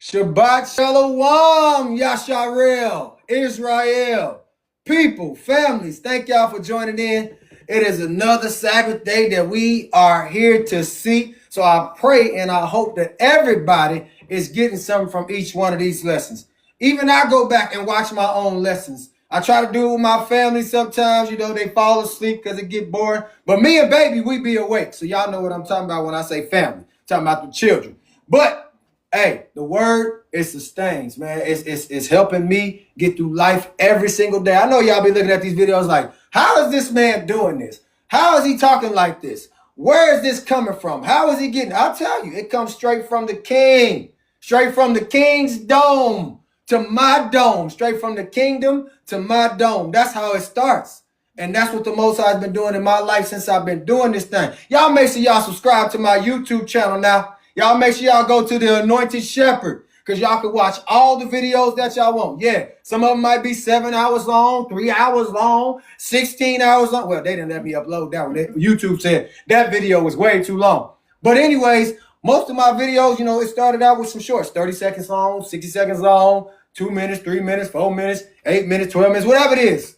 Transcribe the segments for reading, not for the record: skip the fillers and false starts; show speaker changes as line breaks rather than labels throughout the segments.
Shabbat Shalom, Yasharel, Israel, people, families, thank y'all for joining in. It is another Sabbath day that we are here to see. So I pray and I hope that everybody is getting something from each one of these lessons. Even I go back and watch my own lessons. I try to do it with my family sometimes. They fall asleep because it get boring. But me and baby, we be awake. So y'all know what I'm talking about when I say family. I'm talking about the children. But hey, the word, it sustains, man. It's helping me get through life every single day. I know y'all be looking at these videos like, how is this man doing this? How is he talking like this? Where is this coming from? How is he getting? I'll tell you, it comes straight from the king, straight from the king's dome to my dome, straight from the kingdom to my dome. That's how it starts. And that's what the Most High has been doing in my life since I've been doing this thing. Y'all make sure y'all subscribe to my YouTube channel now. Y'all make sure y'all go to the Anointed Shepherd because y'all can watch all the videos that y'all want. Yeah, some of them might be 7 hours long, 3 hours long, 16 hours long. Well, they didn't let me upload that one. YouTube said that video was way too long. But anyways, most of my videos, it started out with some shorts, 30 seconds long, 60 seconds long, 2 minutes, 3 minutes, 4 minutes, 8 minutes, 12 minutes, whatever it is.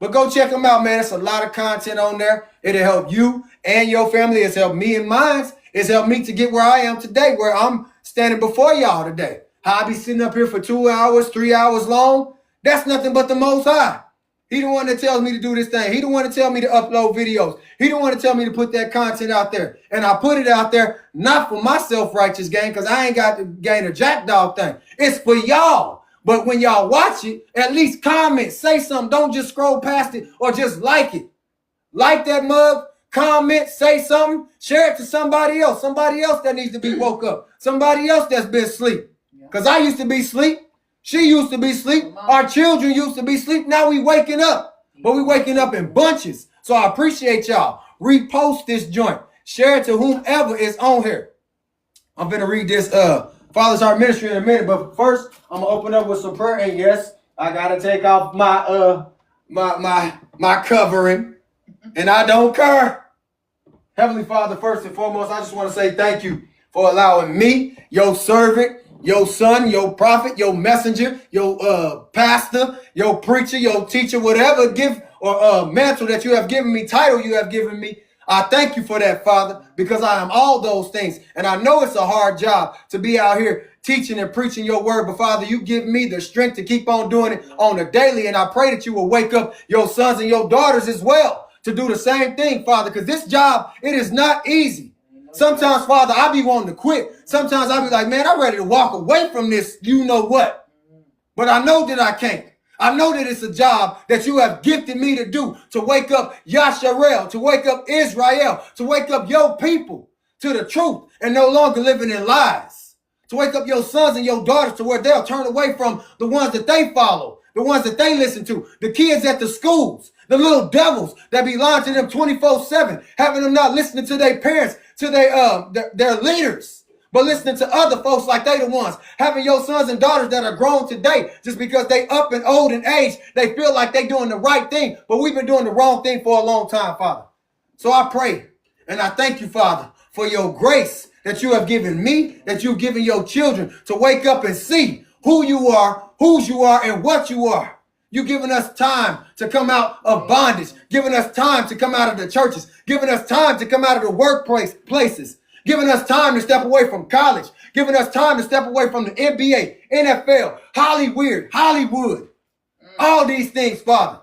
But go check them out, man. It's a lot of content on there. It'll help you and your family. It's helped me and mine. It's helped me to get where I am today, where I'm standing before y'all today. How I be sitting up here for 2 hours, 3 hours long. That's nothing but the Most High. He the one that tells me to do this thing. He the one that tells me to upload videos. He the one that tells me to put that content out there. And I put it out there not for my self-righteous gain, because I ain't got to gain a jackdog thing. It's for y'all. But when y'all watch it, at least comment, say something. Don't just scroll past it or just like it. Like that mug, comment, say something, share it to somebody else that needs to be woke up, somebody else that's been asleep. Because I used to be asleep. She used to be asleep. Our children used to be asleep. Now we waking up. But we waking up in bunches. So I appreciate y'all. Repost this joint. Share it to whomever is on here. I'm going to read this Father's Heart Ministry in a minute, but first I'm gonna open up with some prayer. And yes, I gotta take off my my covering, and I don't care. Heavenly Father, first and foremost, I just want to say thank you for allowing me, your servant, your son, your prophet, your messenger, your pastor, your preacher, your teacher, whatever gift or mantle that you have given me, title you have given me. I thank you for that, Father, because I am all those things. And I know it's a hard job to be out here teaching and preaching your word. But, Father, you give me the strength to keep on doing it on a daily. And I pray that you will wake up your sons and your daughters as well to do the same thing, Father, because this job, it is not easy. Sometimes, Father, I be wanting to quit. Sometimes I be like, man, I'm ready to walk away from this, you know what? But I know that I can't. I know that it's a job that you have gifted me to do, to wake up Yasharel, to wake up Israel, to wake up your people to the truth and no longer living in lies, to wake up your sons and your daughters to where they'll turn away from the ones that they follow, the ones that they listen to, the kids at the schools, the little devils that be lying to them 24/7, having them not listening to their parents, to their leaders, but listening to other folks like they the ones, having your sons and daughters that are grown today, just because they up and old in age, they feel like they doing the right thing, but we've been doing the wrong thing for a long time, Father. So I pray, and I thank you, Father, for your grace that you have given me, that you've given your children to wake up and see who you are, whose you are, and what you are. You've given us time to come out of bondage, giving us time to come out of the churches, giving us time to come out of the workplaces, giving us time to step away from college, giving us time to step away from the NBA, NFL, Hollywood, all these things, Father.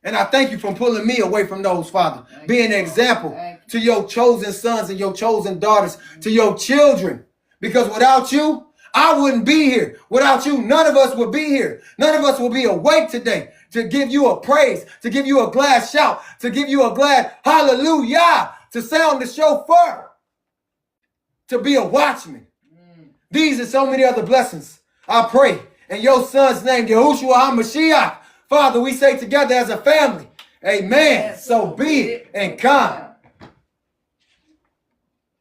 And I thank you for pulling me away from those, Father, being an example to your chosen sons and your chosen daughters, to your children. Because without you, I wouldn't be here. Without you, none of us would be here. None of us will be awake today to give you a praise, to give you a glad shout, to give you a glad hallelujah, to sound the shofar, to be a watchman. These and so many other blessings, I pray in your son's name, Yahushua HaMashiach. Father, we say together as a family, amen. So be it and come.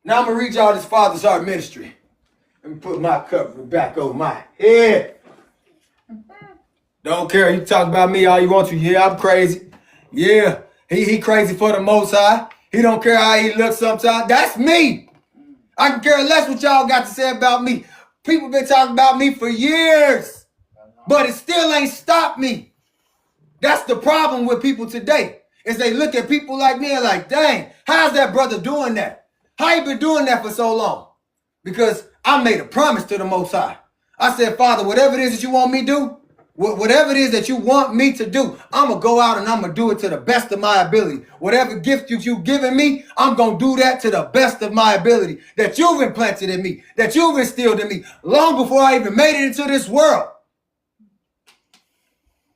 Now I'm going to read y'all this Father's Heart Ministry. Let me put my covering back over my head. Don't care. You talk about me all you want to. Yeah, I'm crazy. Yeah, he crazy for the Most High. He don't care how he looks sometimes. That's me. I can care less what y'all got to say about me. People been talking about me for years, but it still ain't stopped me. That's the problem with people today, is they look at people like me and like, dang, how's that brother doing that? How you been doing that for so long? Because I made a promise to the Most High. I said, Father, whatever it is that you want me to do, whatever it is that you want me to do, I'm going to go out and I'm going to do it to the best of my ability. Whatever gift you've given me, I'm going to do that to the best of my ability that you've implanted in me, that you've instilled in me long before I even made it into this world.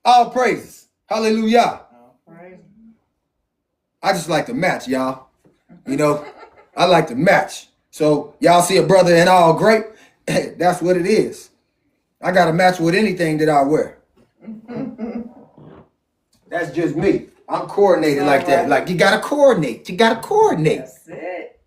All praises. Hallelujah. All praise. I just like to match, y'all. You know, I like to match. So y'all see a brother in all great, that's what it is. I got to match with anything that I wear. That's just me. I'm coordinated like that. Like, you got to coordinate. You got to coordinate.
That's it.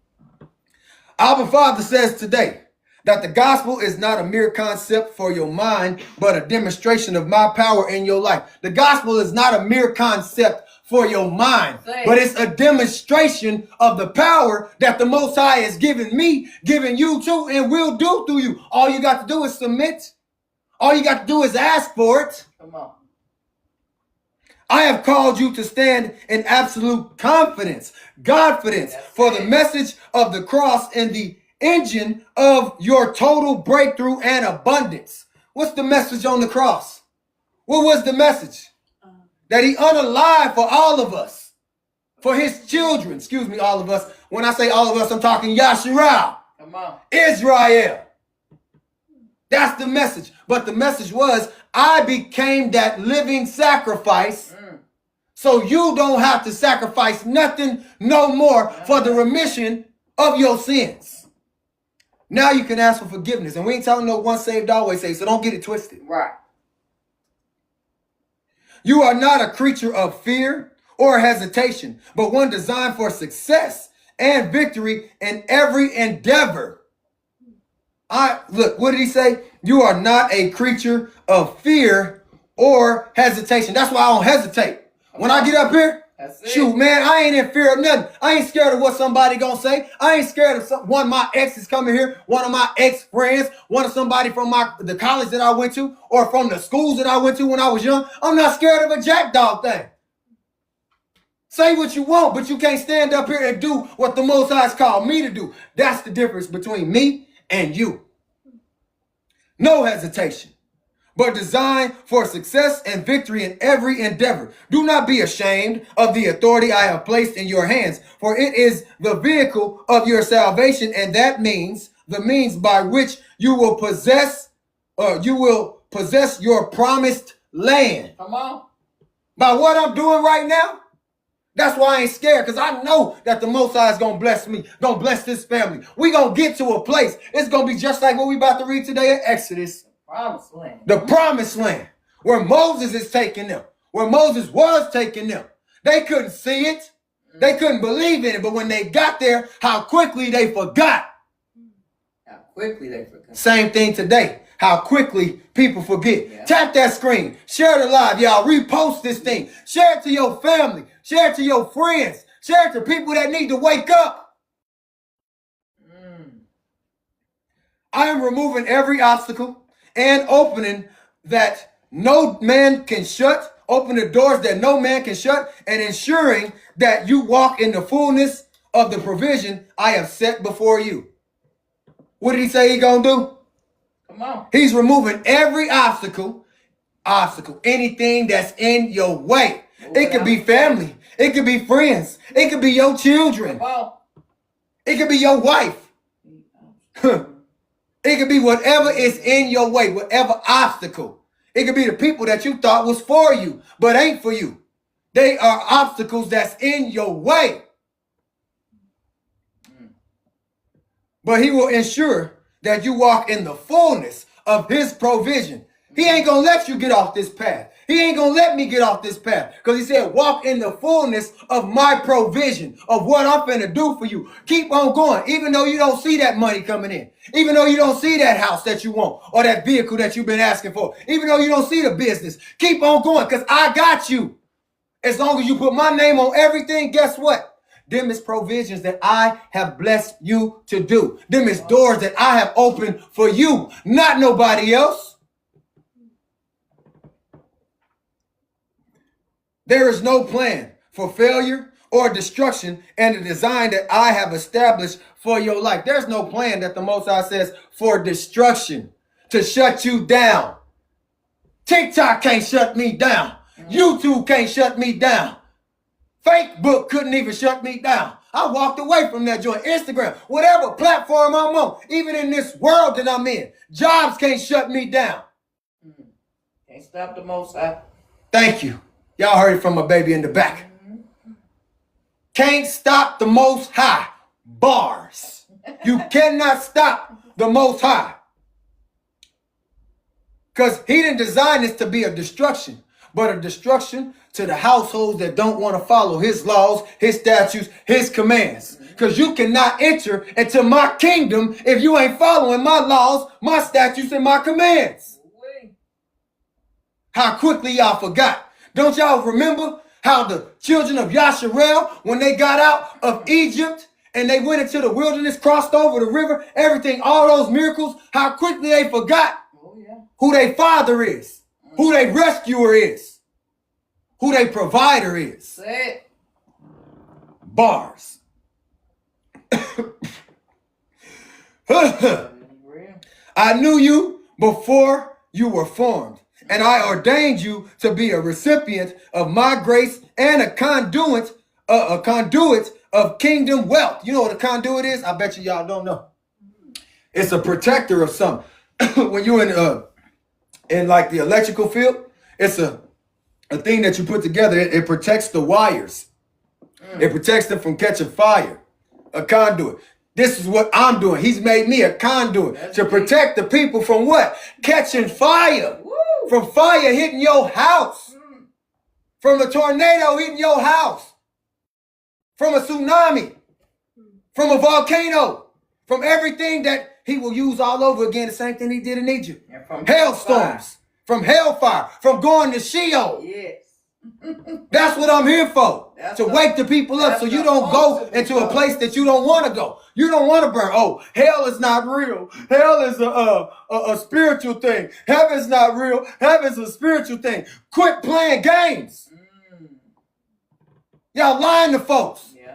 Our Father says today that the gospel is not a mere concept for your mind, but a demonstration of my power in your life. The gospel is not a mere concept for your mind, but it's a demonstration of the power that the Most High has given me, given you too, and will do through you. All you got to do is submit. All you got to do is ask for it.
Come on.
I have called you to stand in absolute confidence, Godfidence, for the message of the cross and the engine of your total breakthrough and abundance. What's the message on the cross? What was the message? That he unalived for all of us, for his children. Excuse me, all of us. When I say all of us, I'm talking Yasharal.
Come on.
Israel. That's the message. But the message was, I became that living sacrifice, so you don't have to sacrifice nothing no more for the remission of your sins. Now you can ask for forgiveness. And we ain't telling no once saved, always saved, so don't get it twisted.
Right.
You are not a creature of fear or hesitation, but one designed for success and victory in every endeavor. Look, what did he say? You are not a creature of fear or hesitation. That's why I don't hesitate. When I get up here, shoot, man, I ain't in fear of nothing. I ain't scared of what somebody gonna say. I ain't scared of one of my exes coming here, one of my ex-friends, one of somebody from the college that I went to, or from the schools that I went to when I was young. I'm not scared of a jackdog thing. Say what you want, but you can't stand up here and do what the Most High's called me to do. That's the difference between me and you. No hesitation, but designed for success and victory in every endeavor. Do not be ashamed of the authority I have placed in your hands, for it is the vehicle of your salvation, and that means the means by which you will possess your promised land.
Come on.
By what I'm doing right now, that's why I ain't scared, because I know that the Most High is going to bless me, going to bless this family. We going to get to a place. It's going to be just like what we about to read today in Exodus.
Promised land.
The promised land, where Moses is taking them, where Moses was taking them. They couldn't see it. They couldn't believe in it. But when they got there, how quickly they forgot.
How quickly they forgot.
Same thing today. How quickly people forget. Yeah. Tap that screen. Share it live, y'all. Repost this thing. Share it to your family. Share it to your friends. Share it to people that need to wake up. I am removing every obstacle and opening that no man can shut. Open the doors that no man can shut, and ensuring that you walk in the fullness of the provision I have set before you. What did he say he gonna do?
Come on.
He's removing every obstacle, anything that's in your way. It could be family. It could be friends. It could be your children. It could be your wife. It could be whatever is in your way, whatever obstacle. It could be the people that you thought was for you, but ain't for you. They are obstacles that's in your way. But he will ensure that you walk in the fullness of his provision. He ain't going to let you get off this path. He ain't going to let me get off this path. Because he said, walk in the fullness of my provision, of what I'm finna do for you. Keep on going, even though you don't see that money coming in. Even though you don't see that house that you want, or that vehicle that you've been asking for. Even though you don't see the business. Keep on going, because I got you. As long as you put my name on everything, guess what? Them is provisions that I have blessed you to do. Them is doors that I have opened for you, not nobody else. There is no plan for failure or destruction and the design that I have established for your life. There's no plan that the Most High says for destruction, to shut you down. TikTok can't shut me down. YouTube can't shut me down. Facebook couldn't even shut me down. I walked away from that joint. Instagram, whatever platform I'm on, even in this world that I'm in, jobs can't shut me down.
Can't stop the Most High.
Thank you. Y'all heard it from my baby in the back. Can't stop the Most High. Bars. You cannot stop the Most High. Because he didn't design this to be a destruction, but a destruction to the households that don't want to follow his laws, his statutes, his commands. Because you cannot enter into my kingdom if you ain't following my laws, my statutes, and my commands. How quickly y'all forgot. Don't y'all remember how the children of Yasharel, when they got out of Egypt and they went into the wilderness, crossed over the river, everything, all those miracles, how quickly they forgot who their father is, who their rescuer is, who their provider is.
Say it.
Bars. I knew you before you were formed, and I ordained you to be a recipient of my grace and a conduit of kingdom wealth. You know what a conduit is? I bet you y'all don't know. It's a protector of something. When you're in like the electrical field, it's a thing that you put together. It protects the wires. It protects them from catching fire. A conduit. This is what I'm doing. He's made me a conduit to protect the people from what? Catching fire.
Woo.
From fire hitting your house. From a tornado hitting your house. From a tsunami. From a volcano. From everything that he will use all over again. The same thing he did in Egypt.
From
Hailstorms. From hellfire. From going to Sheol.
Yes.
That's what I'm here for.
That's
to wake the people up so you don't go into a place that you don't want to go. You don't want to burn. Oh, hell is not real. Hell is a spiritual thing. Heaven's not real. Heaven's a spiritual thing. Quit playing games. Y'all lying to folks.
Yeah.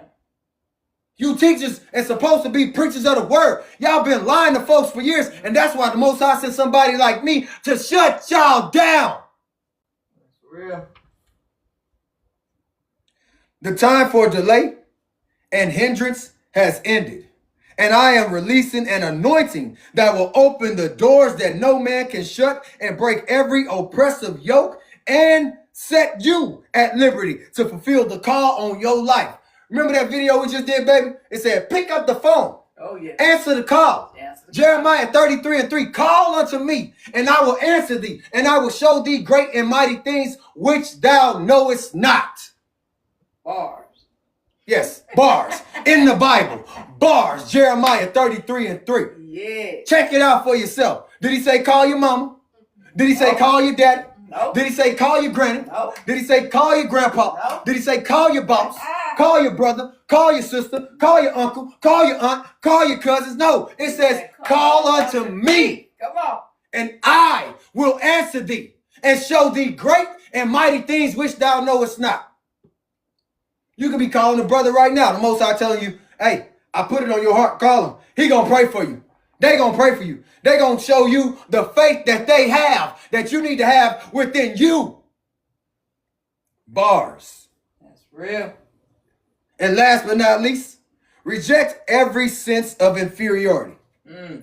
You teachers and supposed to be preachers of the word. Y'all been lying to folks for years. And that's why the Most High sent somebody like me to shut y'all down.
That's real.
The time for delay and hindrance has ended, and I am releasing an anointing that will open the doors that no man can shut and break every oppressive yoke and set you at liberty to fulfill the call on your life. Remember that video we just did, baby? It said, pick up the phone.
Oh, yeah.
Answer the call. Jeremiah 33:3, call unto me, and I will answer thee, and I will show thee great and mighty things which thou knowest not.
Bars.
Yes, bars in the Bible. Bars, Jeremiah 33:3.
Yeah.
Check it out for yourself. Did he say call your mama? Did he say call your daddy?
No.
Did he say call your granny?
No.
Did he say call your grandpa?
No.
Did he say call your boss? Call your brother? Call your sister? Call your uncle? Call your aunt? Call your cousins? No, it says call unto me.
Come on.
And I will answer thee and show thee great and mighty things which thou knowest not. You can be calling a brother right now. The Most High telling you, hey, I put it on your heart. Call him. He going to pray for you. They going to pray for you. They going to show you the faith that they have, that you need to have within you. Bars.
That's real.
And last but not least, reject every sense of inferiority.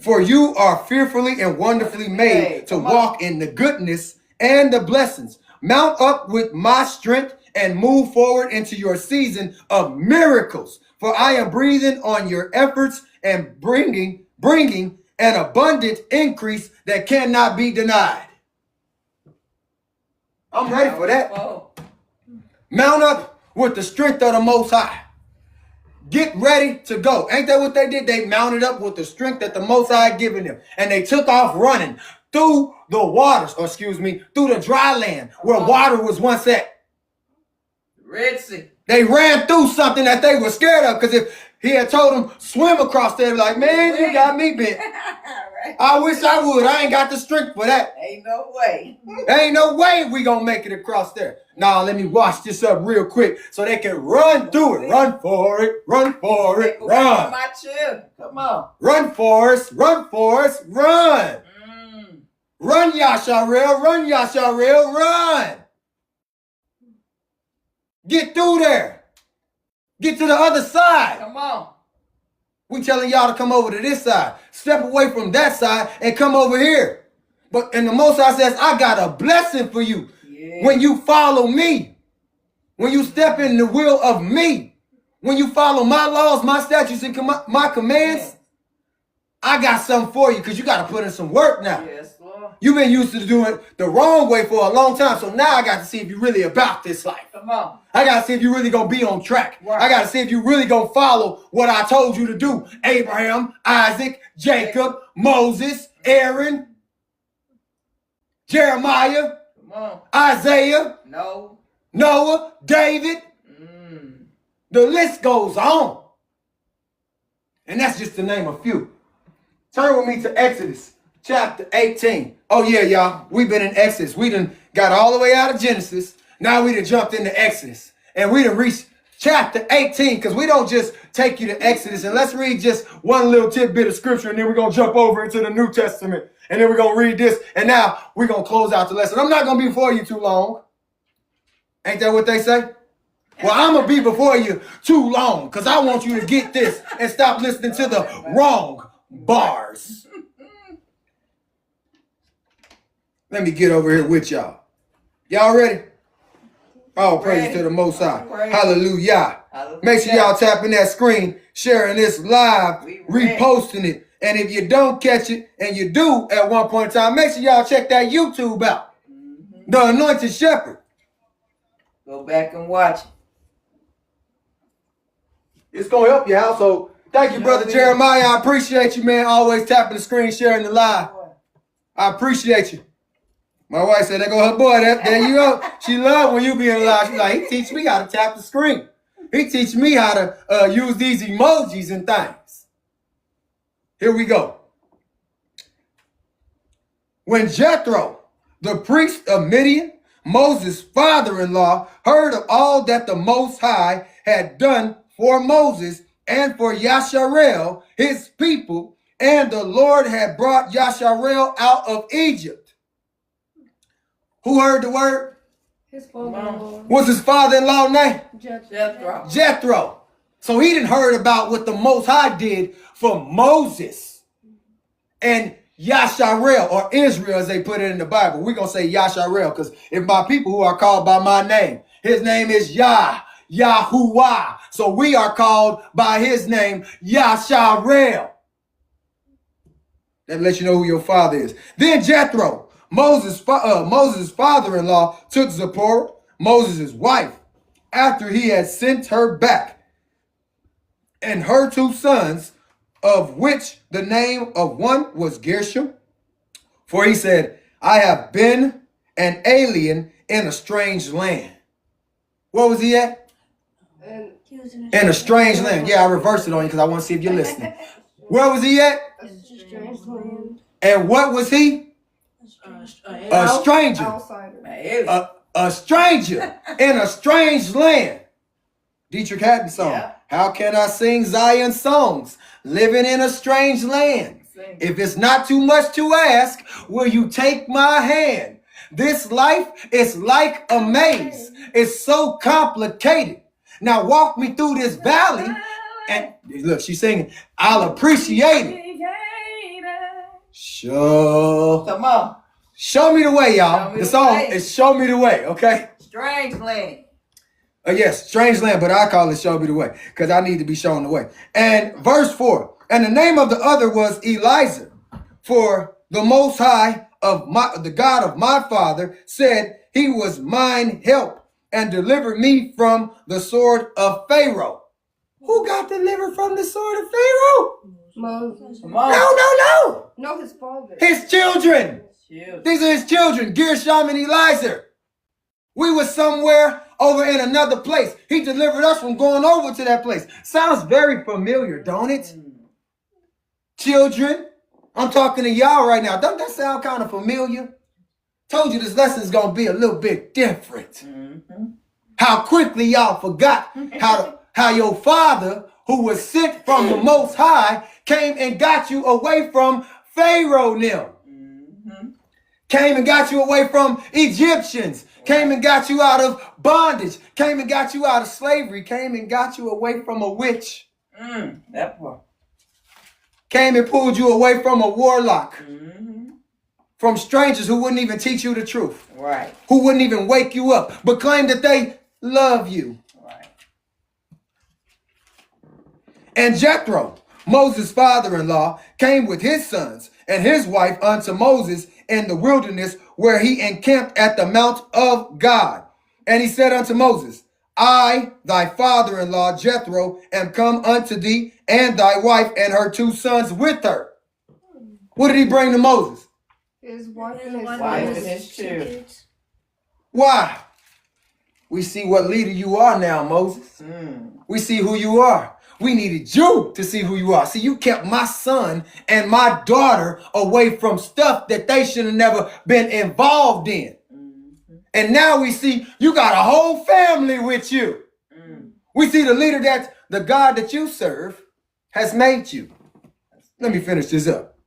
For you are fearfully and wonderfully made to walk in the goodness and the blessings. Mount up with my strength and move forward into your season of miracles. For I am breathing on your efforts and bringing an abundant increase that cannot be denied. I'm ready for that. Mount up with the strength of the Most High. Get ready to go. Ain't that what they did? They mounted up with the strength that the Most High had given them. And they took off running through the waters, through the dry land where water was once at.
Red Sea.
They ran through something that they were scared of. Because if he had told them swim across there, like, man, you got me bent.
Right.
I wish I would. I ain't got the strength for that.
Ain't no way.
Ain't no way we gonna make it across there. Now let me wash this up real quick so they can run through it. Run for it. Run for it. Run.
My children. Come on.
Run for us. Run for us. Run. Run, Yasharel. Run, Yasharel. Run. Get through there. Get to the other side.
Come on.
We telling y'all to come over to this side. Step away from that side and come over here. And the Most High says, I got a blessing for you. Yeah. When you follow me. When you step in the will of me. When you follow my laws, my statutes, and my commands. I got something for you because you got to put in some work now.
Yes, Lord.
You've been used to doing it the wrong way for a long time. So now I got to see if you're really about this life.
Come on.
I got to see if you're really going to be on track. Right. I got to see if you're really going to follow what I told you to do. Abraham, Isaac, Jacob, Moses, Aaron, Jeremiah,
come on.
Isaiah,
Noah,
David. The list goes on. And that's just to name a few. Turn with me to Exodus chapter 18. Oh yeah, y'all. We've been in Exodus. We done got all the way out of Genesis. Now we done jumped into Exodus. And we done reached chapter 18 because we don't just take you to Exodus. And let's read just one little tidbit of scripture and then we're going to jump over into the New Testament. And then we're going to read this. And now we're going to close out the lesson. I'm not going to be before you too long. Ain't that what they say? Well, I'm going to be before you too long because I want you to get this and stop listening to the wrong bars. Let me get over here with y'all. Y'all ready? All praise to the Most High. Hallelujah. Make sure y'all tapping that screen, sharing this live, reposting it. And if you don't catch it, and you do at one point in time, make sure y'all check that YouTube out. The Anointed Shepherd.
Go back and watch it.
It's going to help you out. So thank you, Brother Jeremiah. I appreciate you, man. Always tapping the screen, sharing the live. I appreciate you. My wife said, there go her boy. There you go. She loved when you be in the live. She's like, he teach me how to tap the screen. He teach me how to use these emojis and things. Here we go. When Jethro, the priest of Midian, Moses' father-in-law, heard of all that the Most High had done for Moses and for Yasharel, his people, and the Lord had brought Yasharel out of Egypt. Who heard the word?
His father-in-law.
What's his father-in-law name?
Jethro.
Jethro. So he didn't heard about what the Most High did for Moses and Yasharel, or Israel as they put it in the Bible. We're going to say Yasharel because if my people who are called by my name, his name is Yahuwah. So we are called by his name, Yasharel. That lets you know who your father is. Then Jethro, Moses' father-in-law, took Zipporah, Moses' wife, after he had sent her back, and her two sons, of which the name of one was Gershom. For he said, I have been an alien in a strange land. Where was he at? In a strange land. Yeah, I reversed it on you because I want to see if you're listening. Where was he at?
A strange land.
And what was he? A stranger.
Outsider.
A stranger in a strange land. Dietrich Haddon song. Yeah. How can I sing Zion songs? Living in a strange land. If it's not too much to ask, will you take my hand? This life is like a maze. It's so complicated. Now walk me through this valley. And look, she's singing, I'll appreciate it. Sure.
Come on.
Show me the way, y'all. The song is Show Me the Way, okay?
Strange land.
Yes, strange land, but I call it Show Me the Way because I need to be shown the way. And verse 4, and the name of the other was Eliezer, for the Most High the God of my father said he was mine help and delivered me from the sword of Pharaoh. Who got delivered from the sword of Pharaoh?
Moses.
No.
No, his father.
His children. These are his children, Gershom and Eliezer. We were somewhere over in another place. He delivered us from going over to that place. Sounds very familiar, don't it? Children, I'm talking to y'all right now. Doesn't that sound kind of familiar? Told you this lesson is going to be a little bit different.
Mm-hmm.
How quickly y'all forgot how your father, who was sent from the Most High, came and got you away from Pharaoh now.
Mm-hmm.
Came and got you away from Egyptians. Came and got you out of bondage. Came and got you out of slavery. Came and got you away from a witch.
That part.
Came and pulled you away from a warlock.
Mm-hmm.
From strangers who wouldn't even teach you the truth.
Right.
Who wouldn't even wake you up, but claim that they love you.
Right.
And Jethro, Moses' father-in-law, came with his sons and his wife unto Moses in the wilderness, where he encamped at the mount of God. And he said unto Moses, I, thy father-in-law Jethro, am come unto thee, and thy wife and her 2 sons with her. What did he bring to Moses?
His wife and
his children.
Why? We see what leader you are now, Moses. We see who you are. We needed you to see who you are. See, you kept my son and my daughter away from stuff that they should have never been involved in. And now we see you got a whole family with you. We see the leader that the God that you serve has made you. Let me finish this up.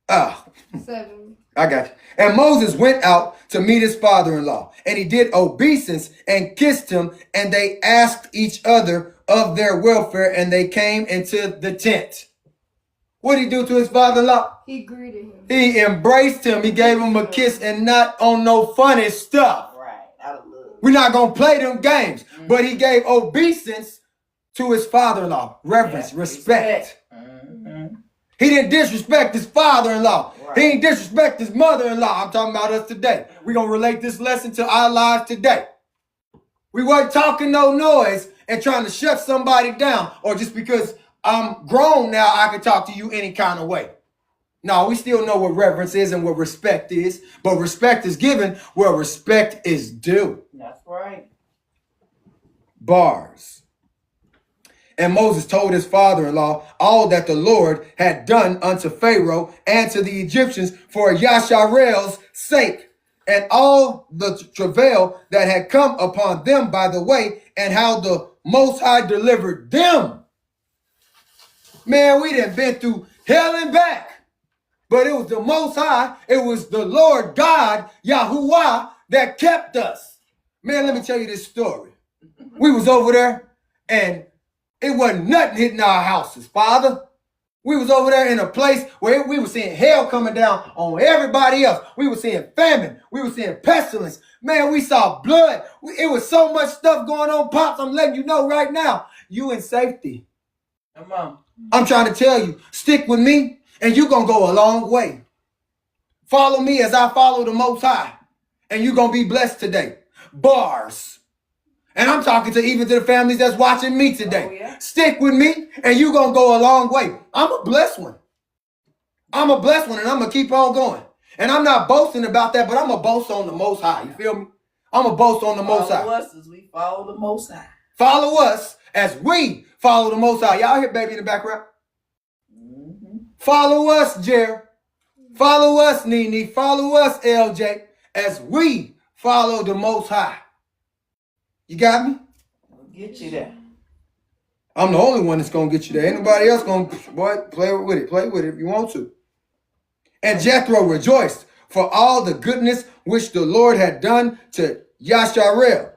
7.
I got you. And Moses went out to meet his father-in-law, and he did obeisance and kissed him, and they asked each other of their welfare, and they came into the tent. What did he do to his father-in-law?
He greeted him.
He embraced him. He gave him a kiss, and not on no funny stuff.
Right. Out of love.
We're not going to play them games. But he gave obeisance to his father-in-law. Reverence, respect. He didn't disrespect his father-in-law. Right. He didn't disrespect his mother-in-law. I'm talking about us today. We're going to relate this lesson to our lives today. We weren't talking no noise and trying to shut somebody down, or just because I'm grown now, I can talk to you any kind of way. No, we still know what reverence is and what respect is, but respect is given where respect is due.
That's right.
Bars. And Moses told his father-in-law all that the Lord had done unto Pharaoh and to the Egyptians for Yasharel's sake, and all the travail that had come upon them by the way, and how the Most High delivered them. Man, we done been through hell and back, but it was the Most High, it was the Lord God, Yahuwah, that kept us. Man, let me tell you this story. We was over there, and it wasn't nothing hitting our houses, Father. We was over there in a place where we were seeing hell coming down on everybody else. We were seeing famine. We were seeing pestilence. Man, we saw blood. It was so much stuff going on, Pops. I'm letting you know right now, you in safety.
Come on.
I'm trying to tell you, stick with me, and you're going to go a long way. Follow me as I follow the Most High, and you're going to be blessed today. Bars. And I'm talking to even to the families that's watching me today.
Oh, yeah.
Stick with me, and you're going to go a long way. I'm a blessed one. I'm a blessed one, and I'm going to keep on going. And I'm not boasting about that, but I'm going to boast on the Most High. You feel me? I'm going to boast on the Most High.
Follow us as we follow the Most High.
Follow us as we follow the Most High. Y'all hear baby in the background? Follow us, Jer. Follow us, Nene. Follow us, LJ, as we follow the Most High. You got me?
We'll get you there.
I'm the only one that's going to get you there. Ain't nobody else going to, boy, play with it. Play with it if you want to. And Jethro rejoiced for all the goodness which the Lord had done to Yasharel,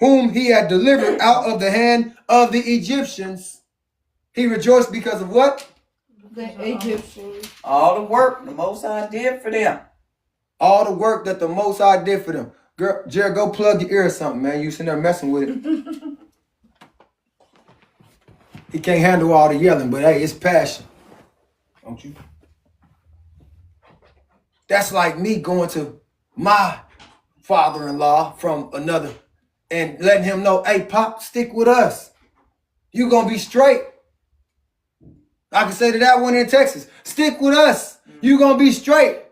whom he had delivered out of the hand of the Egyptians. He rejoiced because of what?
The Egyptians.
All the work the Most High did for them.
All the work that the Most High did for them. Girl, Jared, go plug your ear or something, man. You sitting there messing with it. He can't handle all the yelling, but hey, it's passion. Don't you? That's like me going to my father-in-law from another and letting him know, hey, Pop, stick with us. You gonna be straight. I can say to that one in Texas, stick with us. You gonna be straight.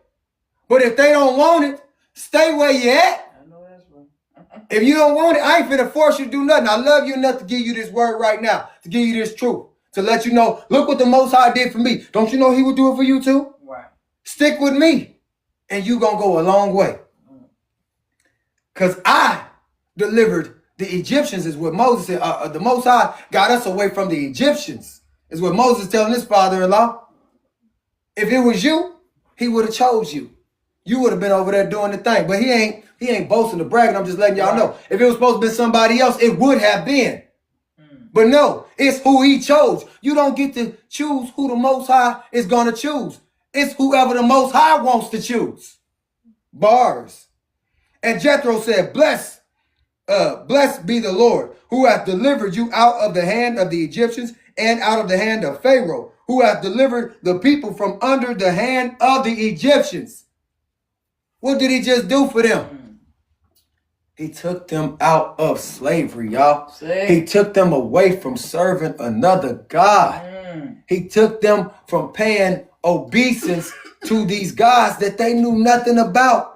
But if they don't want it, Stay where you at.
I know that's right.
If you don't want it, I ain't finna force you to do nothing. I love you enough to give you this word right now, to give you this truth, to let you know, look what the Most High did for me. Don't you know he would do it for you too?
Right.
Stick with me, and you gonna go a long way. Because I delivered the Egyptians, is what Moses said. The Most High got us away from the Egyptians, is what Moses telling his father-in-law. If it was you, he would have chose you. You would have been over there doing the thing. But he ain't boasting or bragging. I'm just letting y'all know. If it was supposed to be somebody else, it would have been. But no, it's who he chose. You don't get to choose who the Most High is going to choose. It's whoever the Most High wants to choose. Bars. And Jethro said, blessed be the Lord, who hath delivered you out of the hand of the Egyptians and out of the hand of Pharaoh, who hath delivered the people from under the hand of the Egyptians. What did he just do for them? He took them out of slavery, y'all. He took them away from serving another God. He took them from paying obeisance to these gods that they knew nothing about.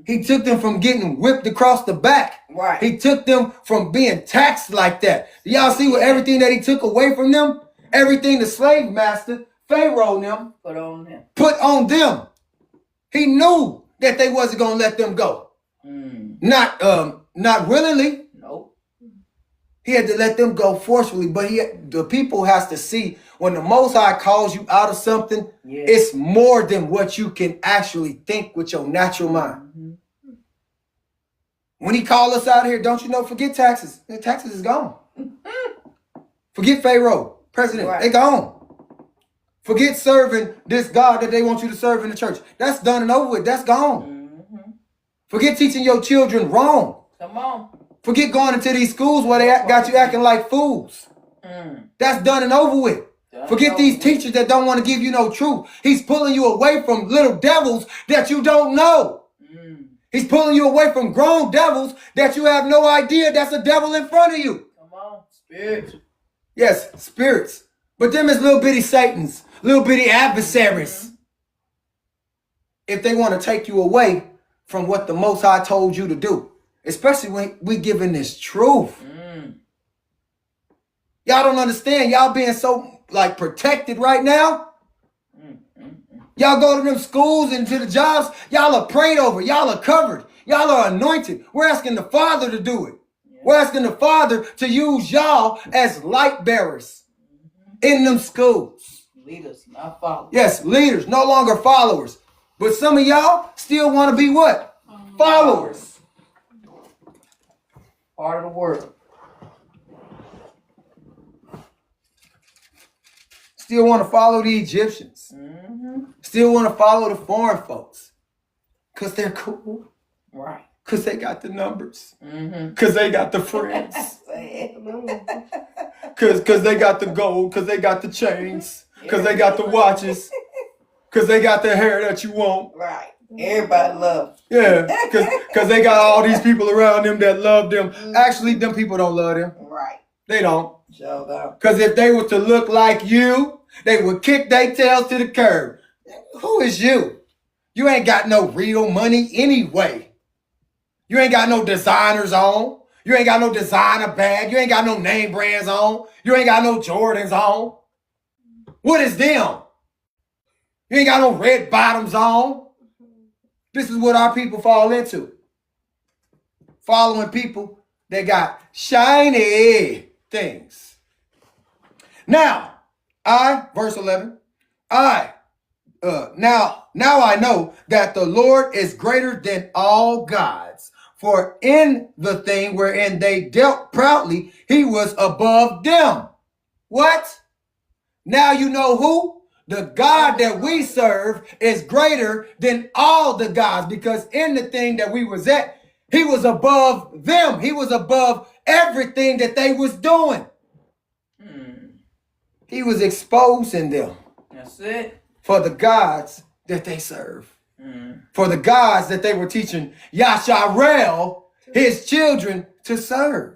He took them from getting whipped across the back.
Right.
He took them from being taxed like that. Y'all see what everything that he took away from them? Everything the slave master, Pharaoh and them, put on them. He knew that they wasn't going to let them go. Not willingly.
Nope.
He had to let them go forcefully, but the people has to see when the Most High calls you out of something, it's more than what you can actually think with your natural mind. When he called us out here, don't you know, forget taxes. The taxes is gone. Forget Pharaoh, president, they gone. Forget serving this God that they want you to serve in the church. That's done and over with. That's gone. Forget teaching your children wrong.
Come on.
Forget going into these schools where they got you acting like fools. That's done and over with. Forget these teachers that don't want to give you no truth. He's pulling you away from little devils that you don't know. He's pulling you away from grown devils that you have no idea that's a devil in front of you.
Come on. Spirits.
Yes, spirits. But them is little bitty Satans, little bitty adversaries. If they want to take you away from what the Most High told you to do. Especially when we giving this truth. Y'all don't understand. Y'all being so like protected right now. Y'all go to them schools and to the jobs. Y'all are prayed over. Y'all are covered. Y'all are anointed. We're asking the Father to do it. We're asking the Father to use y'all as light bearers in them schools.
Leaders, not followers.
Yes, leaders, no longer followers. But some of y'all still want to be what? Followers.
Part of the world.
Still want to follow the Egyptians. Still want to follow the foreign folks. Because they're cool.
Right.
Because they got the numbers. Because they got the friends. Because they got the gold. Because they got the chains. Because they got the watches. Because they got the hair that you want.
Right. Everybody loves.
Yeah. Because they got all these people around them that love them. Actually, them people don't love them.
Right.
They don't.
Show
Because if they were to look like you, they would kick their tails to the curb. Who is you? You ain't got no real money anyway. You ain't got no designers on. You ain't got no designer bag. You ain't got no name brands on. You ain't got no Jordans on. What is them? You ain't got no red bottoms on. This is what our people fall into. Following people that got shiny things. Now, verse 11, now I know that the Lord is greater than all gods, for in the thing wherein they dealt proudly, he was above them. What? Now you know who? The God that we serve is greater than all the gods, because in the thing that we was at, he was above them. He was above everything that they was doing. He was exposing them.
That's it.
For the gods that they serve. For the gods that they were teaching Yasharel, his children, to serve.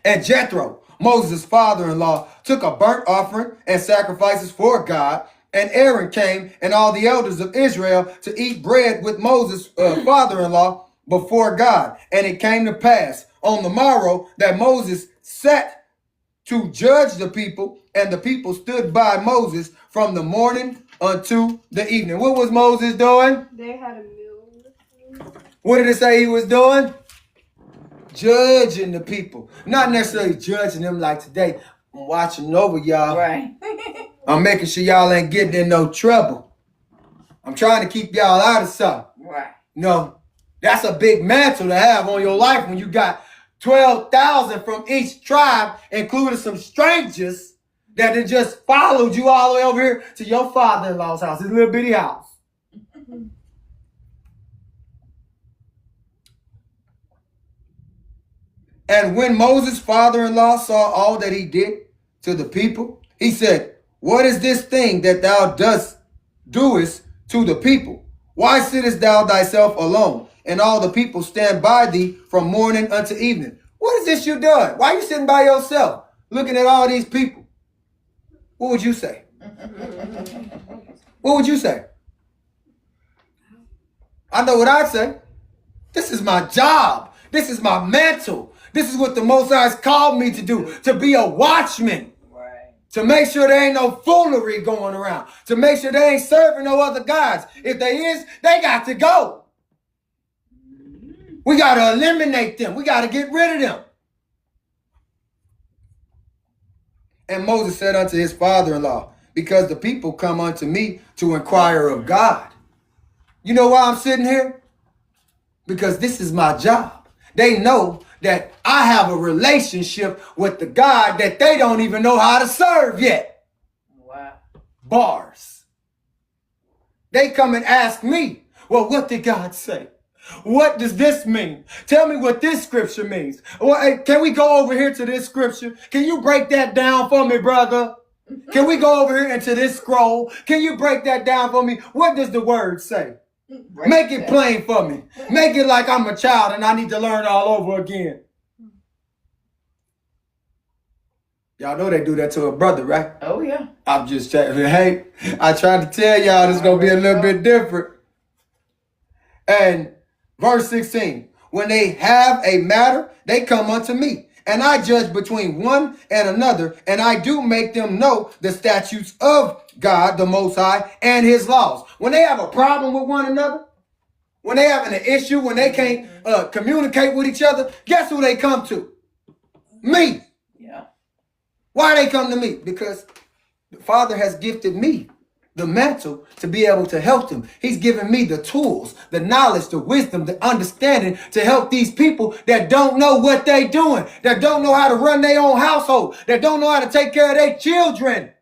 And Jethro, Moses' father-in-law, took a burnt offering and sacrifices for God And Aaron came and all the elders of Israel to eat bread with Moses' father-in-law before God. And it came to pass on the morrow that Moses sat to judge the people, and the people stood by Moses from the morning unto the evening. What was Moses doing?
They had a meal with him.
What did it say he was doing? Judging the people. Not necessarily judging them like today. I'm watching over y'all.
Right.
I'm making sure y'all ain't getting in no trouble. I'm trying to keep y'all out of something.
Right.
No, that's a big mantle to have on your life when you got 12,000 from each tribe, including some strangers that had just followed you all the way over here to your father-in-law's house, his little bitty house. And when Moses' father-in-law saw all that he did to the people, he said, what is this thing that thou doest to the people? Why sittest thou thyself alone, and all the people stand by thee from morning unto evening? What is this you doing? Why are you sitting by yourself, looking at all these people? What would you say? What would you say? I know what I'd say. This is my job. This is my mantle. This is what the Most High has called me to do, to be a watchman.
Right.
To make sure there ain't no foolery going around. To make sure they ain't serving no other gods. If they is, they got to go. We got to eliminate them. We got to get rid of them. And Moses said unto his father-in-law, because the people come unto me to inquire of God. You know why I'm sitting here? Because this is my job. They know that I have a relationship with the God that they don't even know how to serve yet.
Wow.
Bars. They come and ask me, well, what did God say? What does this mean? Tell me what this scripture means. Well, hey, can we go over here to this scripture? Can you break that down for me, brother? Can we go over here into this scroll? Can you break that down for me? What does the word say? Make it plain for me. Make it like I'm a child and I need to learn all over again. Y'all know they do that to a brother, right?
Oh, yeah.
I'm just checking. Hey, I tried to tell y'all this is going to be a little bit different. And verse 16, when they have a matter, they come unto me. And I judge between one and another, and I do make them know the statutes of God, the Most High, and his laws. When they have a problem with one another, when they having an issue, when they can't communicate with each other, guess who they come to? Me.
Yeah.
Why they come to me? Because the Father has gifted me the mantle to be able to help them. He's given me the tools, the knowledge, the wisdom, the understanding to help these people that don't know what they're doing, that don't know how to run their own household, that don't know how to take care of their children.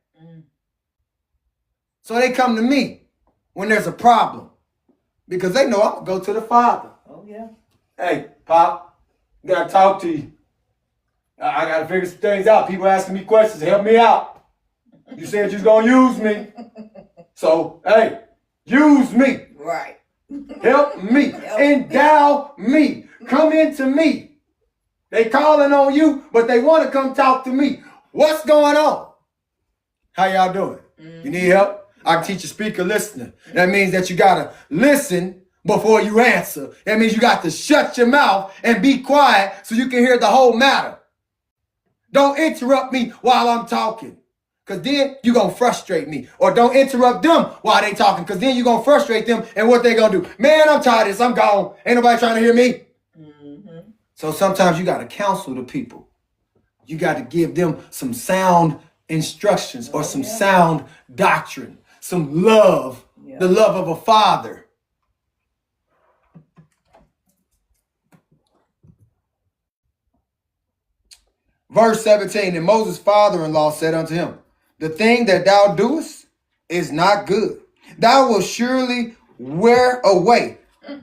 So they come to me when there's a problem because they know I'm going to go to the Father.
Oh, yeah.
Hey, Pop, I got to talk to you. I got to figure some things out. People asking me questions. Help me out. You said you was going to use me. So, hey, use me.
Right.
Help me. Endow me. Come into me. They calling on you, but they want to come talk to me. What's going on? How y'all doing? You need help? I can teach a speaker listener. That means that you got to listen before you answer. That means you got to shut your mouth and be quiet so you can hear the whole matter. Don't interrupt me while I'm talking. Because then you're going to frustrate me. Or don't interrupt them while they talking. Because then you're going to frustrate them. And what they going to do? Man, I'm tired of this. I'm gone. Ain't nobody trying to hear me. So sometimes you got to counsel the people. You got to give them some sound instructions or some sound doctrine. Some love. The love of a father. Verse 17, and Moses' father-in-law said unto him, the thing that thou doest is not good. Thou wilt surely wear away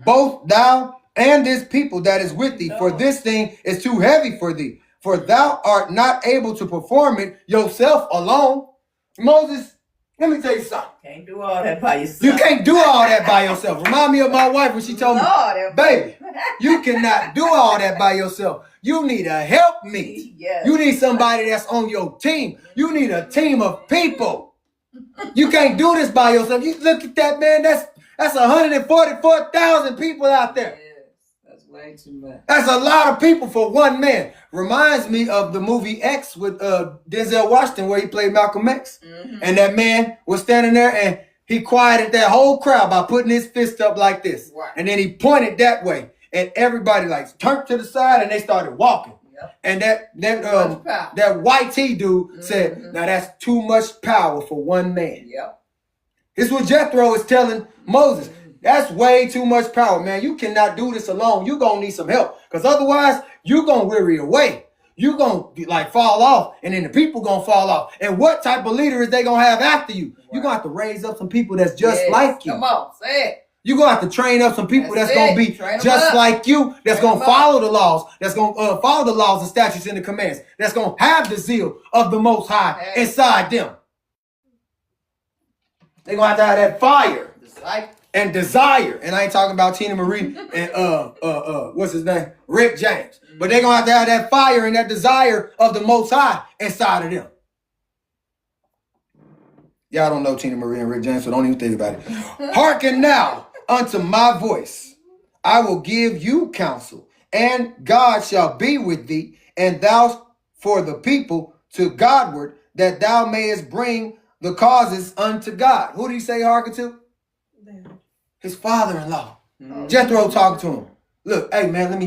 both thou and this people that is with thee, for this thing is too heavy for thee, for thou art not able to perform it yourself alone. Moses, let me tell you something.
Can't do all that by yourself.
You can't do all that by yourself. Remind me of my wife when she told me, baby, you cannot do all that by yourself. You need a helpmeet.
Yes.
You need somebody that's on your team. You need a team of people. You can't do this by yourself. You look at that, man. That's 144,000 people out there.
Yes, that's way too much.
That's a lot of people for one man. Reminds me of the movie X with Denzel Washington, where he played Malcolm X. And that man was standing there and he quieted that whole crowd by putting his fist up like this.
Right.
And then he pointed that way. And everybody like turned to the side and they started walking.
Yep.
And that white T dude said, now that's too much power for one man.
Yep.
This is what Jethro is telling Moses. That's way too much power, man. You cannot do this alone. You're going to need some help. Because otherwise, you're going to weary away. You're going to like fall off. And then the people going to fall off. And what type of leader is they going to have after you? Right. You're going to have to raise up some people that's just like you.
Come on, say it.
You're going to have to train up some people that's going to be just like you, that's going to follow the laws, that's going to follow the laws and statutes and the commands, that's going to have the zeal of the Most High inside them. They're going to have that fire and desire. And I ain't talking about Tina Marie and what's his name? Rick James. But they're going to have that fire and that desire of the Most High inside of them. Y'all don't know Tina Marie and Rick James, so don't even think about it. Hearken now unto my voice. I will give you counsel, and God shall be with thee, and thou for the people to Godward, that thou mayest bring the causes unto God. Who did he say hearken to? His father-in-law. Jethro talking to him. Look, hey man, let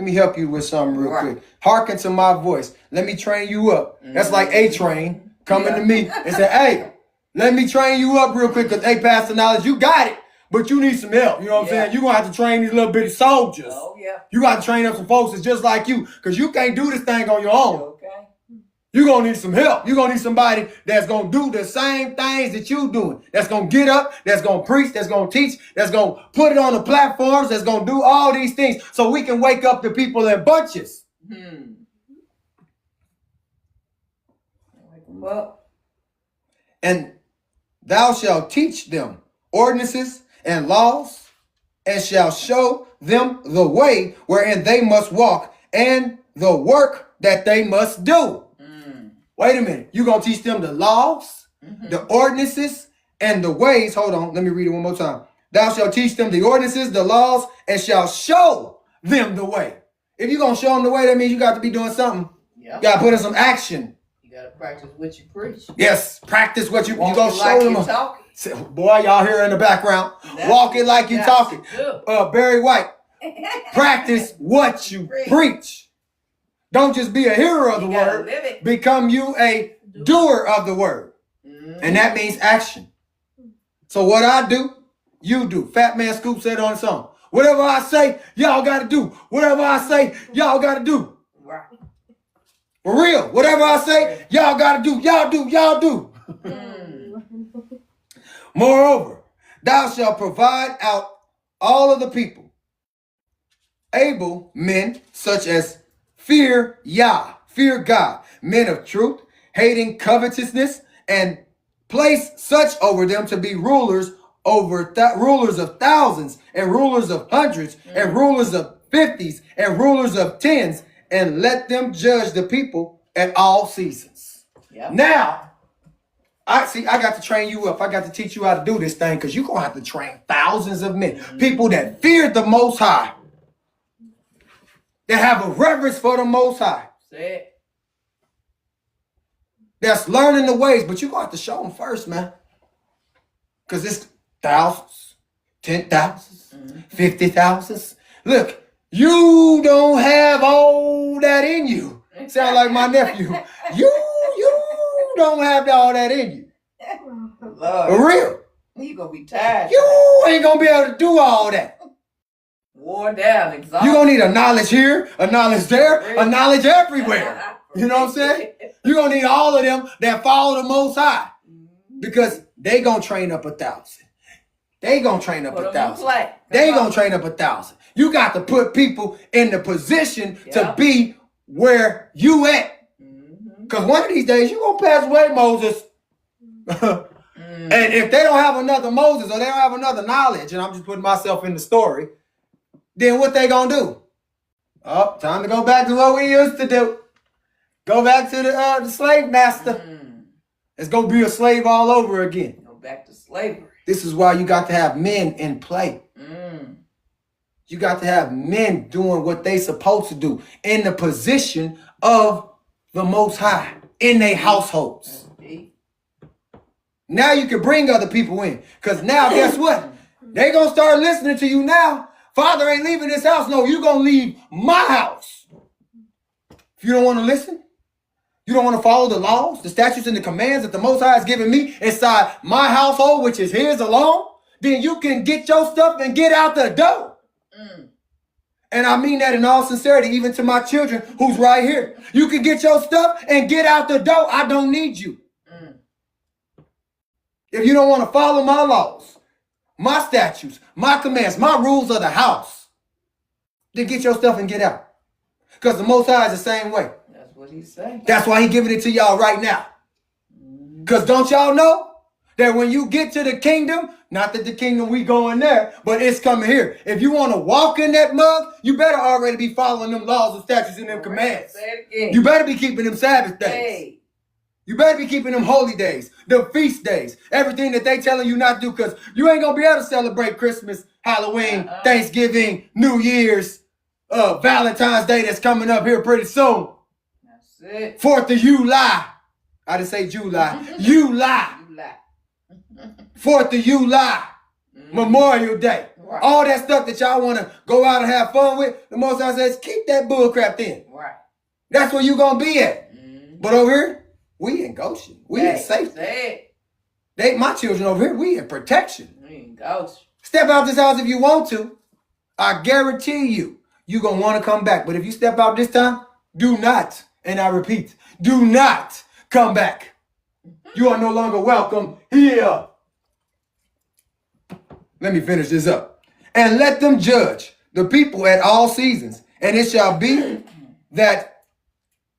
me help you with something real quick. Hearken to my voice. Let me train you up. That's like A-Train coming to me and say, hey, let me train you up real quick because, hey, Pastor Knowledge, you got it, but you need some help. You know what I'm saying? You're going to have to train these little bitty soldiers.
Oh, yeah.
You got to train up some folks that's just like you because you can't do this thing on your own.
Okay.
You're going to need some help. You're going to need somebody that's going to do the same things that you're doing. That's going to get up, that's going to preach, that's going to teach, that's going to put it on the platforms, that's going to do all these things so we can wake up the people in bunches.
Wake them up.
And thou shalt teach them ordinances and laws, and shall show them the way wherein they must walk, and the work that they must do. Wait a minute. You're going to teach them the laws, the ordinances, and the ways. Hold on. Let me read it one more time. Thou shalt teach them the ordinances, the laws, and shall show them the way. If you're going to show them the way, that means you got to be doing something. Yep. You got to put in some action.
You got to practice what you preach.
Yes, practice what you going to show
like
them. Boy, y'all hear in the background. Walk it like you talking. Barry White. Practice what you preach. Don't just be a hearer of the word. Become you a doer of the word. And that means action. So what I do, you do. Fat Man Scoop said on his song. Whatever I say, y'all got to do. Whatever I say, y'all got to do. Right. For real. Whatever I say, y'all got to do. Y'all do. Y'all do. Moreover, thou shalt provide out all of the people, able men such as fear Yah, fear God, men of truth, hating covetousness, and place such over them to be rulers over rulers of thousands, and rulers of hundreds, and rulers of fifties, and rulers of tens, and let them judge the people at all seasons. Yep. Now, I got to train you up. I got to teach you how to do this thing because you're going to have to train thousands of men, people that fear the Most High, that have a reverence for the Most High.
Say it.
That's learning the ways, but you're going to have to show them first, man. Because it's thousands, 10,000s, 50,000s. Look, you don't have all that in you. Sound like my nephew. You don't have all that in you.
Lord.
For real.
You going to be tired.
You ain't going to be able to do all that.
Wore down, exhausted.
You're going to need a knowledge here, a knowledge there, a knowledge everywhere. You know what I'm saying? You're going to need all of them that follow the Most High. Because they going to train up 1,000. They going to train up 1,000. They going to train up 1,000. You got to put people in the position to be where you at. Because one of these days, you're going to pass away, Moses. And if they don't have another Moses or they don't have another knowledge, and I'm just putting myself in the story, then what they gonna do? Oh, time to go back to what we used to do. Go back to the slave master. Let's go be a slave all over again.
Go back to slavery.
This is why you got to have men in play. You got to have men doing what they supposed to do in the position of the Most High in their households. Now you can bring other people in. Because now, guess what? They going to start listening to you now. Father ain't leaving this house. No, you going to leave my house. If you don't want to listen, you don't want to follow the laws, the statutes, and the commands that the Most High has given me inside my household, which is his alone, then you can get your stuff and get out the door. And I mean that in all sincerity, even to my children who's right here. You can get your stuff and get out the door. I don't need you. If you don't want to follow my laws, my statutes, my commands, my rules of the house, then get your stuff and get out. Because the Most High is the same way.
That's what he's saying.
That's why he giving it to y'all right now. Because don't y'all know that when you get to the kingdom, not that the kingdom we going there, but it's coming here. If you want to walk in that mug, you better already be following them laws and statutes and them commands.
Say it again.
You better be keeping them Sabbath days.
Hey.
You better be keeping them holy days, the feast days, everything that they telling you not to do, because you ain't going to be able to celebrate Christmas, Halloween, Thanksgiving, New Year's, Valentine's Day that's coming up here pretty soon.
That's it.
4th of July. I didn't say July. July. 4th of July. Memorial Day.
Right.
All that stuff that y'all want to go out and have fun with, the Most High says, keep that bull crap in.
Right.
That's where you going to be at. But over here, we in Goshen. We in safety. My children over here, we in protection.
We in Goshen.
Step out this house if you want to. I guarantee you, you're going to want to come back. But if you step out this time, do not, and I repeat, do not come back. You are no longer welcome here. Let me finish this up. And let them judge the people at all seasons. And it shall be that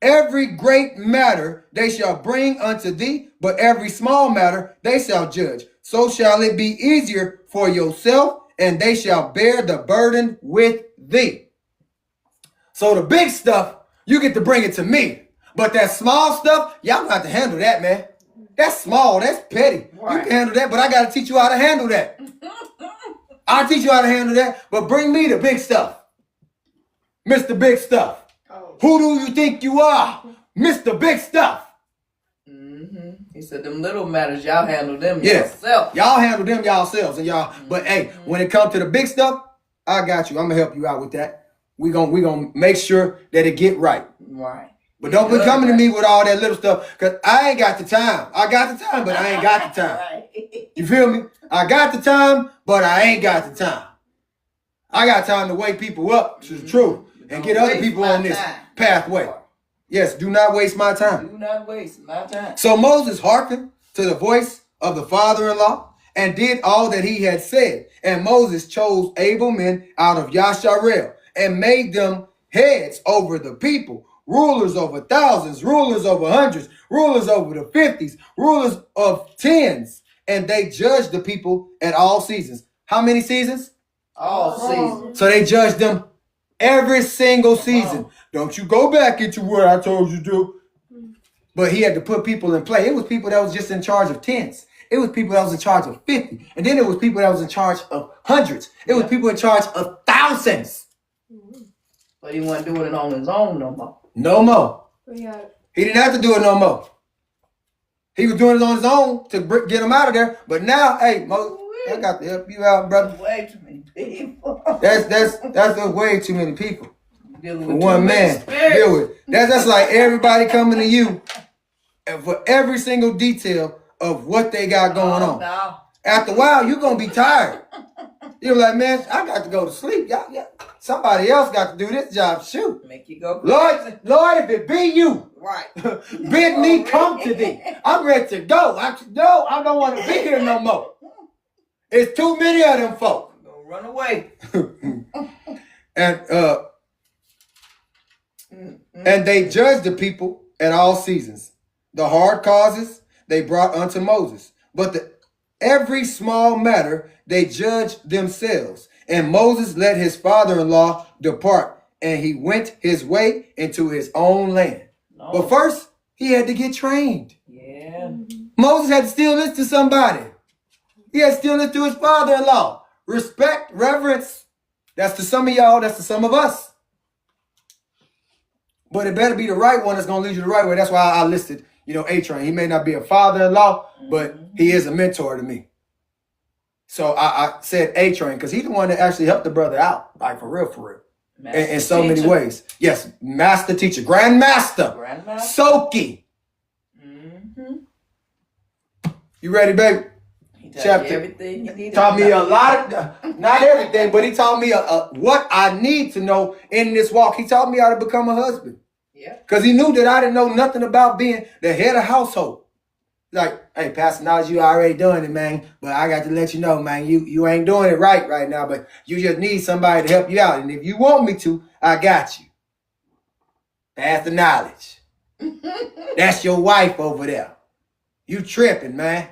every great matter they shall bring unto thee, but every small matter they shall judge. So shall it be easier for yourself, and they shall bear the burden with thee. So the big stuff, you get to bring it to me. But that small stuff, y'all got to handle that, man. That's small. That's petty. Right. You can handle that, but I got to teach you how to handle that. I'll teach you how to handle that, but bring me the big stuff. Mr. Big Stuff. Who do you think you are? Mr. Big Stuff.
He said them little matters, y'all handle them yourself.
Y'all handle them yourselves. And y'all, but hey, when it comes to the big stuff, I got you. I'm going to help you out with that. We gonna make sure that it get right.
Right.
But don't be coming to me with all that little stuff, because I ain't got the time. I got the time, but I ain't got the time.
Right.
You feel me? I got the time, but I ain't got the time. I got time to wake people up to the truth and get other people on this pathway. Yes, do not waste my time.
Do not waste my time.
So Moses hearkened to the voice of the father-in-law and did all that he had said. And Moses chose able men out of Yasharel and made them heads over the people, rulers over thousands, rulers over hundreds, rulers over the 50s, rulers of tens. And they judged the people at all seasons. How many seasons?
All seasons.
So they judged them every single season. Don't you go back into what I told you to do. But he had to put people in play. It was people that was just in charge of tens. It was people that was in charge of 50. And then it was people that was in charge of hundreds. It was people in charge of thousands.
But he wasn't doing it on his own no more.
No more.
Yeah.
He didn't have to do it no more. He was doing it on his own to get him out of there. But now, hey, Mo, I got to help you out, brother.
Way too many people.
That's way too many people.
Dealing
For
with
one man. Deal with. That's like everybody coming to you and for every single detail of what they got going on.
No.
After a while, you're going to be tired. You're like, man, I got to go to sleep. Somebody else got to do this job. Shoot.
Make you go crazy.
Lord, if it be you,
Right.
bid me come to thee. I'm ready to go. I don't want to be here no more. It's too many of them folk.
Gonna run away.
And they judged the people at all seasons. The hard causes they brought unto Moses, but every small matter they judged themselves. And Moses let his father-in-law depart, and he went his way into his own land. No. But first, he had to get trained.
Yeah.
Moses had to still listen to somebody. He had to still listen to his father-in-law. Respect, reverence. That's to some of y'all. That's to some of us. But it better be the right one that's going to lead you the right way. That's why I listed, A-Train. He may not be a father-in-law, but he is a mentor to me. So I said A-Train because he's the one that actually helped the brother out. Like, for real. In so many ways. Yes, master teacher. Grandmaster. Soki. You ready, baby?
He taught you everything you needed.
Taught me a lot of, not everything, but he taught me what I need to know in this walk. He taught me how to become a husband.
Yeah.
Because he knew that I didn't know nothing about being the head of household. Like, hey, Pastor Knowledge, you already doing it, man. But I got to let you know, man, you ain't doing it right now. But you just need somebody to help you out. And if you want me to, I got you. Pastor Knowledge. That's your wife over there. You tripping, man.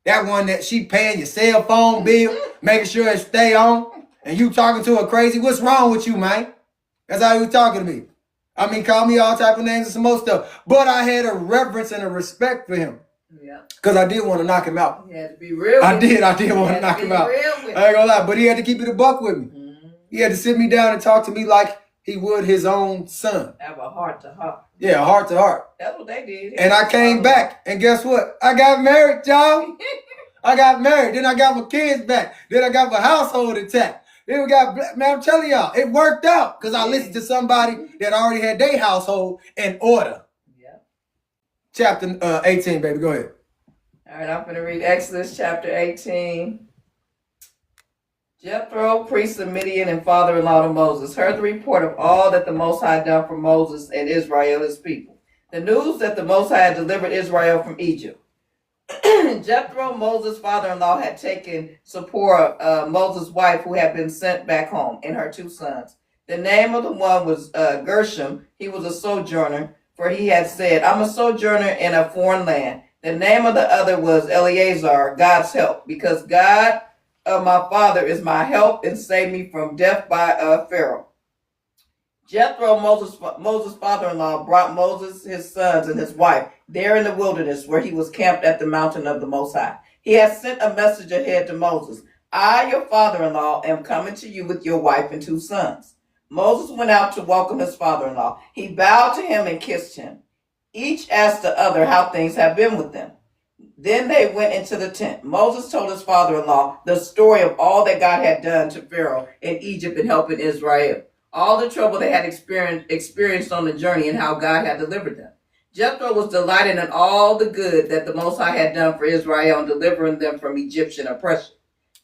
That one that she paying your cell phone bill, making sure it stay on, and you talking to her crazy. What's wrong with you, man? That's how you talking to me. I mean, call me all type of names and some more stuff. But I had a reverence and a respect for him. Yeah. Because I did want to knock him out.
You had to be real.
I did want to knock him out. I ain't gonna lie, but he had to keep it a buck with me. Mm-hmm. He had to sit me down and talk to me like he would his own son.
Have a heart to heart.
Yeah, heart to heart.
That's what they did.
And I came back, and guess what? I got married, y'all. I got married. Then I got my kids back. Then I got my household intact. Then we got, man, I'm telling y'all, it worked out because I listened to somebody that already had their household in order. Yeah. Chapter 18, baby. Go ahead.
All right, I'm going to read Exodus chapter 18. Jethro, priest of Midian and father-in-law to Moses, heard the report of all that the Most High done for Moses and Israel, his people. The news that the Most High had delivered Israel from Egypt. Jethro, Moses' father-in-law, had taken Zipporah, Moses' wife, who had been sent back home, and her 2 sons. The name of the one was Gershom. He was a sojourner, for he had said, I'm a sojourner in a foreign land. The name of the other was Eleazar, God's help, because God of my father is my help and saved me from death by Pharaoh. Jethro, Moses' father-in-law, brought Moses, his sons, and his wife there in the wilderness where he was camped at the mountain of the Most High. He had sent a message ahead to Moses. I, your father-in-law, am coming to you with your wife and 2 sons. Moses went out to welcome his father-in-law. He bowed to him and kissed him. Each asked the other how things had been with them. Then they went into the tent. Moses told his father-in-law the story of all that God had done to Pharaoh in Egypt in helping Israel. All the trouble they had experienced on the journey and how God had delivered them. Jethro was delighted in all the good that the Most High had done for Israel in delivering them from Egyptian oppression.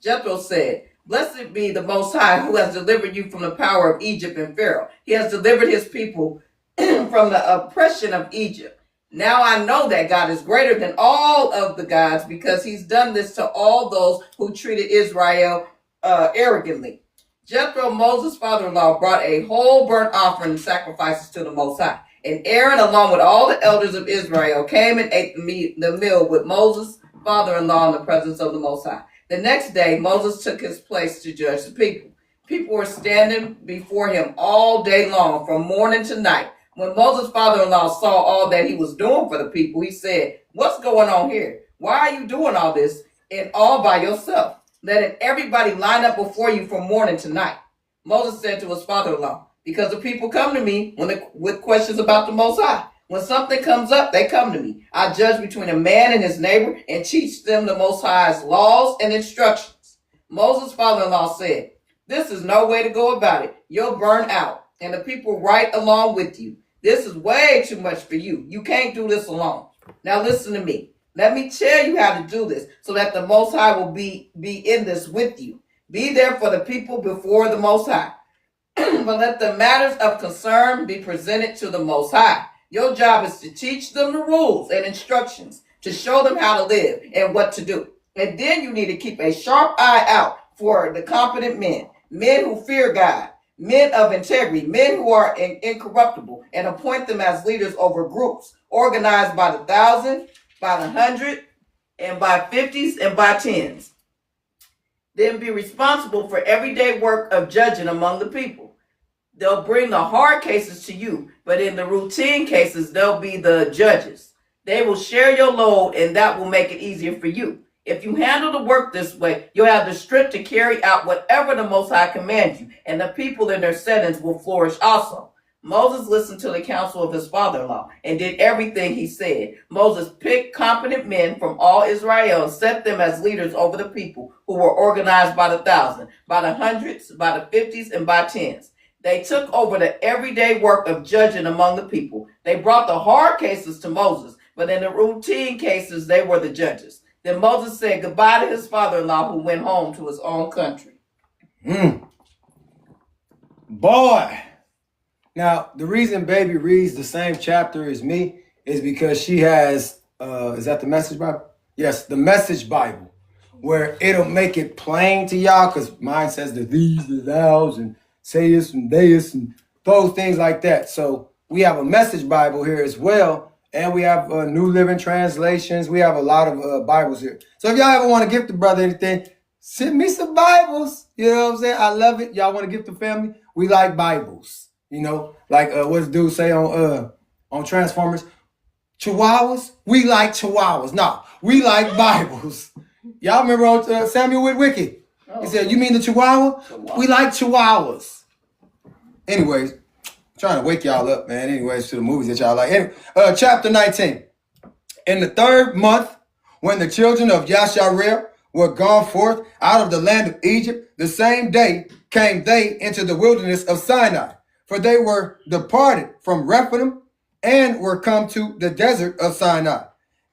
Jethro said, Blessed be the Most High who has delivered you from the power of Egypt and Pharaoh. He has delivered his people from the oppression of Egypt. Now I know that God is greater than all of the gods because he's done this to all those who treated Israel arrogantly. Jethro, Moses' father-in-law, brought a whole burnt offering and sacrifices to the Most High. And Aaron, along with all the elders of Israel, came and ate the meal with Moses' father-in-law in the presence of the Most High. The next day, Moses took his place to judge the people. People were standing before him all day long, from morning to night. When Moses' father-in-law saw all that he was doing for the people, he said, What's going on here? Why are you doing all this and all by yourself? Letting everybody line up before you from morning to night. Moses said to his father-in-law, Because the people come to me with questions about the Most High. When something comes up, they come to me. I judge between a man and his neighbor and teach them the Most High's laws and instructions. Moses' father-in-law said, This is no way to go about it. You'll burn out, and the people right along with you. This is way too much for you. You can't do this alone. Now listen to me. Let me tell you how to do this so that the Most High will be in this with you. Be there for the people before the Most High. But let the matters of concern be presented to the Most High. Your job is to teach them the rules and instructions, to show them how to live and what to do. And then you need to keep a sharp eye out for the competent men who fear God, men of integrity, men who are incorruptible, and appoint them as leaders over groups, organized by the 1,000, by the 100, and by 50s and by 10s. Then be responsible for everyday work of judging among the people. They'll bring the hard cases to you, but in the routine cases, they'll be the judges. They will share your load, and that will make it easier for you. If you handle the work this way, you'll have the strength to carry out whatever the Most High commands you, and the people in their settings will flourish also. Moses listened to the counsel of his father-in-law and did everything he said. Moses picked competent men from all Israel and set them as leaders over the people, who were organized by the thousand, by the hundreds, by the fifties, and by tens. They took over the everyday work of judging among the people. They brought the hard cases to Moses, but in the routine cases, they were the judges. Then Moses said goodbye to his father-in-law, who went home to his own country.
Boy. Now, the reason baby reads the same chapter as me is because she has, is that the Message Bible? Yes, the Message Bible, where it'll make it plain to y'all, because mine says the these, the thous, and sayest and theists, and those things like that. So we have a Message Bible here as well, and we have New Living Translations. We have a lot of Bibles here. So if y'all ever want to gift the brother anything, send me some Bibles. You know what I'm saying? I love it. Y'all want to gift the family? We like Bibles. You know, like what does dude say on Transformers? Chihuahuas? We like Chihuahuas. No, we like Bibles. Y'all remember on Samuel Witwicky? He said, "You mean the Chihuahua? We like Chihuahuas." Anyways, trying to wake y'all up, man. Anyways, to the movies that y'all like. Anyway, chapter 19. In the 3rd month, when the children of Yasharel were gone forth out of the land of Egypt, the same day came they into the wilderness of Sinai. For they were departed from Rephidim and were come to the desert of Sinai,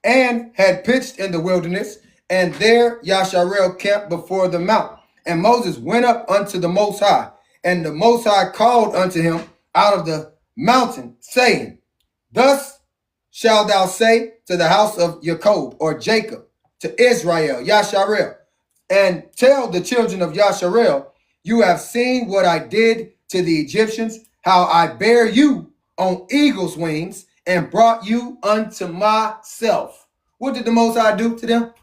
and had pitched in the wilderness, and there Yasharel camped before the mount. And Moses went up unto the Most High, and the Most High called unto him out of the mountain, saying, Thus shalt thou say to the house of Jacob, or Jacob, to Israel, Yasharel, and tell the children of Yasharel, you have seen what I did to the Egyptians, how I bare you on eagle's wings and brought you unto myself. What did the Most High do to them?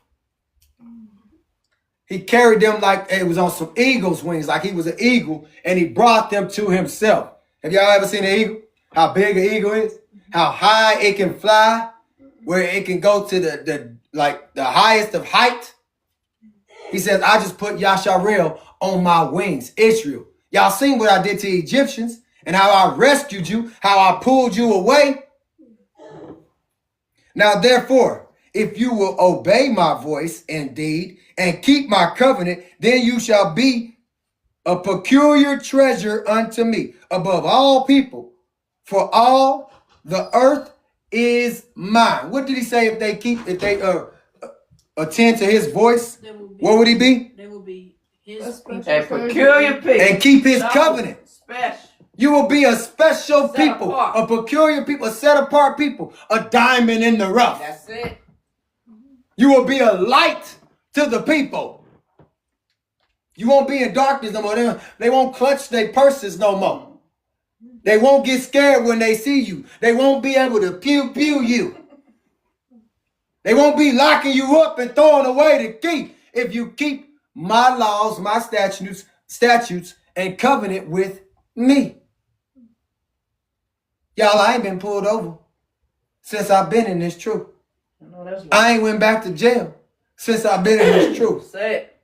He carried them like it was on some eagle's wings, like he was an eagle, and he brought them to himself. Have y'all ever seen an eagle? How big an eagle is? How high it can fly? Where it can go to the highest of height? He says, I just put Yasharel on my wings, Israel. Y'all seen what I did to the Egyptians and how I rescued you, how I pulled you away. Now, therefore, if you will obey my voice indeed and keep my covenant, then you shall be a peculiar treasure unto me above all people, for all the earth is mine. What did he say if they attend to his voice? What would he be?
They will be his
A peculiar people.
And keep his covenant.
Special.
You will be a special
Set
people,
apart.
a peculiar people, a set apart people, a diamond in the rough.
That's it.
You will be a light to the people. You won't be in darkness no more. They won't clutch their purses no more. They won't get scared when they see you. They won't be able to pew you. They won't be locking you up and throwing away the key if you keep my laws, my statutes, and covenant with me. Y'all, I ain't been pulled over since I've been in this truth. I ain't went back to jail since I've been in this truth.
Say it.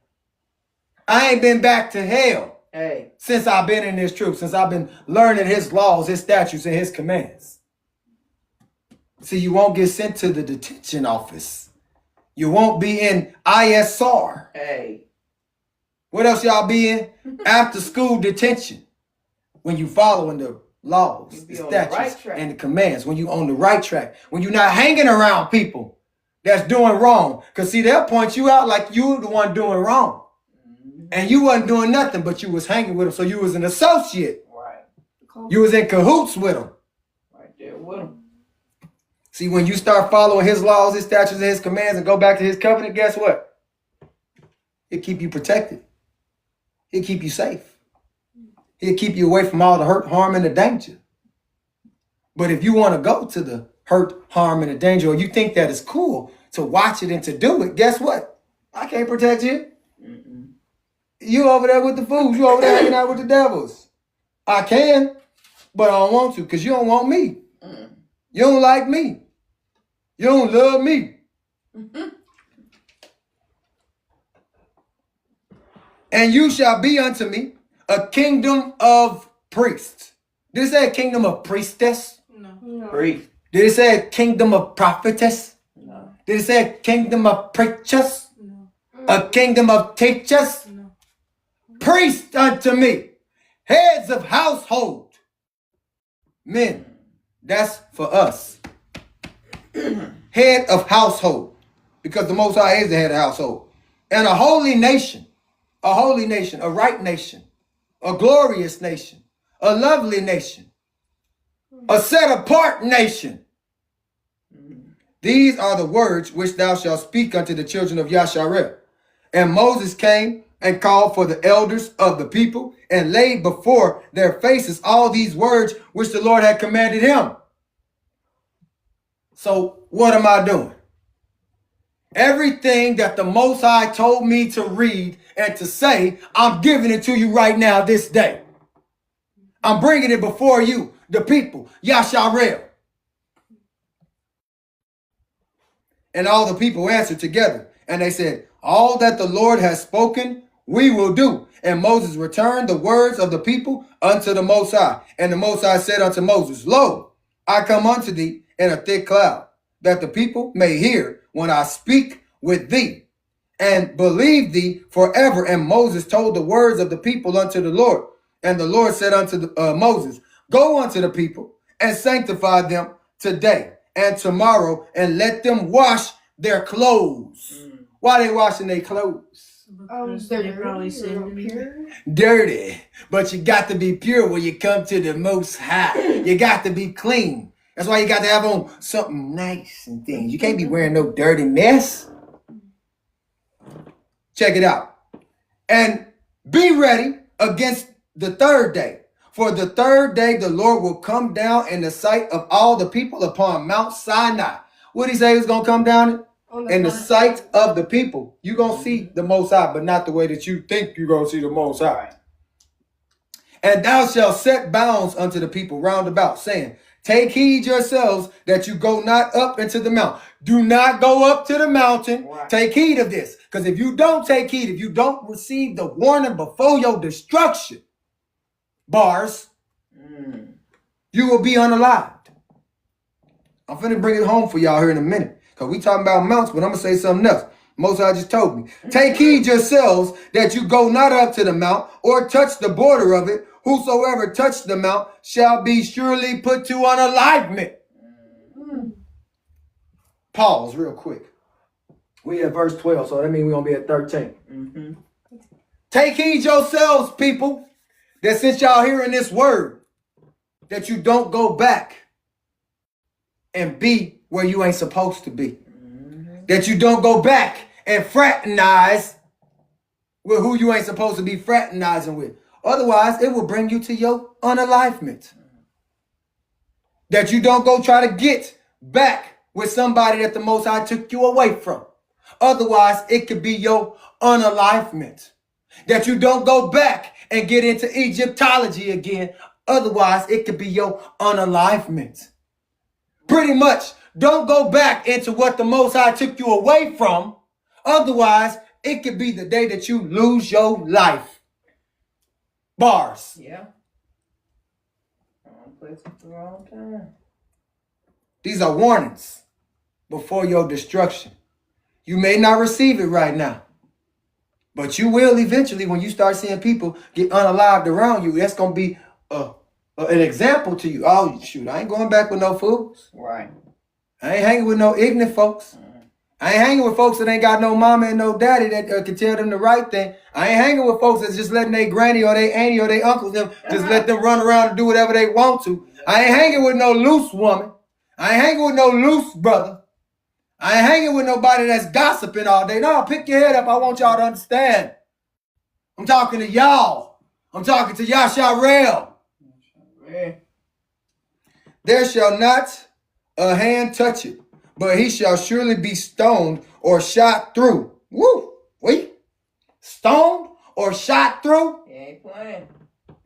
I ain't been back to hell
Hey.
since I've been in this truth, since I've been learning his laws, his statutes, and his commands. See, you won't get sent to the detention office. You won't be in ISR.
Hey.
What else y'all be in? After school detention. When you following the laws,
You
the
be on the
statutes,
right track.
and the commands. When you on the right track. When you're not hanging around people that's doing wrong. Because see, they'll point you out like you the one doing wrong. And you wasn't doing nothing, but you was hanging with them. So you was an associate.
Right.
You was in cahoots with them.
Right there with him.
See, when you start following his laws, his statutes, and his commands and go back to his covenant, guess what? He'll keep you protected. He'll keep you safe. He'll keep you away from all the hurt, harm, and the danger. But if you want to go to the hurt, harm, and the danger, or you think that it's cool to watch it and to do it, guess what? I can't protect you. You over there with the fools. You over there hanging out with the devils. I can, but I don't want to because you don't want me. You don't like me. You don't love me. And you shall be unto me a kingdom of priests. Did it say a kingdom of priestess?
No.
Brief.
Did it say a kingdom of prophetess?
No.
Did it say a kingdom of preachers?
No.
A kingdom of teachers?
No.
Priests unto me, heads of household. Men, that's for us. Head of household. Because the Most High is the head of household. And a holy nation, a right nation, a glorious nation, a lovely nation, a set apart nation. These are the words which thou shalt speak unto the children of Yasharel. And Moses came and called for the elders of the people and laid before their faces all these words which the Lord had commanded him. So what am I doing? Everything that the Most High told me to read and to say, I'm giving it to you right now this day. I'm bringing it before you, the people, Yasharel. And all the people answered together, and they said, all that the Lord has spoken, we will do. And Moses returned the words of the people unto the Most High. And the Most High said unto Moses, lo, I come unto thee in a thick cloud, that the people may hear when I speak with thee, and believe thee forever. And Moses told the words of the people unto the Lord. And the Lord said unto Moses, go unto the people and sanctify them today and tomorrow, and let them wash their clothes. Why they washing their clothes?
They probably said pure.
Dirty. But you got to be pure when you come to the Most High. You got to be clean. That's why you got to have on something nice and things. You can't be wearing no dirty mess. Check it out. And be ready against the third day. For the third day the Lord will come down in the sight of all the people upon Mount Sinai. What did he say he was going to come down in the sight of the people? You're going to see the Most High, but not the way that you think you're going to see the Most High. And thou shalt set bounds unto the people round about, saying, take heed yourselves that you go not up into the mount. Do not go up to the mountain.
Right.
Take heed of this. Because if you don't take heed, if you don't receive the warning before your destruction, bars, you will be unalived. I'm finna bring it home for y'all here in a minute. Because we talking about mounts, but I'm going to say something else. Most High just told me. Take heed yourselves that you go not up to the mount or touch the border of it. Whosoever touch the mount shall be surely put to unalivement. Pause real quick. We at verse 12, so that means we're going to be at 13. Take heed yourselves, people, that since y'all hearing this word, that you don't go back and be where you ain't supposed to be. That you don't go back and fraternize with who you ain't supposed to be fraternizing with. Otherwise, it will bring you to your unalivement. That you don't go try to get back with somebody that the Most High took you away from. Otherwise, it could be your unalivement. That you don't go back and get into Egyptology again. Otherwise, it could be your unalivement. Pretty much, don't go back into what the Most High took you away from. Otherwise, it could be the day that you lose your life. Bars.
Yeah. Wrong place at the wrong time.
These are warnings before your destruction. You may not receive it right now, but you will eventually when you start seeing people get unalived around you. That's going to be an example to you. Oh, shoot, I ain't going back with no fools.
Right.
I ain't hanging with no ignorant folks. I ain't hanging with folks that ain't got no mama and no daddy that can tell them the right thing. I ain't hanging with folks that's just letting their granny or their auntie or their uncle them just let them run around and do whatever they want to. I ain't hanging with no loose woman. I ain't hanging with no loose brother. I ain't hanging with nobody that's gossiping all day. No, pick your head up. I want y'all to understand. I'm talking to y'all. I'm talking to Yasharel. There shall not a hand touch it, but he shall surely be stoned or shot through. Woo! Wait. Stoned or shot through?
He ain't playing.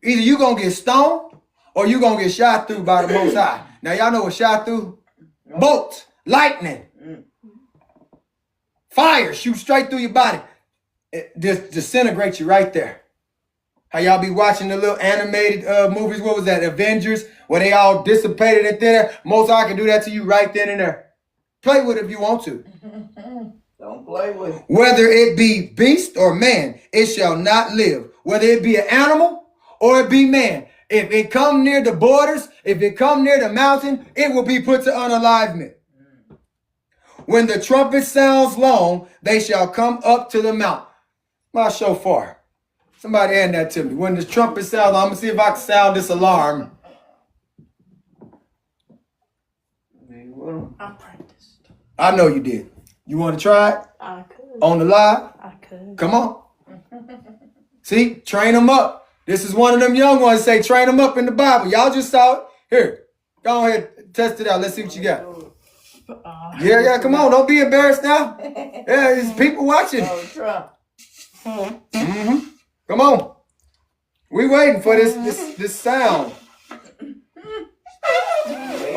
Either you going to get stoned or you going to get shot through by the Most High. Now, y'all know what shot through? Bolt. lightning, fire shoot straight through your body. It just disintegrates you right there. How y'all be watching the little animated movies? What was that? Avengers, where they all dissipated and there. Most I can do that to you right then and there. Play with it if you want to.
Don't play with it.
Whether it be beast or man, it shall not live. Whether it be an animal or it be man. If it come near the borders, if it come near the mountain, it will be put to unalivement. When the trumpet sounds long, they shall come up to the mount. My shofar. Somebody add that to me. When the trumpet sounds, I'm going to see if I can sound this alarm.
I practiced.
I know you did. You want to try it?
I could.
On the live?
I could.
Come on. See? Train them up. This is one of them young ones say train them up in the Bible. Y'all just saw it. Here. Go ahead. Test it out. Let's see what you got. Yeah. Come on. Don't be embarrassed now. Yeah, there's people watching.
Oh, Trump.
Mm-hmm. Come on. We waiting for this sound.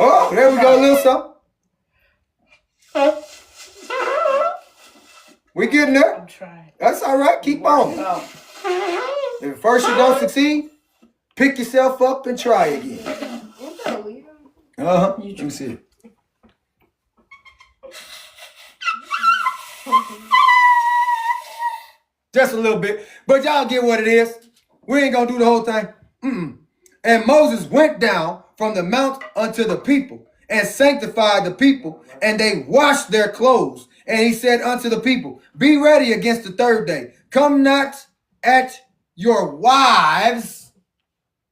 Oh, there we go, a little something. We getting there.
I'm trying.
That's all right. Keep on. If first you don't succeed, pick yourself up and try again. Uh-huh. Let me see. Just a little bit. But y'all get what it is. We ain't gonna do the whole thing. And Moses went down from the mount unto the people and sanctified the people, and they washed their clothes. And he said unto the people, be ready against the third day. Come not at your wives.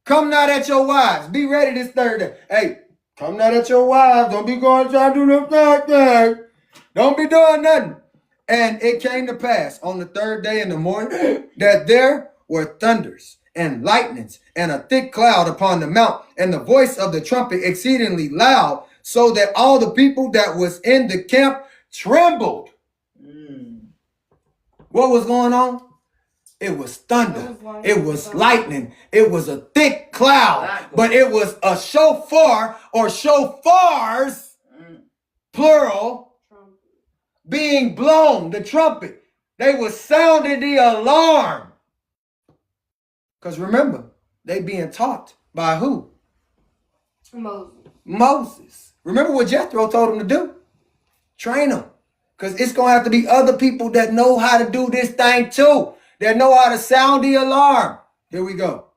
Come not at your wives. Be ready this third day. Hey, come not at your wives. Don't be going trying to do the third thing. Don't be doing nothing. And it came to pass on the third day in the morning that there were thunders and lightnings and a thick cloud upon the mount, and the voice of the trumpet exceedingly loud, so that all the people that was in the camp trembled. What was going on? It was thunder. It was lightning. It was a thick cloud. But it was a shofar or shofars, plural, being blown, the trumpet. They were sounding the alarm. Because remember, they being taught by who? Moses. Remember what Jethro told them to do? Train them. Because it's going to have to be other people that know how to do this thing too. That know how to sound the alarm. Here we go.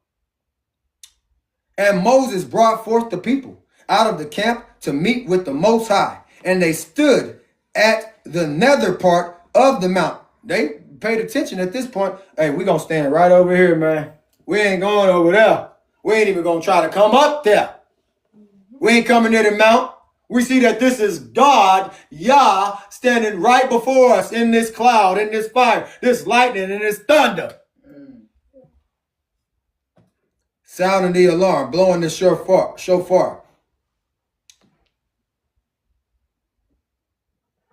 And Moses brought forth the people out of the camp to meet with the Most High. And they stood at the nether part of the mount. They paid attention at this point. Hey, we're going to stand right over here, man. We ain't going over there. We ain't even going to try to come up there. We ain't coming near the mount. We see that this is God, Yah, standing right before us in this cloud, in this fire, this lightning, and this thunder. Sounding the alarm, blowing the shofar.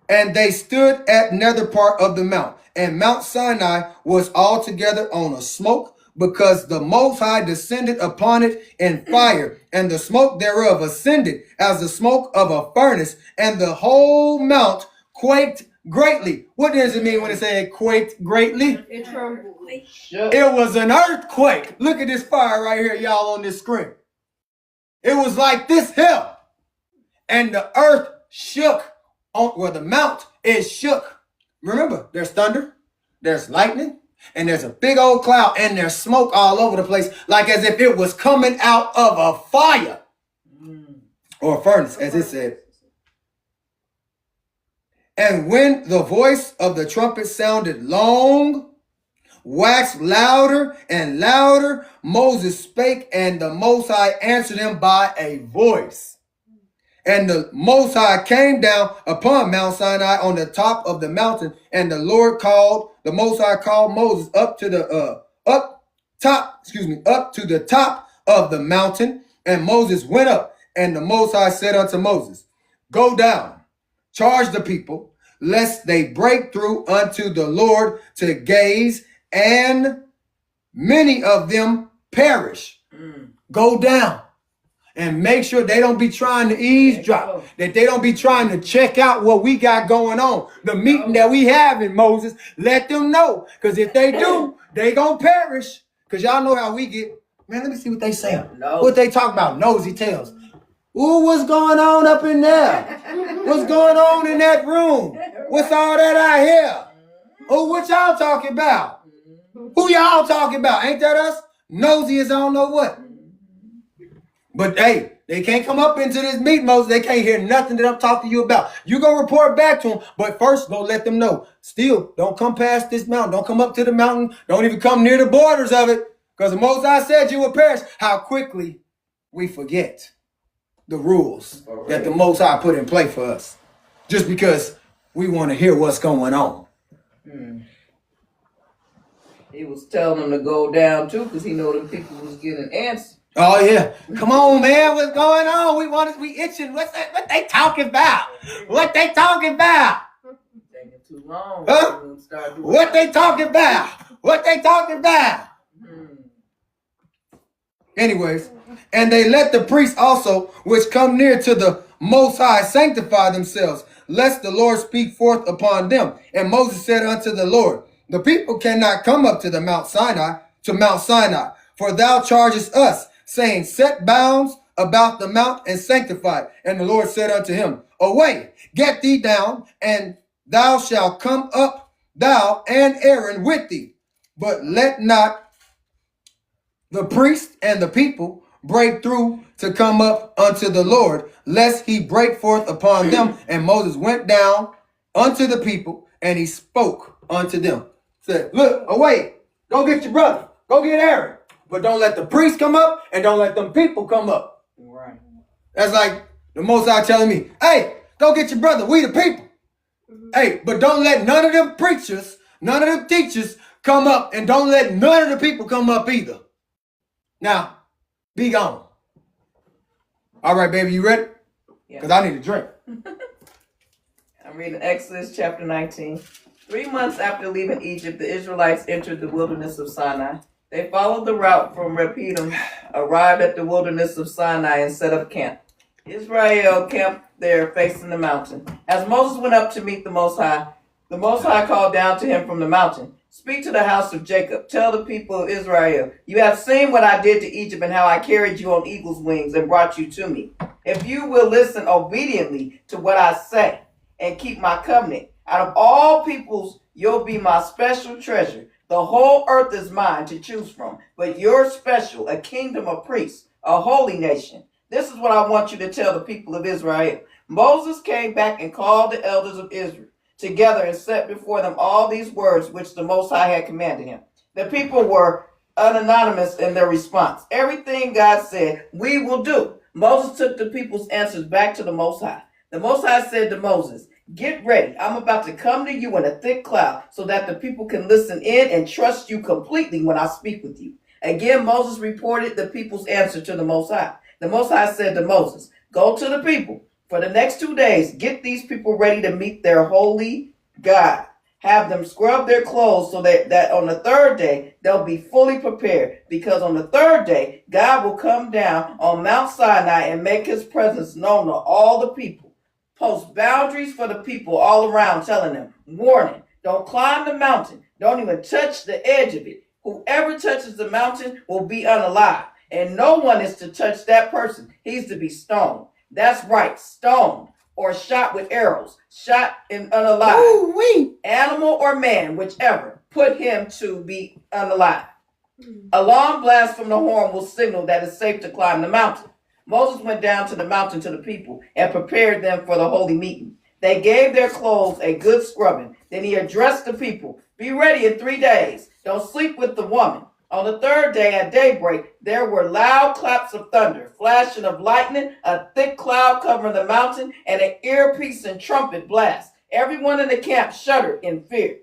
And they stood at nether part of the mount. And Mount Sinai was altogether on a smoke, because the Most High descended upon it in fire, and the smoke thereof ascended as the smoke of a furnace, and the whole mount quaked greatly. What does it mean when it says quaked greatly?
It trembled.
It was an earthquake. Look at this fire right here, y'all, on this screen. It was like this here. And the earth shook. The mount is shook. Remember, there's thunder, there's lightning, and there's a big old cloud, and there's smoke all over the place, like as if it was coming out of a fire or a furnace, as it said. And when the voice of the trumpet sounded long, waxed louder and louder, Moses spake, and the Most High answered him by a voice. And the Most High came down upon Mount Sinai on the top of the mountain, and the Most High called Moses up to the top of the mountain, and Moses went up, and the Most High said unto Moses, go down, charge the people, lest they break through unto the Lord to gaze, and many of them perish. Go down. and make sure they don't be trying to eavesdrop, that they don't be trying to check out what we got going on. The meeting that we have in Moses, let them know. Because if they do, they gonna perish. Because y'all know how we get. Man, let me see what they say. What they talk about, nosy tales. Ooh, what's going on up in there? What's going on in that room? What's all that I hear? Oh, what y'all talking about? Who y'all talking about? Ain't that us? Nosy as I don't know what. But hey, they can't come up into this meeting, Moses. They can't hear nothing that I'm talking to you about. You go report back to them, but first go let them know. Still, don't come past this mountain. Don't come up to the mountain. Don't even come near the borders of it. Because the Most High said you will perish. How quickly we forget the rules that the Most High put in play for us. Just because we want to hear what's going on.
He was telling them to go down too, because he know the people was getting answers.
Oh yeah, come on, man! What's going on? We itching. What they talking about? What they talking about?
Taking too long.
Huh? What they talking about? What they talking about? Anyways, and they let the priests also, which come near to the Most High, sanctify themselves, lest the Lord speak forth upon them. And Moses said unto the Lord, the people cannot come up to Mount Sinai, for thou chargest us, saying, set bounds about the mount and sanctify it. And the Lord said unto him, away, get thee down, and thou shalt come up, thou and Aaron with thee. But let not the priest and the people break through to come up unto the Lord, lest he break forth upon them. And Moses went down unto the people, and he spoke unto them. Said, look, away, go get your brother, go get Aaron. But don't let the priest come up, and don't let them people come up.
Right.
That's like the Most High telling me, hey, go get your brother, we the people. Hey, but don't let none of them preachers, none of them teachers come up, and don't let none of the people come up either. Now, be gone. All right, baby, you ready? Because I need a drink.
I'm reading Exodus chapter 19. 3 months after leaving Egypt, the Israelites entered the wilderness of Sinai. They followed the route from Rephidim, arrived at the wilderness of Sinai, and set up camp. Israel camped there facing the mountain. As Moses went up to meet the Most High called down to him from the mountain, speak to the house of Jacob. Tell the people of Israel, you have seen what I did to Egypt and how I carried you on eagle's wings and brought you to me. If you will listen obediently to what I say and keep my covenant, out of all peoples, you'll be my special treasure. The whole earth is mine to choose from, but you're special, a kingdom of priests, a holy nation. This is what I want you to tell the people of Israel. Moses came back and called the elders of Israel together and set before them all these words which the Most High had commanded him. The people were unanimous in their response. Everything God said, we will do. Moses took the people's answers back to the Most High. The Most High said to Moses, get ready. I'm about to come to you in a thick cloud so that the people can listen in and trust you completely when I speak with you. Again, Moses reported the people's answer to the Most High. The Most High said to Moses, go to the people. For the next 2 days, get these people ready to meet their holy God. Have them scrub their clothes so that on the third day, they'll be fully prepared. Because on the third day, God will come down on Mount Sinai and make his presence known to all the people. Post boundaries for the people all around, telling them, warning, don't climb the mountain. Don't even touch the edge of it. Whoever touches the mountain will be unalive. And no one is to touch that person. He's to be stoned. That's right, stoned or shot with arrows, shot and unalive.
Ooh-wee.
Animal or man, whichever, put him to be unalive. A long blast from the horn will signal that it's safe to climb the mountain. Moses went down to the mountain to the people and prepared them for the holy meeting. They gave their clothes a good scrubbing. Then he addressed the people. Be ready in 3 days. Don't sleep with the woman. On the third day at daybreak, there were loud claps of thunder, flashing of lightning, a thick cloud covering the mountain, and an ear-piercing trumpet blast. Everyone in the camp shuddered in fear.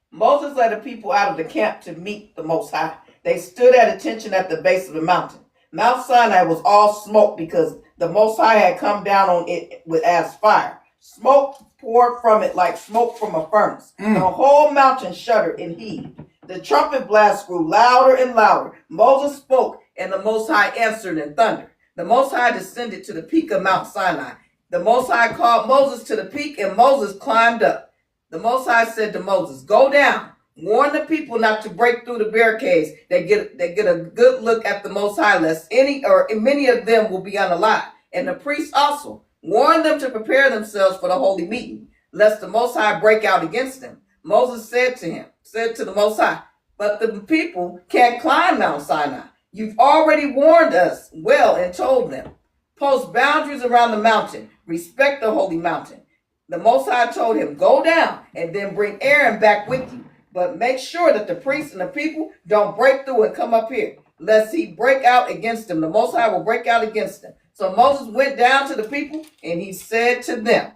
Moses led the people out of the camp to meet the Most High. They stood at attention at the base of the mountain. Mount Sinai was all smoke because the Most High had come down on it as fire. Smoke poured from it like smoke from a furnace. The whole mountain shuddered and heaved. The trumpet blast grew louder and louder. Moses spoke, and the Most High answered in thunder. The Most High descended to the peak of Mount Sinai. The Most High called Moses to the peak, and Moses climbed up. The Most High said to Moses, "Go down, warn the people not to break through the barricades. They get a good look at the Most High, lest many of them will be unalive. And the priests also warn them to prepare themselves for the holy meeting, lest the Most High break out against them." Moses said to the Most High, "But the people can't climb Mount Sinai. You've already warned us well and told them. Post boundaries around the mountain. Respect the holy mountain." The Most High told him, "Go down and then bring Aaron back with you. But make sure that the priests and the people don't break through and come up here, lest he break out against them." The Most High will break out against them. So Moses went down to the people and he said to them,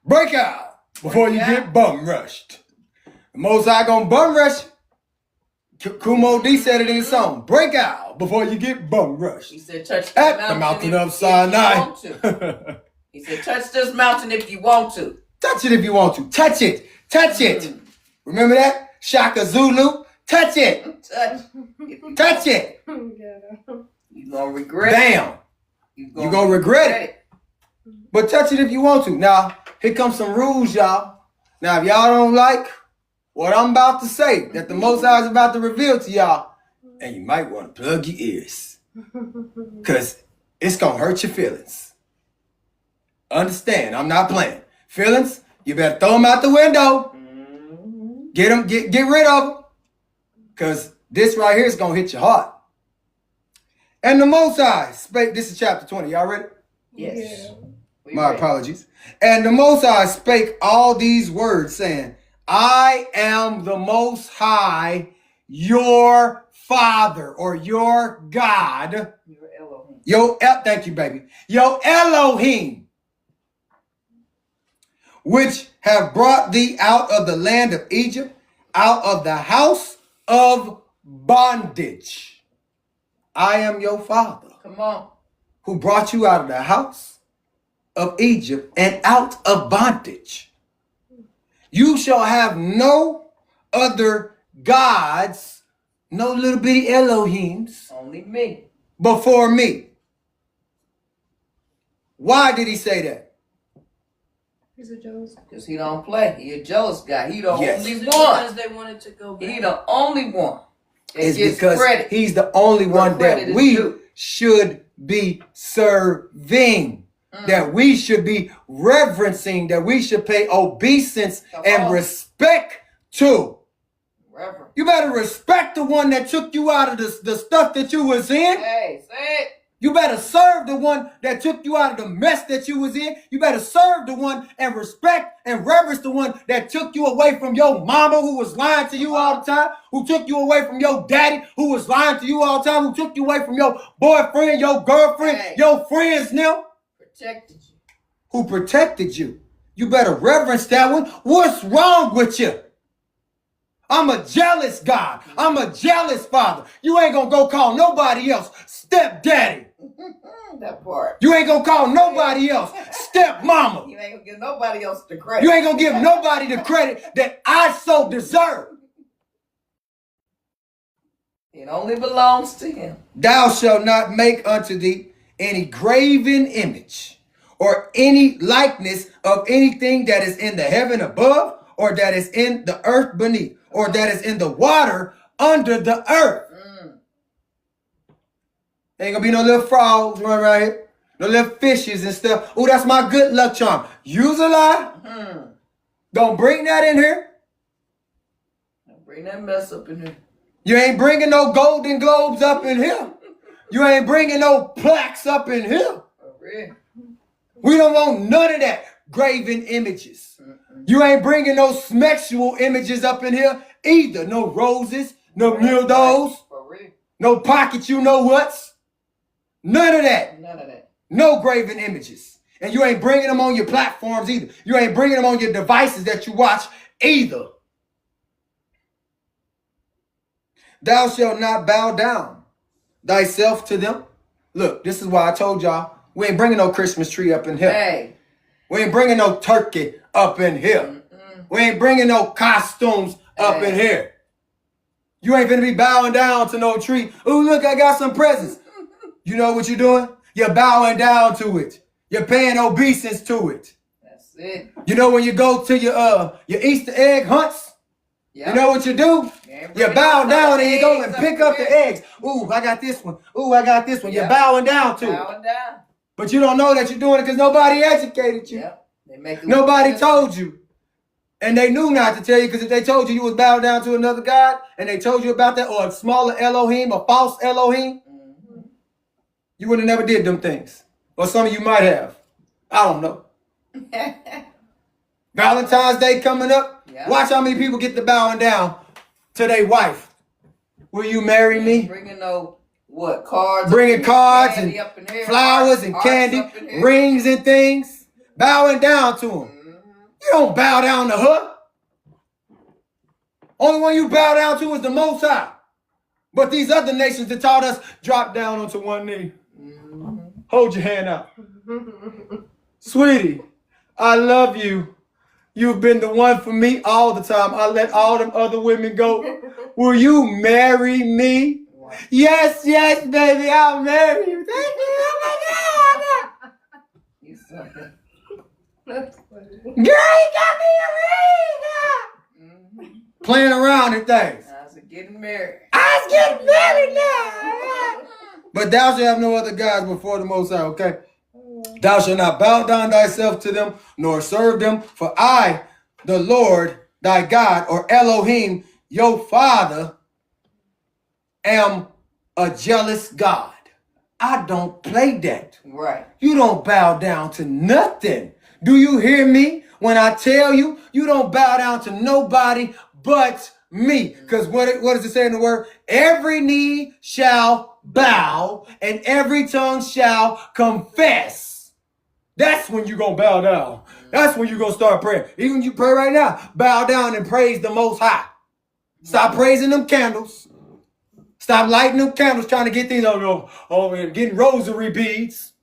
"Break out before you get bum rushed." The Most High gonna bum rush. Kumo D said it in his song. "Break out before you get bum rushed."
He said, "Touch the
At the mountain of Sinai.
He said, "Touch this mountain if you want to.
Touch it if you want to. Touch it. Touch it. Remember that? Shaka Zulu. Touch it. Touch it.
You're going to regret it.
Damn. You're going to regret it. But touch it if you want to. Now, here comes some rules, y'all. Now, if y'all don't like what I'm about to say, that the Most High is about to reveal to y'all, and you might want to plug your ears, because it's going to hurt your feelings. Understand, I'm not playing. Feelings, you better throw them out the window. Get rid of them. Because this right here is going to hit your heart. "And the Most High spake," this is chapter 20, y'all ready?
Yes.
Yeah.
My apologies. "And the Most High spake all these words, saying, I am the Most High, your Father," or your God.
Your Elohim.
Thank you, baby. "Your Elohim, which have brought thee out of the land of Egypt, out of the house of bondage. I am your Father."
Come on.
"Who brought you out of the house of Egypt and out of bondage. You shall have no other gods," no little bitty Elohims,
Only me.
"before me." Why did he say that?
He's a jealous.
Because he don't play. He a jealous guy. He the
Yes.
only
Is it
one.
because they wanted to go back?
He the only one. that
It's
gets
because
credit.
he's the only one
credit
that
is
we
due.
should be serving, that we should be reverencing, that we should pay obeisance
Come
and
on.
respect to.
Reverend.
You better respect the one that took you out of the stuff that you was in.
Hey, say it.
You better serve the one that took you out of the mess that you was in. You better serve the one and respect and reverence the one that took you away from your mama who was lying to you all the time, who took you away from your daddy who was lying to you all the time, who took you away from your boyfriend, your girlfriend,
Hey.
your friends now,
Protected you.
who protected you. You better reverence that one. What's wrong with you? I'm a jealous God. I'm a jealous father. You ain't gonna go call nobody else stepdaddy.
That part.
You ain't gonna call nobody else stepmama.
You ain't gonna give nobody else the credit.
You ain't gonna give nobody the credit that I so deserve.
It only belongs to him.
"Thou shalt not make unto thee any graven image or any likeness of anything that is in the heaven above, or that is in the earth beneath, or that is in the water under the earth." Ain't gonna be no little frogs running around here, no little fishes and stuff. Oh, that's my good luck charm. Use a lie. Don't bring that in here.
Don't bring that mess up in here.
You ain't bringing no golden globes up in here. You ain't bringing no plaques up in here.
For real.
We don't want none of that graven images. You ain't bringing no sexual images up in here either. No roses, no dildos,
For real.
no pocket you know what's. None of that.
None of that.
No graven images. And you ain't bringing them on your platforms either. You ain't bringing them on your devices that you watch either. "Thou shalt not bow down thyself to them." Look, this is why I told y'all, we ain't bringing no Christmas tree up in here.
Hey.
We ain't bringing no turkey up in here. We ain't bringing no costumes up in here. You ain't finna be bowing down to no tree. "Oh, look, I got some presents." You know what you're doing? You're bowing down to it. You're paying obeisance to it.
That's it.
You know when you go to your Easter egg hunts,
Yep.
you know what you do?
Yeah,
You bow down and you go and pick up the eggs. Ooh, I got this one. Ooh, I got this one.
Yep.
You're bowing down to it.
Bowing down.
But you don't know that you're doing it because nobody educated you.
Yep. They make it
Nobody
look
told you. And they knew not to tell you, because if they told you was bowed down to another God and they told you about that, or a smaller Elohim, a false Elohim, you would have never did them things. Or some of you might have. I don't know. Valentine's Day coming up.
Yeah.
Watch how many people get to bowing down to their wife. Will you marry me?
Bringing no cards.
Bringing cards and
here,
flowers and candy, rings and things. Bowing down to them. You don't bow down to her. Only one you bow down to is the Most High. But these other nations that taught us, drop down onto one knee. Hold your hand out. Sweetie, I love you. You've been the one for me all the time. I let all them other women go. Will you marry me? Yes, yes, baby, I'll marry you. Thank you. Oh my God.
You sucker.
That's funny.
Girl, you got me a ring. Playing around and things.
I was getting married.
I was getting married now. But thou shalt have no other gods before the Most High, okay? Thou shalt not bow down thyself to them, nor serve them. For I, the Lord, thy God, or Elohim, your Father, am a jealous God. I don't play that.
Right.
You don't bow down to nothing. Do you hear me when I tell you, you don't bow down to nobody but me? Because what does it say in the word? Every knee shall bow and every tongue shall confess. That's when you're going to bow down. That's when you're going to start praying. Even you pray right now, bow down and praise the Most High. Stop praising them candles. Stop lighting them candles trying to get these getting rosary beads.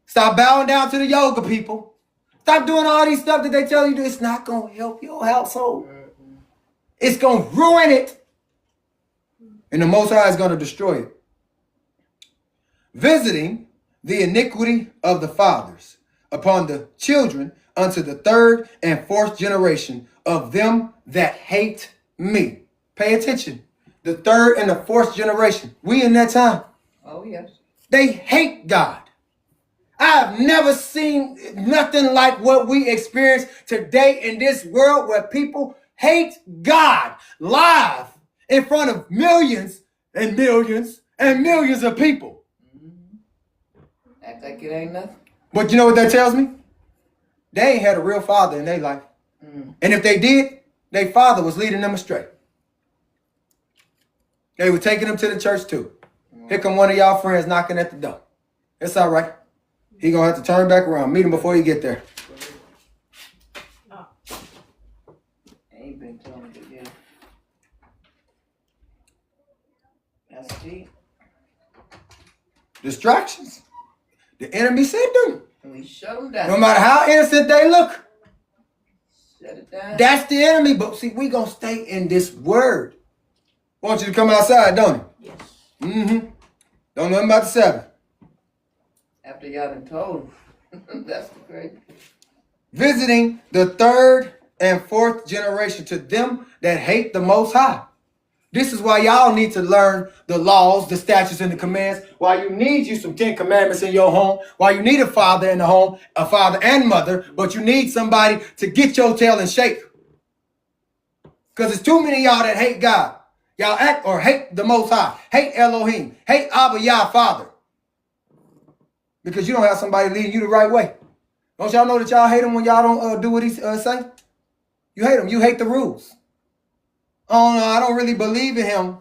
Stop bowing down to the yoga people. Stop doing all these stuff that they tell you it's not going to help your household. It's going to ruin it. And the Most High is going to destroy it. Visiting the iniquity of the fathers upon the children unto the third and fourth generation of them that hate me. Pay attention. The third and the fourth generation. We in that time.
Oh, yes.
They hate God. I've never seen nothing like what we experience today in this world where people hate God live in front of millions and millions and millions of people.
Act like it ain't nothing.
But you know what that tells me? They ain't had a real father in their life. And if they did, their father was leading them astray. They were taking them to the church too. Here come one of y'all friends knocking at the door. It's all right. He gonna have to turn back around. Meet him before you get there.
Ain't been told it yet. That's cheap.
Distractions. The enemy sent them.
We shut them down.
No matter how innocent they look.
Shut it down.
That's the enemy. But see, we gonna stay in this word. Want you to come outside, don't he?
Yes.
Don't know nothing about the Sabbath.
After y'all done told them. That's the crazy.
Visiting the third and fourth generation to them that hate the Most High. This is why y'all need to learn the laws, the statutes, and the commands. Why you need you some 10 commandments in your home. Why you need a father in the home, a father and mother, but you need somebody to get your tail in shape. Because there's too many of y'all that hate God. Y'all act or hate the Most High, hate Elohim, hate Abba Yah, Father. Because you don't have somebody leading you the right way. Don't y'all know that y'all hate him when y'all don't do what he say? You hate him. You hate the rules. Oh, no, I don't really believe in him.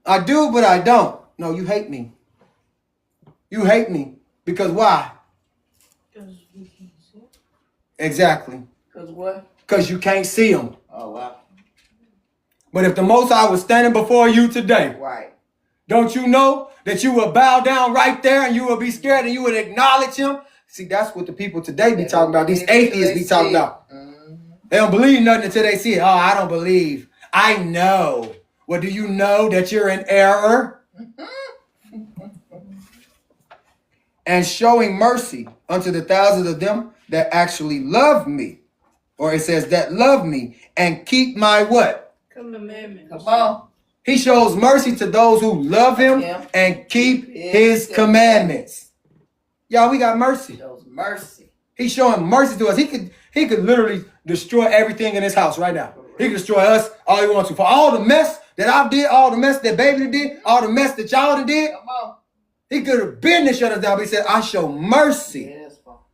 I do, but I don't. No, you hate me. You hate me. Because why?
Because we can't see it.
Exactly.
Because what?
Because you can't see him.
Oh, wow.
But if the Most High was standing before you today,
Right.
don't you know that you will bow down right there and you will be scared and you would acknowledge him? See, that's what the people today be talking about. These atheists be talking about. They don't believe nothing until they see it. Oh, I don't believe. I know. Well, do you know that you're in error? and showing mercy unto the thousands of them that actually love me. Or it says that love me and keep my what?
Commandments.
Come on.
He shows mercy to those who love him and keep his commandments. Y'all, we got mercy.
Shows mercy.
He's showing mercy to us. He could literally destroy everything in his house right now. He can destroy us all he wants to. For all the mess that I did, all the mess that baby did, all the mess that y'all did,
Come on.
he could have been to shut us down. But he said, I show mercy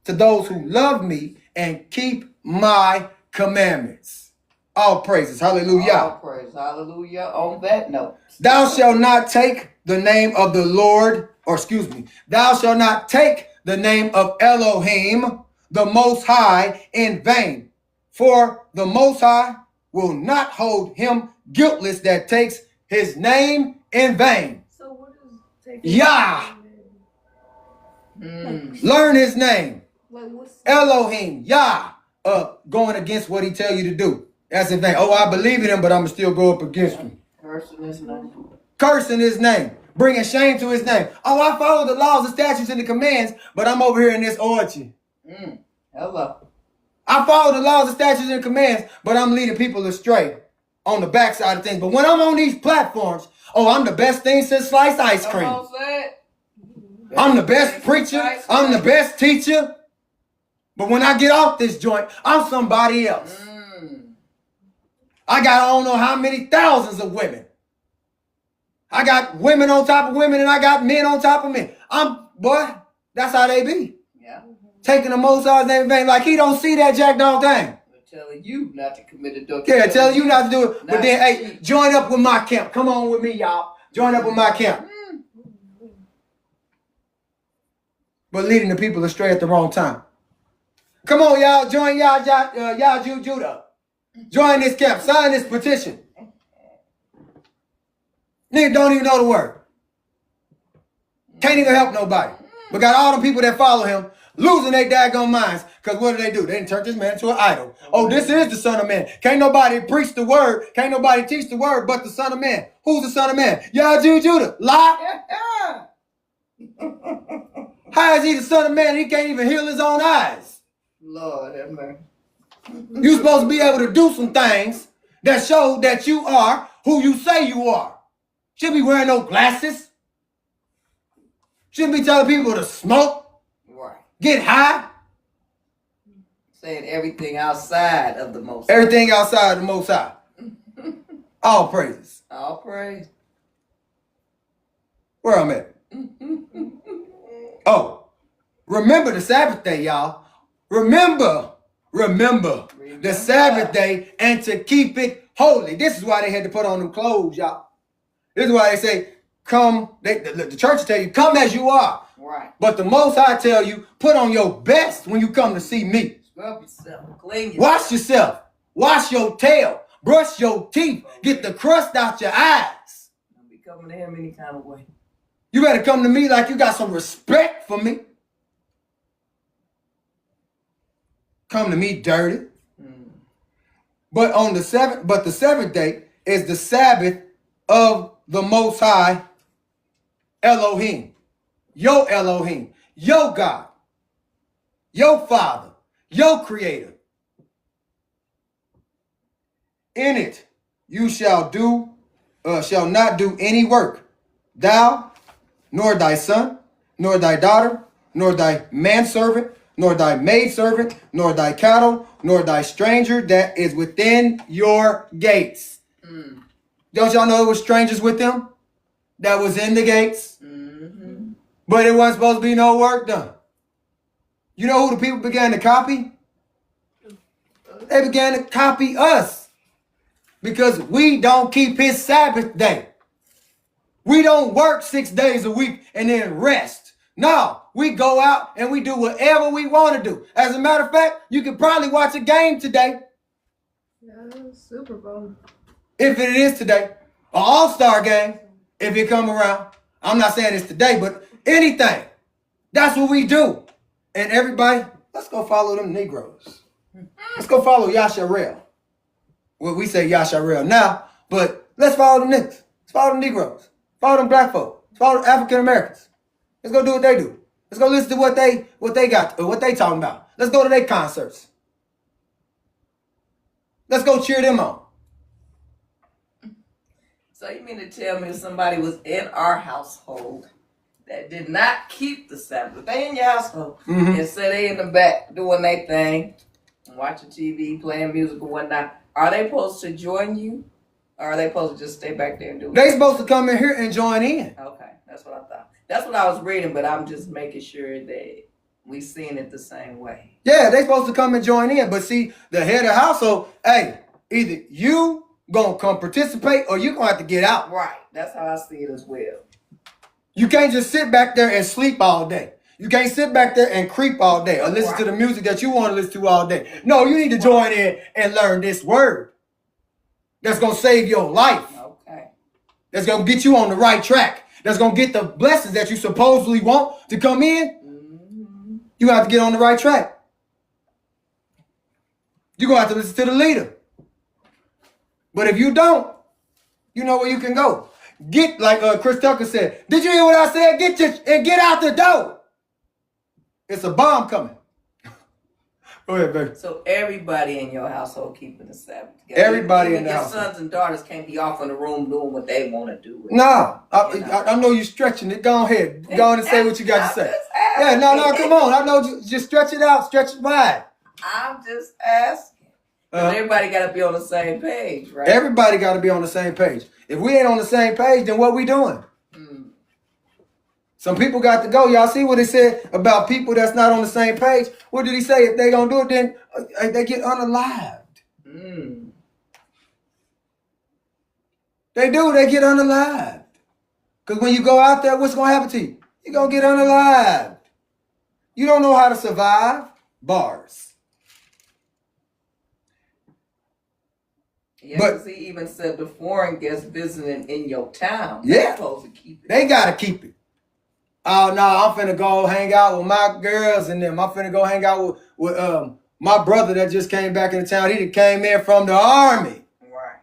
to those who love me and keep my commandments. All praises. Hallelujah.
All praise. Hallelujah. On that note.
Thou shalt not take the name of the Lord, or excuse me, thou shalt not take the name of Elohim, the Most High, in vain. For the Most High will not hold him guiltless that takes his name in vain.
So what is taking?
Yah. Learn his name.
Like what's
Elohim, Yah, going against what he tell you to do. That's in vain. Oh, I believe in him, but I'm going to still go up against him.
Cursing his name.
Cursing his name. Bringing shame to his name. Oh, I follow the laws, the statutes, and the commands, but I'm over here in this orchard.
Hello.
I follow the laws, the statutes, and the commands, but I'm leading people astray on the backside of things. But when I'm on these platforms, oh, I'm the best thing since sliced ice cream.
Come on, say it.
I'm the best preacher. I'm the best teacher. But when I get off this joint, I'm somebody else. I got I don't know how many thousands of women. I got women on top of women, and I got men on top of men. Boy, that's how they be.
Yeah.
Taking the Most High's name in vain, like he don't see that jack dog thing.
Telling you not to commit adultery.
Yeah, telling you not to do it. But then, hey,
cheat.
join up with my camp. Come on with me, y'all. Join up with my camp. But leading the people astray at the wrong time. Come on, y'all. Join y'all Judah. Join this camp. Sign this petition. Nigga don't even know the word. Can't even help nobody. But got all the people that follow him losing their daggone minds. Because what do? They didn't turn this man into an idol. Oh, this is the Son of Man. Can't nobody preach the word. Can't nobody teach the word but the Son of Man. Who's the Son of Man? Yahweh Judah. Lie. How is he the Son of Man? He can't even heal his own eyes.
Lord have mercy.
You're supposed to be able to do some things that show that you are who you say you are. Shouldn't be wearing no glasses. Shouldn't be telling people to smoke.
Right.
Get high.
Saying everything outside of the Most High.
Everything outside the Most High. All praises.
All praise.
Where I'm at. Oh, remember the Sabbath day, y'all. Remember the Sabbath day and to keep it holy. This is why they had to put on them clothes, y'all. This is why they say, come, the church tell you, come as you are.
Right.
But the Most High tell you, put on your best when you come to see me.
Scrub yourself. Clean yourself.
Wash yourself. Wash your tail. Brush your teeth. Get the crust out your eyes.
Don't be coming to him any kind of way.
You better come to me like you got some respect for me. Come to me dirty. But the seventh day is the Sabbath of the Most High Elohim. Your Elohim. Your God. Your Father. Your Creator. In it you shall not do any work. Thou, nor thy son, nor thy daughter, nor thy manservant, nor thy maidservant, nor thy cattle, nor thy stranger that is within your gates. Don't y'all know it was strangers with them that was in the gates? But it wasn't supposed to be no work done. You know who the people began to copy? They began to copy us because we don't keep his Sabbath day. We don't work 6 days a week and then rest. No, we go out and we do whatever we want to do. As a matter of fact, you could probably watch a game today.
Super Bowl.
If it is today. An all-star game, if it come around. I'm not saying it's today, but anything. That's what we do. And everybody, let's go follow them Negroes. Let's go follow Yasharel. Well, we say Yasharel now, but let's follow the niggas. Let's follow the Negroes. Follow them black folk. Let's follow the African Americans. Let's go do what they do. Let's go listen to what they got, what they talking about. Let's go to their concerts. Let's go cheer them on.
So you mean to tell me if somebody was in our household that did not keep the Sabbath, they in your household, and say they in the back doing their thing, watching TV, playing music or whatnot, are they supposed to join you? Or are they supposed to just stay back there and do it?
They supposed to come in here and join in.
Okay, that's what I thought. That's what I was reading, but I'm just making sure that we seeing it the same way.
Yeah, they supposed to come and join in. But see, the head of the household, hey, either you gonna come participate or you gonna have to get out.
Right, that's how I see it as well.
You can't just sit back there and sleep all day. You can't sit back there and creep all day or listen to the music that you want to listen to all day. No, you need to join in and learn this word. That's going to save your life.
Okay.
That's going to get you on the right track. That's going to get the blessings that you supposedly want to come in. You have to get on the right track. You're going to have to listen to the leader. But if you don't, you know where you can go. Get, like Chris Tucker said, did you hear what I said? Get out the door. It's a bomb coming. Go ahead, baby.
So everybody in your household keeping the Sabbath together.
Everybody in the
your
household.
Your sons and daughters can't be off in the room doing what they want to do.
No, I know you're stretching it. Go ahead. Go on and say what you got to say. Yeah, no, come on. I know, just stretch it out. Stretch it wide.
I'm just asking. Everybody got to be on the same page, right?
Everybody got to be on the same page. If we ain't on the same page, then what we doing? Some people got to go. Y'all see what it said about people that's not on the same page? What did he say? If they gonna do it, then they get unalived. They do. They get unalived. Because when you go out there, what's going to happen to you? You're going to get unalived. You don't know how to survive. Bars.
Yeah, but he even said the foreign guests visiting in your town.
Yeah.
Supposed to keep it.
They got to keep it. Oh, no, I'm finna go hang out with my girls and them. I'm finna go hang out with my brother that just came back into town. He done came in from the army.
Right.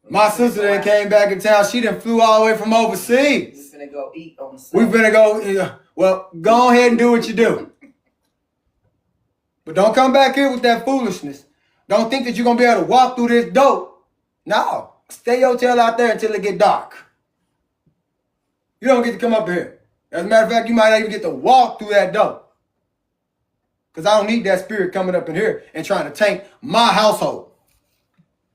My sister that came back in town. She done flew all the way from overseas.
We finna go eat on the side.
We finna go, well, go ahead and do what you do. But don't come back here with that foolishness. Don't think that you're going to be able to walk through this door. No. Stay your tail out there until it get dark. You don't get to come up here. As a matter of fact, you might not even get to walk through that door. Because I don't need that spirit coming up in here and trying to tank my household.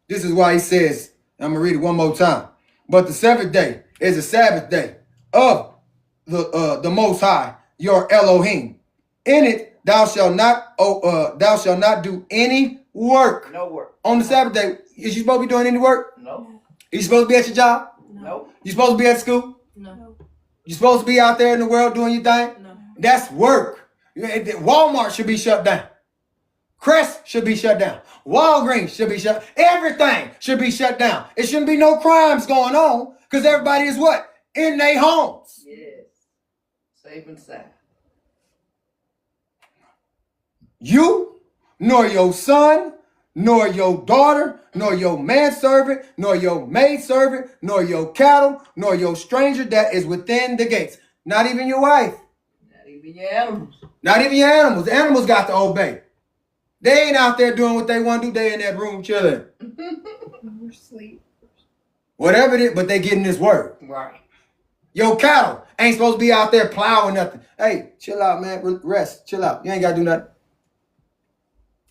This is why he says, I'm going to read it one more time. But the seventh day is a Sabbath day of the Most High, your Elohim. In it, thou shalt not do any work.
No work.
On the Sabbath day, is you supposed to be doing any work?
No.
You supposed to be at your job?
No.
You supposed to be at school?
No.
You supposed to be out there in the world doing your thing?
No.
That's work. Walmart should be shut down. Crest should be shut down. Walgreens should be shut. Everything should be shut down. It shouldn't be no crimes going on because everybody is what? In their homes.
Yes. Safe and sound.
You, nor your son, nor your daughter, nor your manservant, nor your maidservant, nor your cattle, nor your stranger that is within the gates. Not even your wife.
Not even your animals.
Not even your animals. The animals got to obey. They ain't out there doing what they want to do. They in that room chilling.
We're asleep.
Whatever it is, but they getting this word.
Right.
Your cattle ain't supposed to be out there plowing nothing. Hey, chill out, man. Rest. Chill out. You ain't got to do nothing.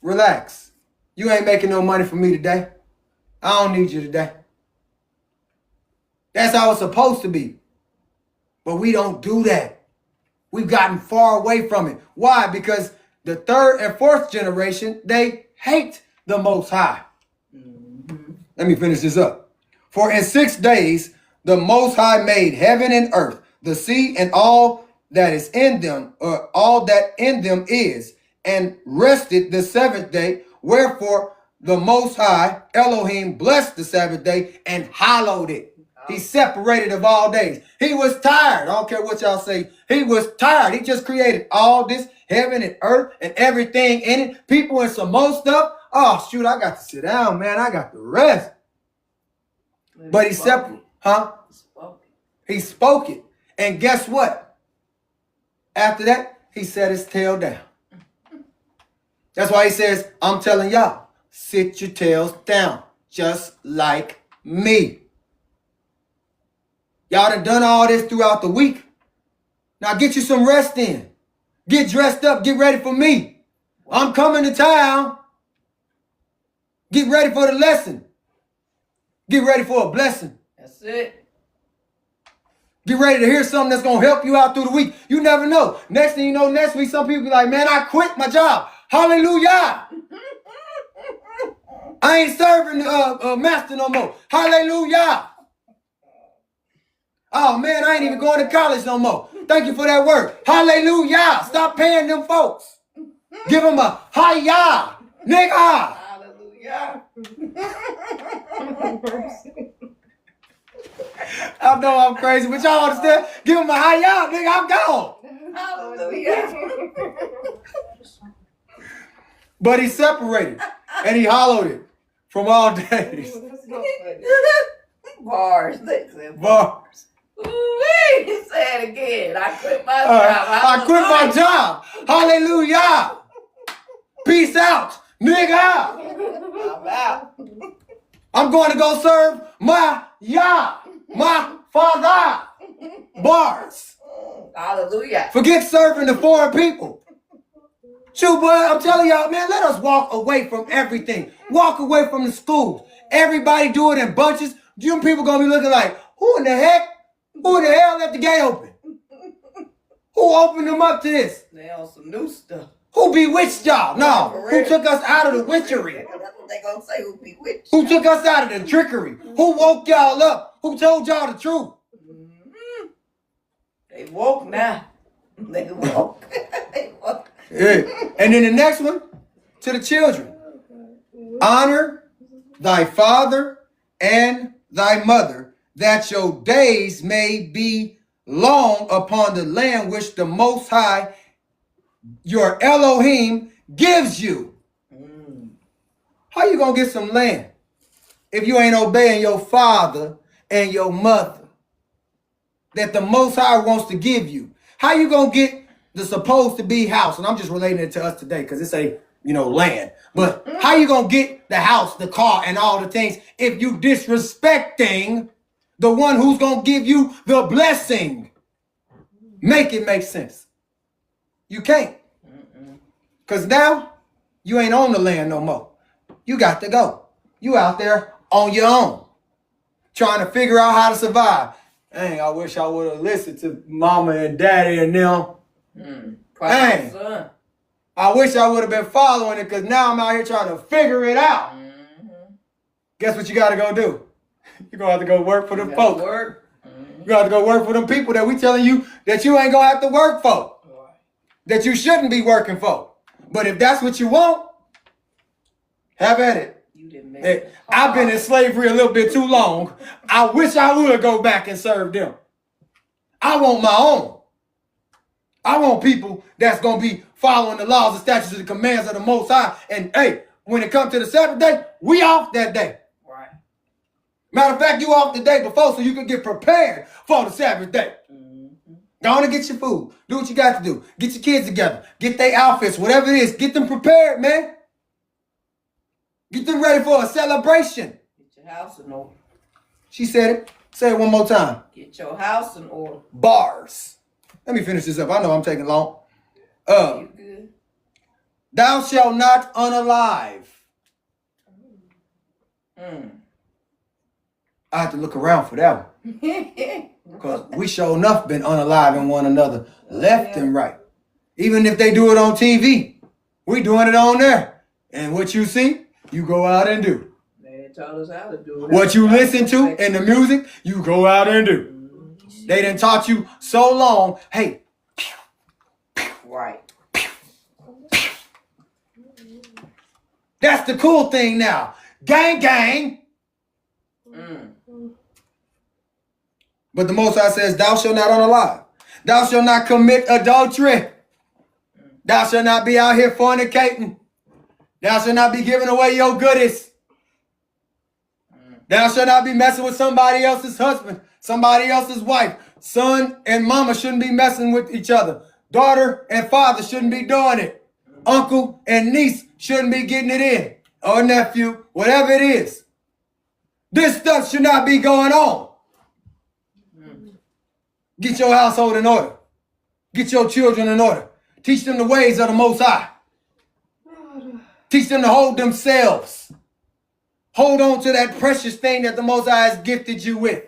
Relax. You ain't making no money for me today. I don't need you today. That's how it's supposed to be. But we don't do that. We've gotten far away from it. Why? Because the third and fourth generation, they hate the Most High. Let me finish this up. For in 6 days, the Most High made heaven and earth, the sea and all that is in them, or all that in them is, and rested the seventh day. Wherefore the Most High, Elohim, blessed the Sabbath day and hallowed it. He separated of all days. He was tired. I don't care what y'all say. He was tired. He just created all this heaven and earth and everything in it. People and some more stuff. Oh, shoot, I got to sit down, man. I got to rest. But he separated. Huh? He spoke it. And guess what? After that, he set his tail down. That's why he says, I'm telling y'all, sit your tails down, just like me. Y'all done all this throughout the week. Now get you some rest in. Get dressed up, get ready for me. I'm coming to town. Get ready for the lesson. Get ready for a blessing.
That's it.
Get ready to hear something that's going to help you out through the week. You never know. Next thing you know, next week, some people be like, man, I quit my job. Hallelujah. I ain't serving master no more. Hallelujah. Oh, man, I ain't even going to college no more. Thank you for that word. Hallelujah. Stop paying them folks. Give them a hi-ya, nigga.
Hallelujah.
I know I'm crazy, but y'all understand? Give them a hi-ya, nigga. I'm gone.
Hallelujah.
But he separated and he hollowed it from all days.
Bars. Listen.
Bars.
Ooh-wee. Say it again. I quit my job.
I quit my job. Hallelujah. Peace out, nigga.
I'm out.
I'm going to go serve my father. Bars.
Hallelujah.
Forget serving the foreign people. Shoot, boy, I'm telling y'all, man, let us walk away from everything. Walk away from the schools. Everybody do it in bunches. You people gonna be looking like, who in the heck? Who in the hell left the gate open? Who opened them up to this?
They on some new stuff.
Who bewitched y'all? No. Who took us out of the witchery?
That's what they gonna say. Who bewitched?
Who took us out of the trickery? Who woke y'all up? Who told y'all the truth?
Mm-hmm. They woke now. They woke. They woke.
Yeah. And then the next one, to the children. Honor thy father and thy mother, that your days may be long upon the land which the Most High, your Elohim, gives you. How you gonna get some land if you ain't obeying your father and your mother that the Most High wants to give you? How you gonna get the supposed to be house? And I'm just relating it to us today because it's a, land. But how you gonna get the house, the car, and all the things if you disrespecting the one who's gonna give you the blessing? Make it make sense. You can't. Because now you ain't on the land no more. You got to go. You out there on your own, trying to figure out how to survive. Dang, I wish I would have listened to mama and daddy and them. Dang,
Son.
I wish I would have been following it because now I'm out here trying to figure it out. Guess what you got to go do? You're going to have to go work for them folks.
Work.
You got to go work for them people that we telling you that you ain't going to have to work for. That you shouldn't be working for. But if that's what you want, have at it.
You didn't make
Hey,
it.
I've been in slavery a little bit too long. I wish I would go back and serve them. I want my own. I want people that's going to be following the laws, the statutes, and the commands of the Most High. And hey, when it comes to the Sabbath day, we off that day.
Right.
Matter of fact, you off the day before so you can get prepared for the Sabbath day. Go on and get your food. Do what you got to do. Get your kids together. Get their outfits, whatever it is. Get them prepared, man. Get them ready for a celebration.
Get your house in order.
She said it. Say it one more time.
Get your house in order.
Bars. Let me finish this up. I know I'm taking long.
You good?
Thou shalt not unalive. I have to look around for that one. Because we sure enough been unaliving one another left and right. Even if they do it on TV, we doing it on there. And what you see, you go out and do.
They told us how to do it.
What you listen to in the music, you go out and do. They done taught you so long, hey.
Right.
That's the cool thing now. Gang, gang. But the Most High says, thou shalt not unalive. Thou shalt not commit adultery. Thou shalt not be out here fornicating. Thou shalt not be giving away your goodies. Thou shalt not be messing with somebody else's husband, somebody else's wife. Son and mama shouldn't be messing with each other. Daughter and father shouldn't be doing it. Uncle and niece shouldn't be getting it in. Or nephew, whatever it is. This stuff should not be going on. Get your household in order. Get your children in order. Teach them the ways of the Most High. Teach them to hold themselves. Hold on to that precious thing that the Most High has gifted you with.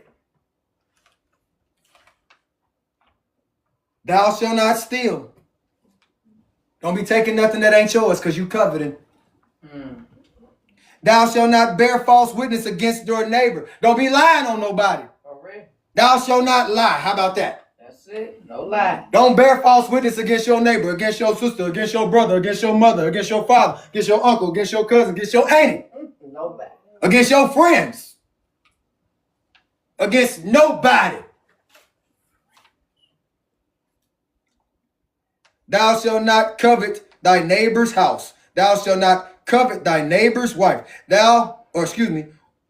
Thou shalt not steal. Don't be taking nothing that ain't yours because you coveting. Thou shalt not bear false witness against your neighbor. Don't be lying on nobody. Thou shalt not lie. How about that?
That's it. No lie.
Don't bear false witness against your neighbor, against your sister, against your brother, against your mother, against your father, against your uncle, against your cousin, against your auntie.
Nobody.
Against your friends. Against nobody. Thou shalt not covet thy neighbor's house. Thou shalt not covet thy neighbor's wife.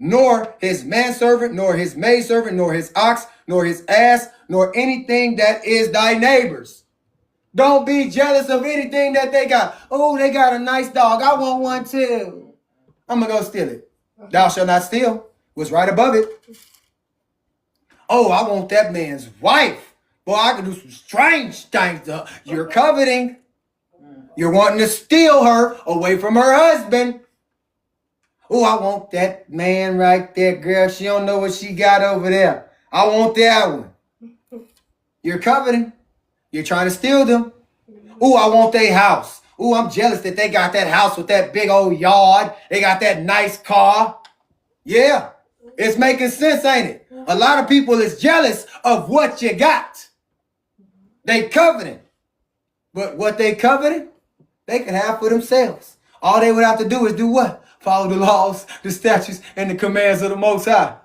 Nor his manservant, nor his maidservant, nor his ox, nor his ass, nor anything that is thy neighbor's. Don't be jealous of anything that they got. Oh, they got a nice dog. I want one too. I'm going to go steal it. Thou shalt not steal. What's right above it? Oh, I want that man's wife. Boy, I can do some strange things to her. You're coveting. You're wanting to steal her away from her husband. Oh, I want that man right there, girl. She don't know what she got over there. I want that one. You're coveting. You're trying to steal them. Oh, I want their house. Oh, I'm jealous that they got that house with that big old yard. They got that nice car. Yeah, it's making sense, ain't it? A lot of people is jealous of what you got. They coveting. But what they coveting, they can have for themselves. All they would have to do is do what? Follow the laws, the statutes, and the commands of the Most High.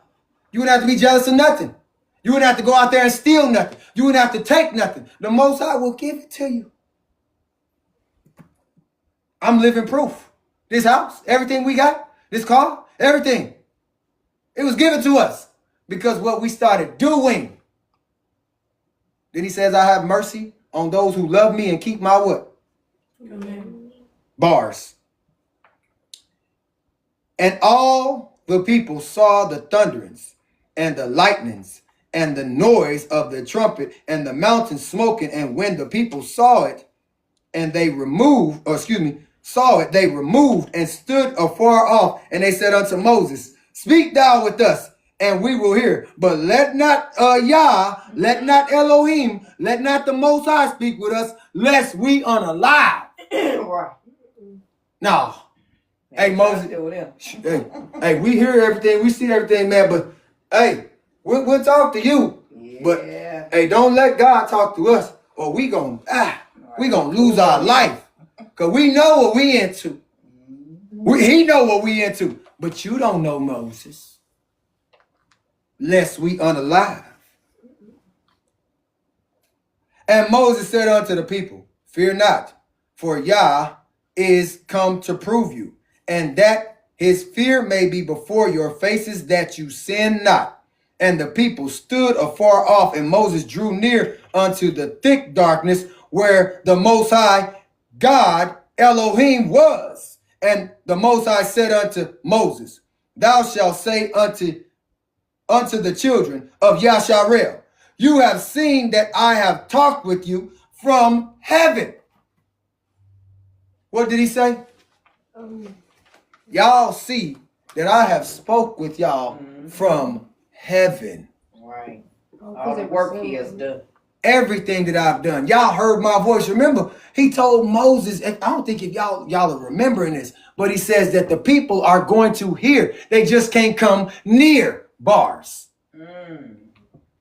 You wouldn't have to be jealous of nothing. You wouldn't have to go out there and steal nothing. You wouldn't have to take nothing. The Most High will give it to you. I'm living proof. This house, everything we got, this car, everything. It was given to us because what we started doing. Then he says, I have mercy on those who love me and keep my what? Amen. Bars. And all the people saw the thunderings and the lightnings and the noise of the trumpet and the mountain smoking. And when the people saw it, and they removed and stood afar off. And they said unto Moses, speak thou with us, and we will hear. But let not let not Elohim, let not the Most High speak with us, lest we unalive.
Right.
No. Hey, Moses. Hey, we hear everything, we see everything, man. But hey, we'll talk to you. Yeah. But hey, don't let God talk to us, or we gonna lose our life. Cause we know what we into. He know what we into. But you don't know, Moses. Lest we unalive. And Moses said unto the people, fear not, for Yah is come to prove you, and that his fear may be before your faces, that you sin not. And the people stood afar off, and Moses drew near unto the thick darkness where the Most High God Elohim was. And the Most High said unto Moses, thou shalt say unto the children of Yasharel, you have seen that I have talked with you from heaven. What did he say? Y'all see that I have spoke with y'all from heaven.
Right. All the work he has done.
Everything that I've done. Y'all heard my voice. Remember, he told Moses, I don't think if y'all are remembering this, but he says that the people are going to hear. They just can't come near bars.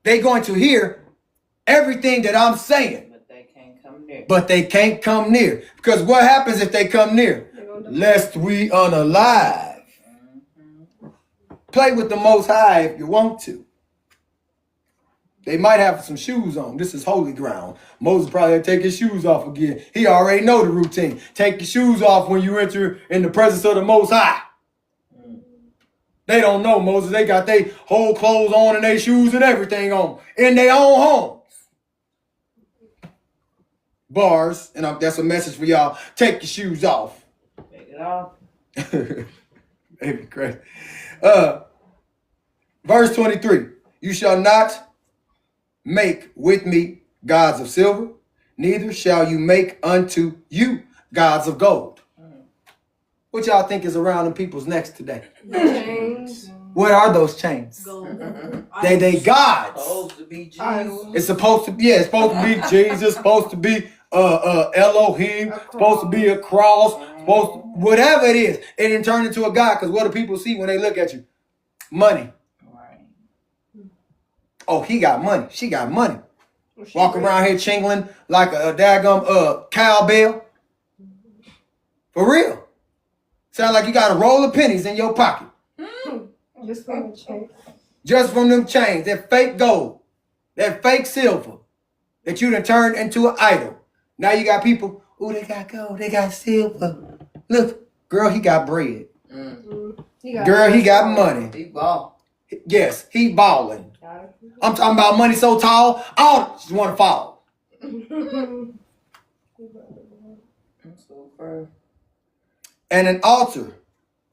They're going to hear everything that I'm saying. But they can't come near. But they can't come near. Because what happens if they come near? Lest we unalive. Play with the Most High if you want to. They might have some shoes on. This is holy ground. Moses probably had to take his shoes off again. He already know the routine. Take your shoes off when you enter in the presence of the Most High. They don't know, Moses. They got their whole clothes on and their shoes and everything on in their own homes. bars, and that's a message for y'all. Take your shoes off.
Take it off.
Maybe crazy. Verse 23. You shall not make with me gods of silver, neither shall you make unto you gods of gold. What y'all think is around them people's necks today?
Chains.
What are those chains?
Gold.
They gods.
Supposed to be Jesus.
Idols.
It's supposed to be, yeah, it's supposed to be Jesus, supposed to be Elohim, supposed to be a cross, supposed to, whatever it is. It didn't turn into a god, because what do people see when they look at you? Money.
Right.
Oh, he got money. She got money. Walk around here chingling like a daggum cowbell. For real. Sound like you got a roll of pennies in your pocket.
Just from the chain.
Just from them chains, that fake gold, that fake silver that you done turned into an idol. Now you got people, oh, they got gold, they got silver. Look, girl, he got bread. Girl, he got money.
He ball.
Yes, he balling. I'm talking about money so tall, all just want to fall.
So far.
And an altar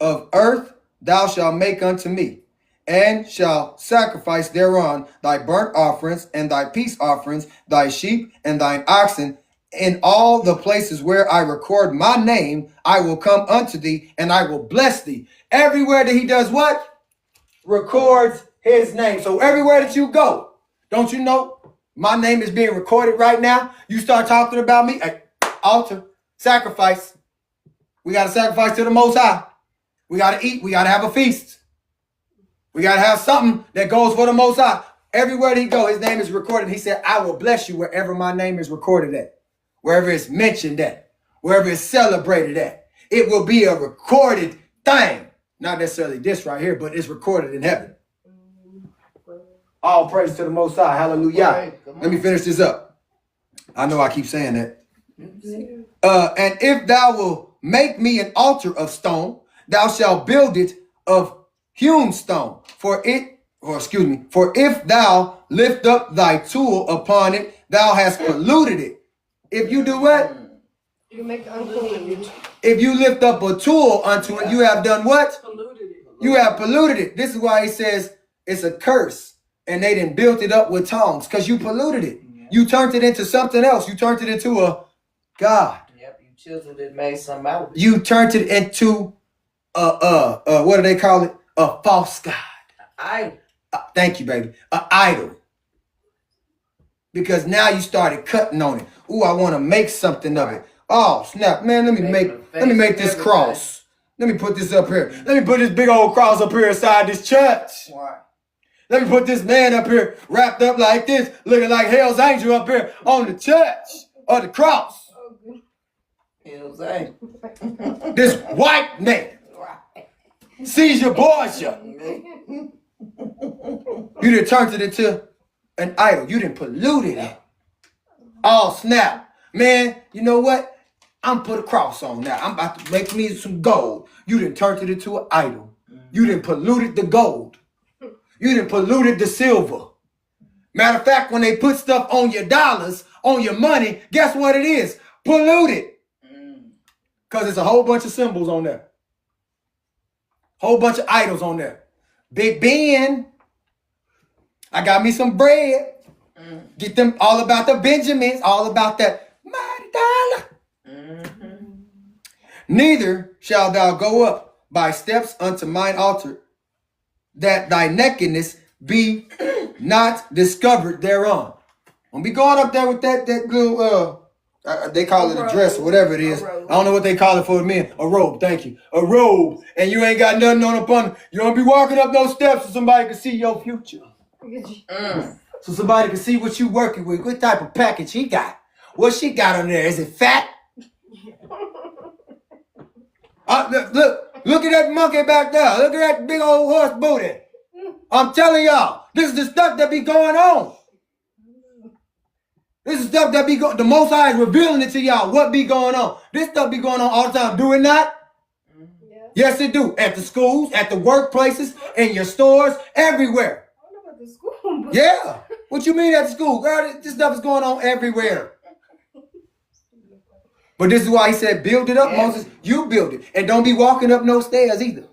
of earth thou shalt make unto me, and shalt sacrifice thereon thy burnt offerings and thy peace offerings, thy sheep and thine oxen. In all the places where I record my name, I will come unto thee, and I will bless thee. Everywhere that he does what? Records his name. So everywhere that you go, don't you know my name is being recorded right now? You start talking about me, altar, sacrifice. We got to sacrifice to the Most High. We got to eat. We got to have a feast. We got to have something that goes for the Most High. Everywhere that he go, his name is recorded. He said, I will bless you wherever my name is recorded at, wherever it's mentioned at, wherever it's celebrated at. It will be a recorded thing. Not necessarily this right here, but it's recorded in heaven. All praise to the Most High. Hallelujah.
Right,
let me finish this up. I know I keep saying that. And if thou will make me an altar of stone, thou shalt build it of hewn stone. For if thou lift up thy tool upon it, thou hast polluted it. If you do what?
You make unclean.
If you lift up a tool unto it, you have done what?
Polluted it.
You have polluted it. This is why he says it's a curse. And they done built it up with tongs, because you polluted it. You turned it into something else. You turned it into a God.
Yep, you chiseled it, made something out of it.
You turned it into what do they call it? A false God. Thank you, baby. An idol. Because now you started cutting on it. Ooh, I want to make something of it. Oh, snap, man, let me make this cross. Let me put this up here. Let me put this big old cross up here inside this church.
Why?
Let me put this man up here wrapped up like this, looking like Hell's Angel up here on the church or the cross.
Hell's Angel.
This white man. Seizure Borgia. You done turned it into an idol. You done polluted it. Oh, snap. Man, you know what? I'm put a cross on now. I'm about to make me some gold. You done turned it into an idol. You done polluted the gold. You done polluted the silver. Matter of fact, when they put stuff on your dollars, on your money, guess what it is? Polluted. Because it's a whole bunch of symbols on there. Whole bunch of idols on there. Big Ben. I got me some bread. Get them all about the Benjamins, all about that mighty dollar. Neither shalt thou go up by steps unto mine altar, that thy nakedness be not discovered thereon. Don't be going up there with that little they call it a dress or whatever it is. I don't know what they call it for the men. A robe, thank you. A robe. And you ain't got nothing on upon it. You don't be walking up those steps so somebody can see your future. So somebody can see what you working with. What type of package he got. What she got on there. Is it fat? Look at that monkey back there. Look at that big old horse booty. I'm telling y'all, this is the stuff that be going on. This is stuff that be going. The Most High is revealing it to y'all. What be going on? This stuff be going on all the time. Do it not? Yeah. Yes, it do. At the schools, at the workplaces, in your stores, everywhere.
I don't know about the school.
Yeah. What you mean at the school? Girl, this stuff is going on everywhere. But this is why he said, build it up,
Yeah.
Moses. You build it. And don't be walking up no stairs either.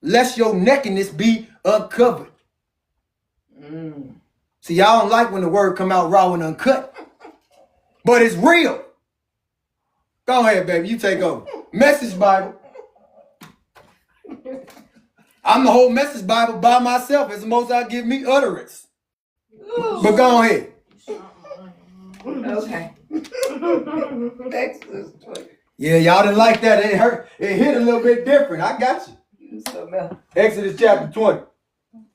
Lest your nakedness be uncovered. See, y'all don't like when the word come out raw and uncut. But it's real. Go ahead, baby. You take over. Message Bible. I'm the whole Message Bible by myself. As the Most High give me utterance. But go ahead.
Okay. Exodus 20.
Yeah, y'all didn't like that. It hurt. It hit a little bit different. I got you.
You so mad.
Exodus chapter 20.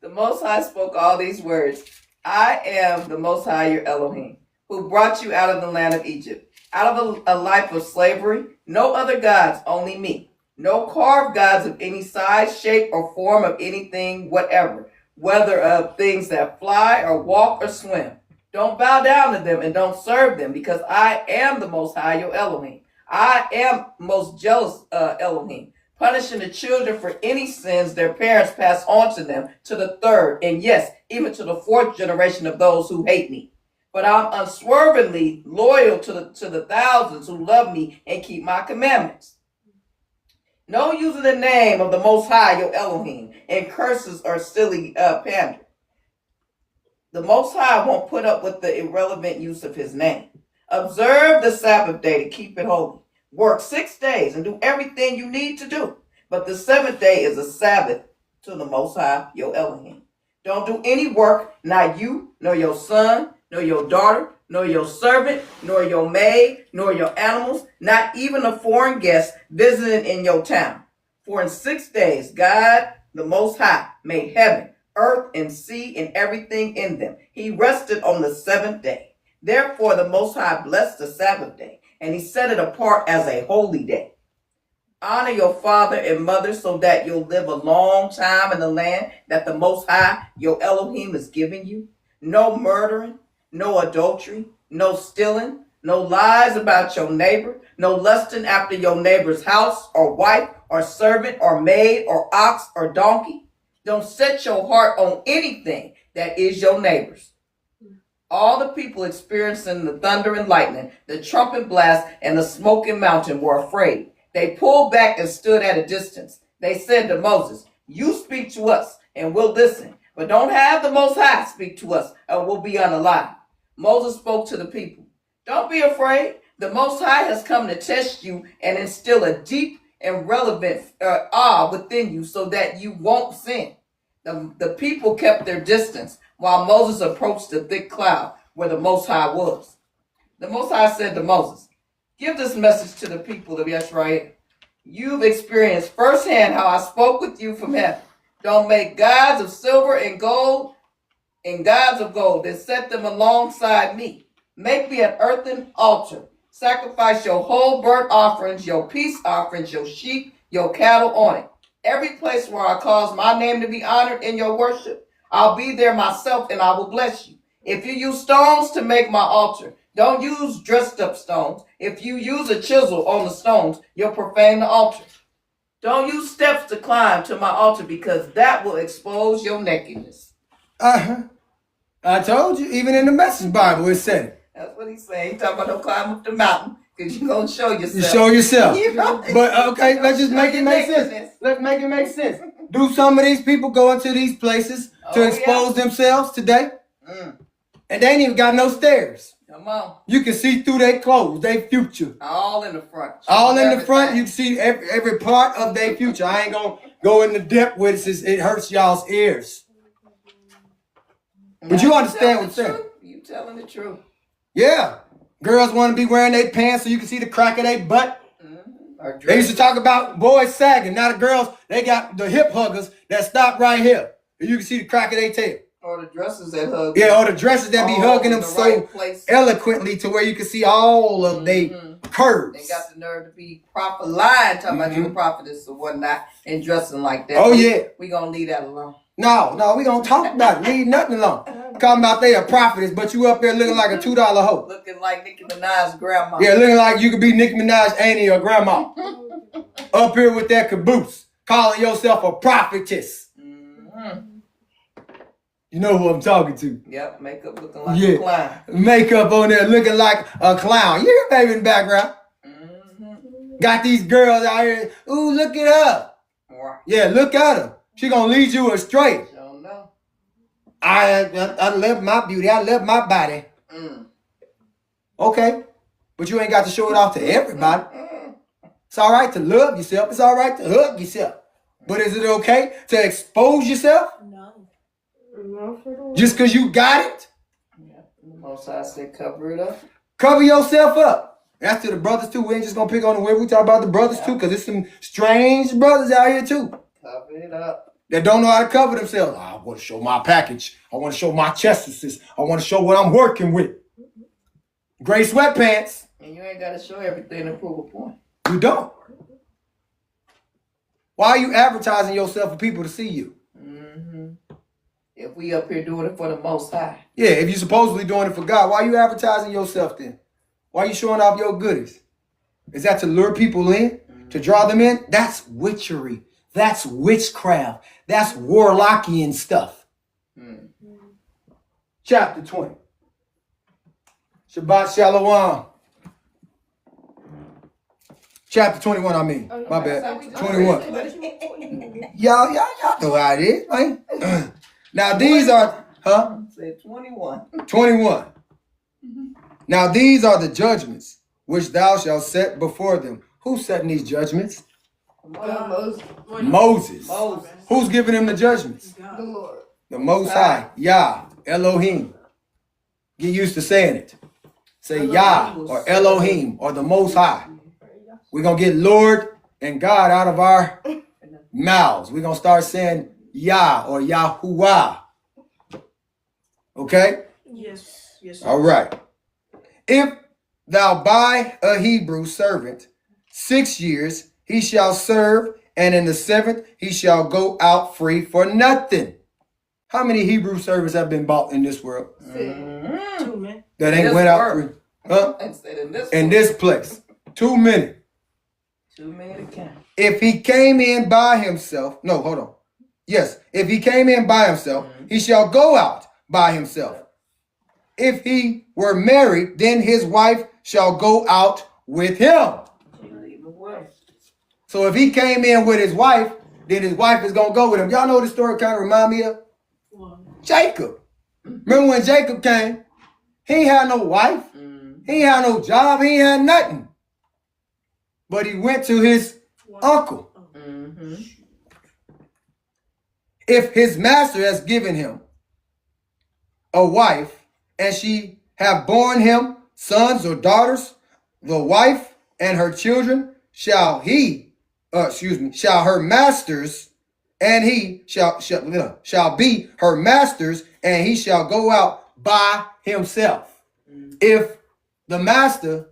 The Most High spoke all these words. I am the Most High, your Elohim, who brought you out of the land of Egypt, out of a life of slavery. No other gods, only me. No carved gods of any size, shape, or form of anything, whatever, whether of things that fly or walk or swim. Don't bow down to them and don't serve them, because I am the Most High, your Elohim. I am most jealous Elohim, punishing the children for any sins their parents pass on to them, to the third, and yes, even to the fourth generation of those who hate me. But I'm unswervingly loyal to the thousands who love me and keep my commandments. No using the name of the Most High, your Elohim, and curses or silly pander. The Most High won't put up with the irrelevant use of his name. Observe the Sabbath day to keep it holy. Work 6 days and do everything you need to do. But the seventh day is a Sabbath to the Most High, your Elohim. Don't do any work, not you, nor your son, nor your daughter, nor your servant, nor your maid, nor your animals, not even a foreign guest visiting in your town. For in 6 days, God, the Most High, made heaven, earth, and sea, and everything in them. He rested on the seventh day. Therefore, the Most High blessed the Sabbath day, and he set it apart as a holy day. Honor your father and mother so that you'll live a long time in the land that the Most High, your Elohim, is giving you. No murdering, no adultery, no stealing, no lies about your neighbor, no lusting after your neighbor's house or wife or servant or maid or ox or donkey. Don't set your heart on anything that is your neighbor's. All the people experiencing the thunder and lightning, the trumpet blast, and the smoking mountain were afraid. They pulled back and stood at a distance. They said to Moses, you speak to us and we'll listen, but don't have the Most High speak to us or we'll be unalive. Moses spoke to the people. Don't be afraid. The Most High has come to test you and instill a deep and relevant awe within you so that you won't sin. The people kept their distance while Moses approached the thick cloud where the Most High was. The Most High said to Moses, give this message to the people of Israel. You've experienced firsthand how I spoke with you from heaven. Don't make gods of silver and gold and gods of gold and set them alongside me. Make me an earthen altar. Sacrifice your whole burnt offerings, your peace offerings, your sheep, your cattle on it. Every place where I cause my name to be honored in your worship, I'll be there myself and I will bless you. If you use stones to make my altar, don't use dressed up stones. If you use a chisel on the stones, you'll profane the altar. Don't use steps to climb to my altar because that will expose your nakedness.
I told you, even in the Message Bible, it said it.
That's what he's saying. He's talking about don't climb up the mountain because you're going to show yourself.
You show yourself.
You know?
But okay, let's just make it make sense.
nakedness.
Let's make it make sense. Do some of these people go into these places to expose themselves today? And they ain't even got no stairs.
Come on.
You can see through their clothes, their future.
All in the front.
All in the front, you can see every part of their future. I ain't gonna go into depth with it. It hurts y'all's ears. But you understand what I'm saying?
You telling the truth.
Yeah. Girls want to be wearing their pants so you can see the crack of their butt.
Mm-hmm.
They used to talk about boys sagging. Now the girls, they got the hip huggers that stop right here. And you can see the crack of their tail.
Or the dresses that hug.
Yeah, or the dresses that be hugging them so
right
eloquently to where you can see all of their curves.
They got the nerve to be proper lying, talking about you a prophetess or whatnot, and dressing like that.
Oh, yeah.
We gonna leave that alone.
No, we gonna talk about it. Leave nothing alone. Talking about they a prophetess, but you up there looking like a $2 hoe.
Looking like Nicki Minaj's grandma.
Yeah, looking like you could be Nicki Minaj's auntie or grandma. Up here with that caboose, calling yourself a prophetess.
Mm-hmm.
You know who I'm talking to.
Yep, makeup looking like a clown.
Makeup on there looking like a clown. You hear baby in the background. Got these girls out here. Ooh, look at her. Yeah, look at her. She gonna lead you astray.
Don't know.
I love my beauty. I love my body. Okay, but you ain't got to show it off to everybody. It's all right to love yourself. It's all right to hug yourself. But is it okay to expose yourself?
No.
Just because you got it?
Yeah, the Most High said cover it up.
Cover yourself up. That's to the brothers too. We ain't just gonna pick on the women. We talk about the brothers too, because there's some strange brothers out here too.
Cover it up.
That don't know how to cover themselves. I want to show my package. I want to show my chest. I want to show what I'm working with. Gray sweatpants.
And you ain't got to show everything to prove a point.
You don't. Why are you advertising yourself for people to see you?
If we up here doing it for the Most High.
Yeah, if you're supposedly doing it for God, why are you advertising yourself then? Why are you showing off your goodies? Is that to lure people in? To draw them in? That's witchery. That's witchcraft. That's warlockian stuff. Chapter 20. Shabbat Shalom. Chapter 21, I mean. My bad. 21. Y'all know how it is, man. Now these are,
Say 21.
21. Now these are the judgments which thou shalt set before them. Who's setting these judgments? Moses. Who's giving them the judgments?
The Lord.
The Most High. Yah. Elohim. Get used to saying it. Say Yah or Elohim or the Most High. We're going to get Lord and God out of our mouths. We're going to start saying Yah or Yahuwah. Okay?
Yes. Yes.
All right. If thou buy a Hebrew servant 6 years, he shall serve, and in the 7th he shall go out free for nothing. How many Hebrew servants have been bought in this world?
2 men.
That ain't went out free. Huh? In this place. 2 men.
2 men to count.
If he came in by himself, no, hold on. Yes, if he came in by himself, he shall go out by himself. If he were married, then his wife shall go out with him. So if he came in with his wife, then his wife is going to go with him. Y'all know what the story kind of remind me of? Jacob. Remember when Jacob came? He ain't had no wife. He ain't had no job. He ain't had nothing. But he went to his uncle. If his master has given him a wife, and she have borne him sons or daughters, the wife and her children shall her masters, and he shall be her masters, and he shall go out by himself. If the master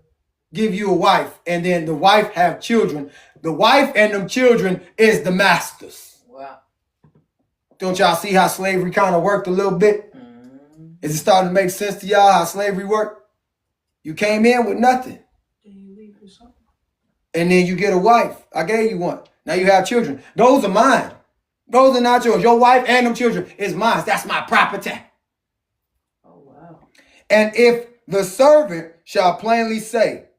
give you a wife, and then the wife have children, the wife and them children is the masters.
Wow.
Don't y'all see how slavery kind of worked a little bit? Is it starting to make sense to y'all how slavery worked? You came in with nothing. And then you get a wife. I gave you one. Now you have children. Those are mine. Those are not yours. Your wife and them children is mine. That's my property.
Oh, wow.
And if the servant shall plainly say,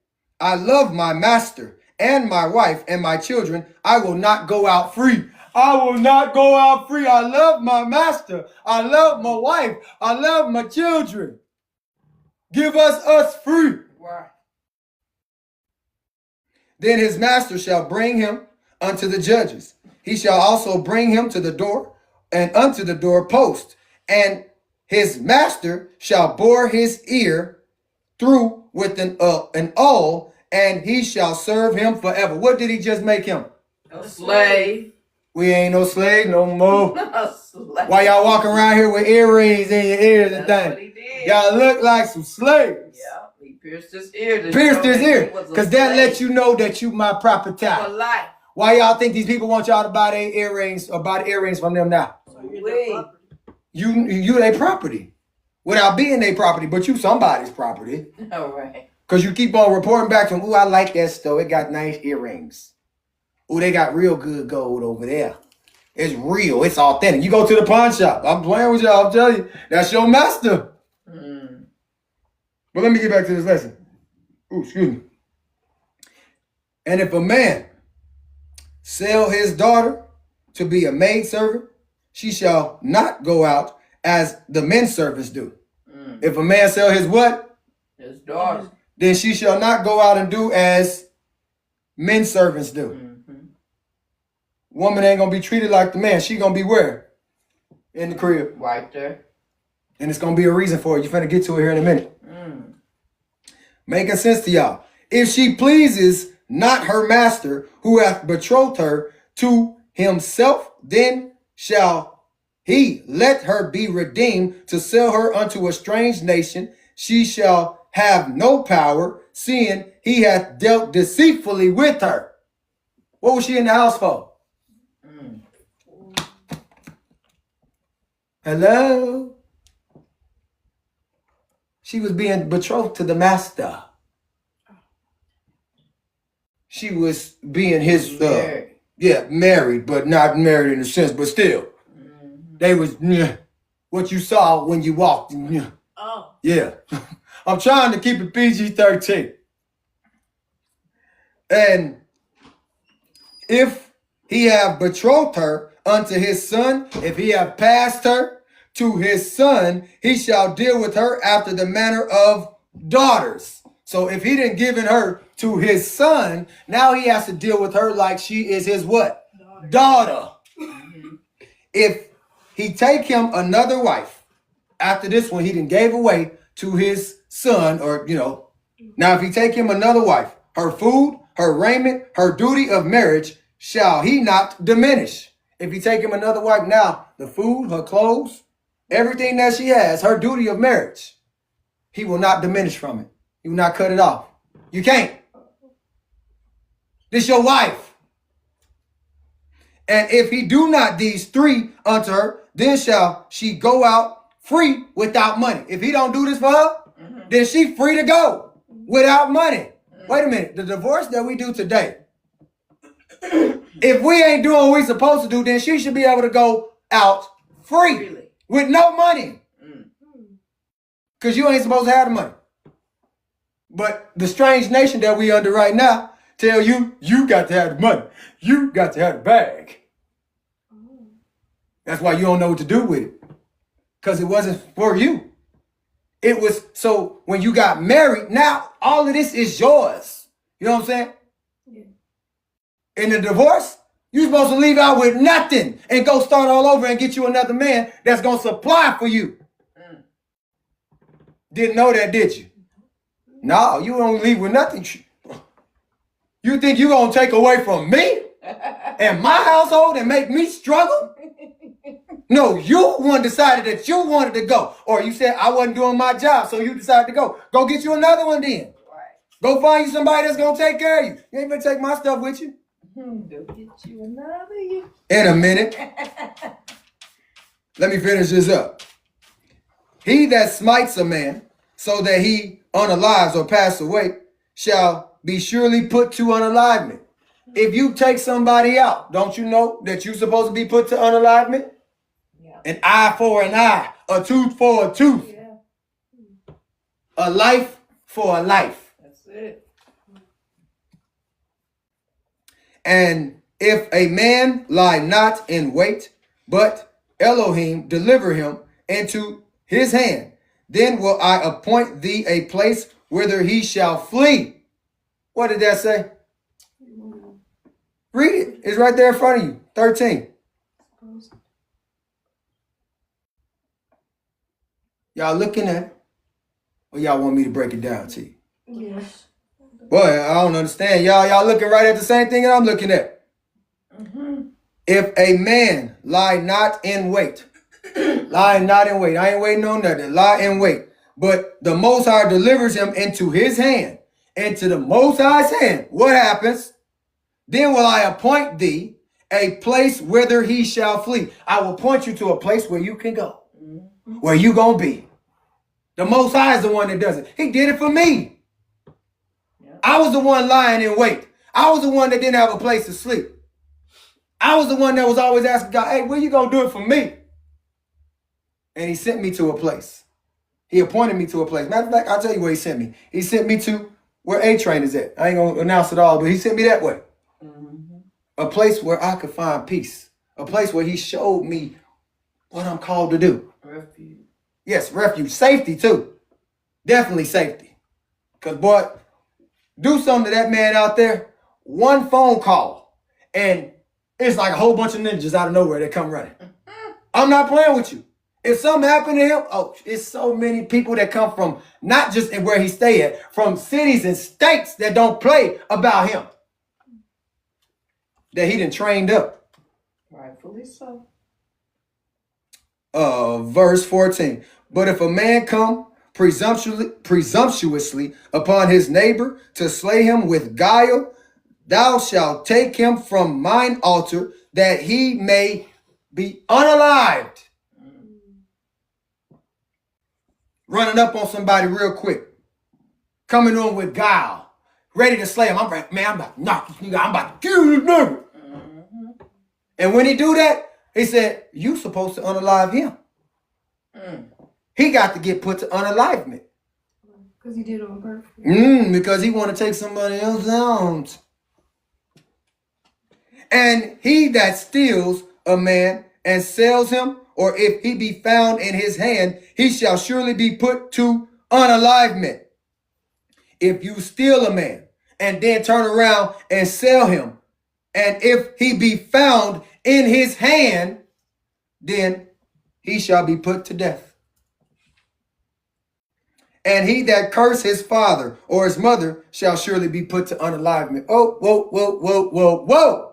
I love my master and my wife and my children, I will not go out free. I will not go out free. I love my master. I love my wife. I love my children. Give us free.
Right.
Then his master shall bring him unto the judges. He shall also bring him to the door and unto the door post. And his master shall bore his ear through with an awl, and he shall serve him forever. What did he just make him?
A slave.
We ain't no slave no more.
A slave.
Why y'all walking around here with earrings in your ears and
That's what
things?
he did.
Y'all look like some slaves.
Yeah, he pierced his ear.
Pierced his ear. Because that lets you know that you my property.
For life.
Why y'all think these people want y'all to buy their earrings or buy the earrings from them now? You their property. Without being their property, but you somebody's property.
All right.
Because you keep on reporting back to them, ooh, I like that store. It got nice earrings. Ooh, they got real good gold over there. It's real. It's authentic. You go to the pawn shop. I'm playing with y'all. I'm telling you. That's your master. But let me get back to this lesson. Ooh, excuse me. And if a man sell his daughter to be a maidservant, she shall not go out as the men servants do. If a man sell his what?
His daughter.
Then she shall not go out and do as men servants do. Woman ain't going to be treated like the man. She going to be where? In the crib.
Right there.
And it's going to be a reason for it. You're finna get to it here in a minute. Making sense to y'all. If she pleases not her master who hath betrothed her to himself, then shall he let her be redeemed to sell her unto a strange nation. She shall have no power, seeing he hath dealt deceitfully with her. What was she in the house for? Hello? She was being betrothed to the master. She was being his, married, but not married in a sense, but still. They was, what you saw when you walked.
Oh.
Yeah. I'm trying to keep it PG-13. And if he have betrothed her unto his son, if he have passed her to his son, he shall deal with her after the manner of daughters. So if he didn't given her to his son, now he has to deal with her like she is his what? Daughter. If he take him another wife, after this one he done gave away to his son, or now if he take him another wife, her food, her raiment, her duty of marriage shall he not diminish. If he take him another wife, now the food, her clothes, everything that she has, her duty of marriage, he will not diminish from it. He will not cut it off. You can't. This your wife. And if he do not these three unto her, then shall she go out free without money. If he don't do this for her, then she free to go without money. Wait a minute. The divorce that we do today, if we ain't doing what we supposed to do, then she should be able to go out free with no money. Because you ain't supposed to have the money. But the strange nation that we under right now tell you, you got to have the money. You got to have the bag. That's why you don't know what to do with it. Because it wasn't for you. It was, so when you got married, now all of this is yours. You know what I'm saying? Yeah. In the divorce, you're supposed to leave out with nothing and go start all over and get you another man that's going to supply for you. Didn't know that, did you? No, you don't leave with nothing. You think you're going to take away from me and my household and make me struggle? No, you one decided that you wanted to go. Or you said, I wasn't doing my job, so you decided to go. Go get you another one then. Go find you somebody that's going to take care of you. You ain't going to take my stuff with you.
Go get you another you.
In a minute. Let me finish this up. He that smites a man so that he unalives or pass away shall be surely put to unalivement. If you take somebody out, don't you know that you're supposed to be put to unalivement? Yeah. An eye for an eye, a tooth for a tooth. Yeah. A life for a life.
That's it.
And if a man lie not in wait, but Elohim deliver him into his hand, then will I appoint thee a place whither he shall flee. What did that say? Read it. It's right there in front of you. 13. Y'all looking at it? Or y'all want me to break it down to you?
Yes.
Boy, I don't understand. Y'all looking right at the same thing that I'm looking at. If a man lie not in wait, lie not in wait. I ain't waiting on nothing. Lie in wait. But the Most High delivers him into his hand. Into the Most High's hand. What happens? Then will I appoint thee a place whither he shall flee. I will point you to a place where you can go. Where you gonna be. The Most High is the one that does it. He did it for me. I was the one lying in wait. I was the one that didn't have a place to sleep. I was the one that was always asking God, hey, when you going to do it for me? And he sent me to a place. He appointed me to a place. Matter of fact, I'll tell you where he sent me. He sent me to where A-Train is at. I ain't going to announce it all, but he sent me that way. Mm-hmm. A place where I could find peace. A place where he showed me what I'm called to do.
Refuge.
Yes, refuge. Safety, too. Definitely safety. Because, boy, do something to that man out there. One phone call. And it's like a whole bunch of ninjas out of nowhere that come running. I'm not playing with you. If something happened to him, oh, it's so many people that come from, not just in where he stay at, from cities and states that don't play about him. That he done trained up.
Rightfully so.
Verse 14. But if a man come presumptuously upon his neighbor to slay him with guile, thou shalt take him from mine altar, that he may be unalived. Running up on somebody real quick. Coming on with guile. Ready to slay him. I'm like, man, I'm about to knock this nigga. I'm about to kill this nigga. Mm-hmm. And when he do that, he said, you supposed to unalive him. Mm. He got to get put to unalivement.
Because he did it on purpose.
Because he want to take somebody else out. And he that steals a man and sells him, or if he be found in his hand, he shall surely be put to unalivement. If you steal a man and then turn around and sell him, and if he be found in his hand, then he shall be put to death. And he that curse his father or his mother shall surely be put to unalivement. Oh, whoa, whoa, whoa, whoa, whoa.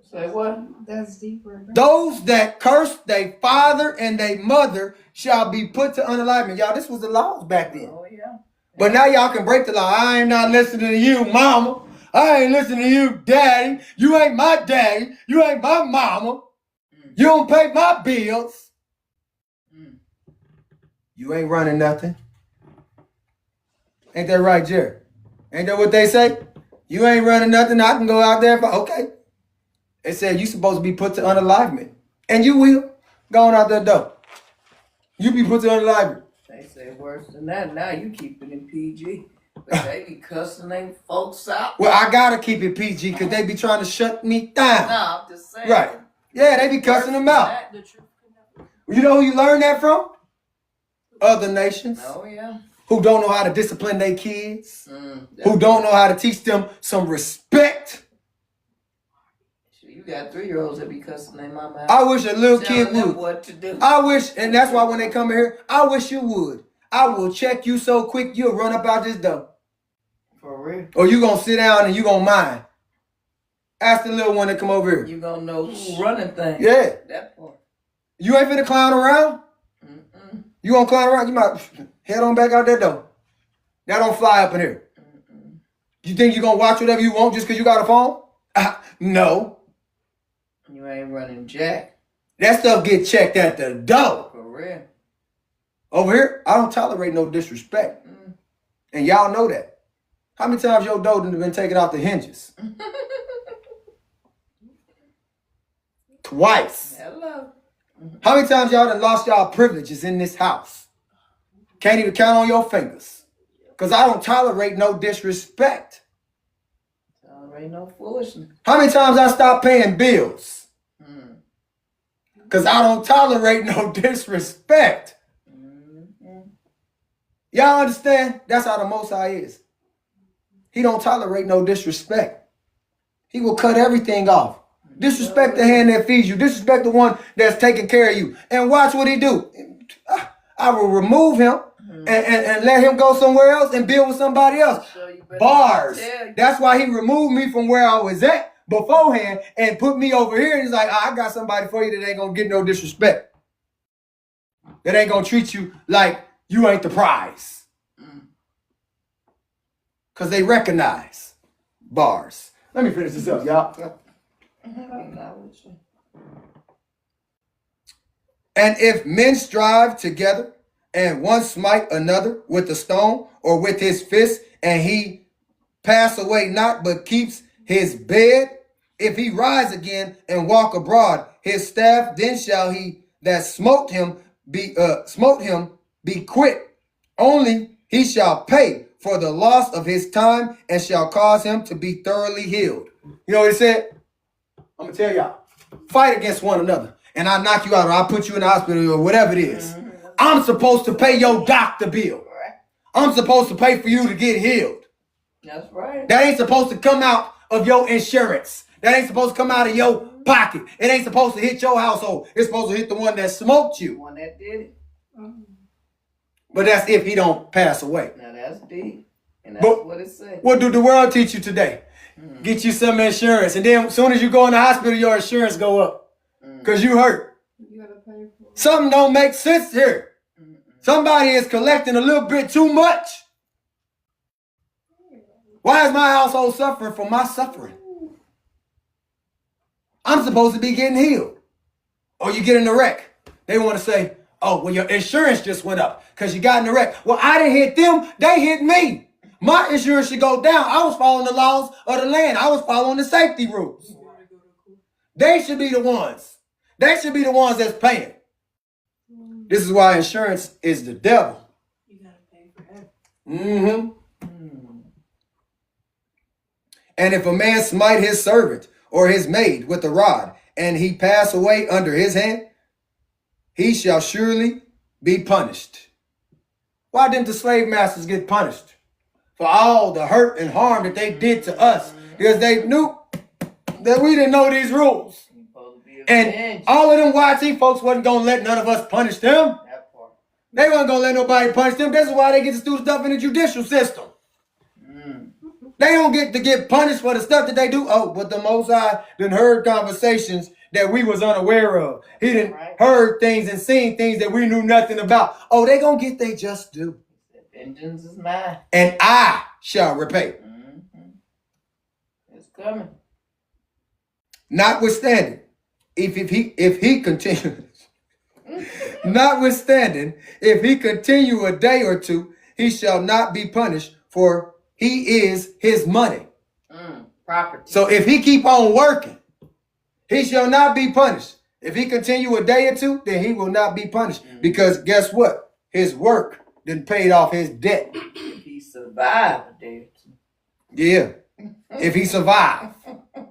Say what?
That's deeper.
Those that curse their father and their mother shall be put to unalivement. Y'all, this was the laws back then.
Oh, yeah.
But now y'all can break the law. I ain't not listening to you, mama. I ain't listening to you, daddy. You ain't my daddy. You ain't my mama. You don't pay my bills. You ain't running nothing. Ain't that right, Jerry? Ain't that what they say? You ain't running nothing. I can go out there. Okay. It said you supposed to be put to unalivement. And you will. Going out that door. You be put to unalivement.
They say worse than that. Now you keep it in PG. But they be cussing them folks out.
Well, I gotta keep it PG because they be trying to shut me down.
No, I'm just saying.
Right. Yeah, they be cussing them out. You know who you learn that from? Other nations.
Oh, yeah.
Who don't know how to discipline their kids. Who don't know how to teach them some respect.
You got 3-year-olds that be cussing their mama out.
I wish a little kid would.
What to do.
I wish, and that's why when they come here, I wish you would. I will check you so quick you'll run up out this door.
For real.
Or you gonna sit down and you gonna mind. Ask the little one to come over here.
You gonna know who's running things.
Yeah.
That part.
You ain't finna clown around? Mm-mm. You gonna clown around? You might head on back out that door. That don't fly up in here. Mm-mm. You think you gonna watch whatever you want just because you got a phone? No.
You ain't running jack.
That stuff get checked at the door.
For real.
Over here, I don't tolerate no disrespect. And y'all know that. How many times your door done been taken off the hinges? Twice.
Hello.
How many times y'all done lost y'all privileges in this house? Can't even count on your fingers. Because I don't tolerate no disrespect.
Tolerate no foolishness.
How many times I stopped paying bills? Because I don't tolerate no disrespect. Y'all understand? That's how the Most High is. He don't tolerate no disrespect. He will cut everything off. Disrespect the hand that feeds you. Disrespect the one that's taking care of you. And watch what he do. I will remove him and let him go somewhere else and build with somebody else. Bars. That's why he removed me from where I was at beforehand and put me over here. And he's like, I got somebody for you that ain't going to get no disrespect. That ain't going to treat you like you ain't the prize. Because they recognize bars. Let me finish this up, y'all. And if men strive together, and one smite another with a stone or with his fist, and he pass away not, but keeps his bed, If he rise again and walk abroad, his staff, then shall he that smote him be quit. Only he shall pay for the loss of his time and shall cause him to be thoroughly healed. You know what he said? I'm gonna tell y'all, fight against one another, and I knock you out, or I put you in the hospital, or whatever it is. I'm supposed to pay your doctor bill. I'm supposed to pay for you to get healed.
That's right.
That ain't supposed to come out of your insurance. That ain't supposed to come out of your pocket. It ain't supposed to hit your household. It's supposed to hit the one that smoked
The
you.
one that did it.
But that's if he don't pass away.
Now that's deep. And that's
But
what it says.
what do the world teach you today? Get you some insurance. And then as soon as you go in the hospital, your insurance go up. Because you hurt.
You gotta pay for it.
Something don't make sense here. Somebody is collecting a little bit too much. Why is my household suffering for my suffering? I'm supposed to be getting healed. Or you get in a wreck. They want to say, oh, well, your insurance just went up because you got in a wreck. Well, I didn't hit them. They hit me. My insurance should go down. I was following the laws of the land. I was following the safety rules. They should be the ones. They should be the ones that's paying. This is why insurance is the devil.
You gotta pay for it.
Mm-hmm. And if a man smite his servant or his maid with a rod, and he pass away under his hand, he shall surely be punished. Why didn't the slave masters get punished? For all the hurt and harm that they did to us. Because they knew that we didn't know these rules. And all of them YT folks wasn't going to let none of us punish them. They wasn't going to let nobody punish them. This is why they get to do stuff in the judicial system. They don't get to get punished for the stuff that they do. Oh, but the Most High done heard conversations that we was unaware of. He done heard things and seen things that we knew nothing about. Oh, they gonna get they just due.
Vengeance is mine.
And I shall repay.
It's coming.
Notwithstanding, if he continues, notwithstanding, if he continue a day or two, he shall not be punished, for he is his money.
Property.
So if he keep on working, he shall not be punished. If he continue a day or two, then he will not be punished. Because guess what? His work then paid off his debt.
If he survived a day or two.
Yeah. If he survive,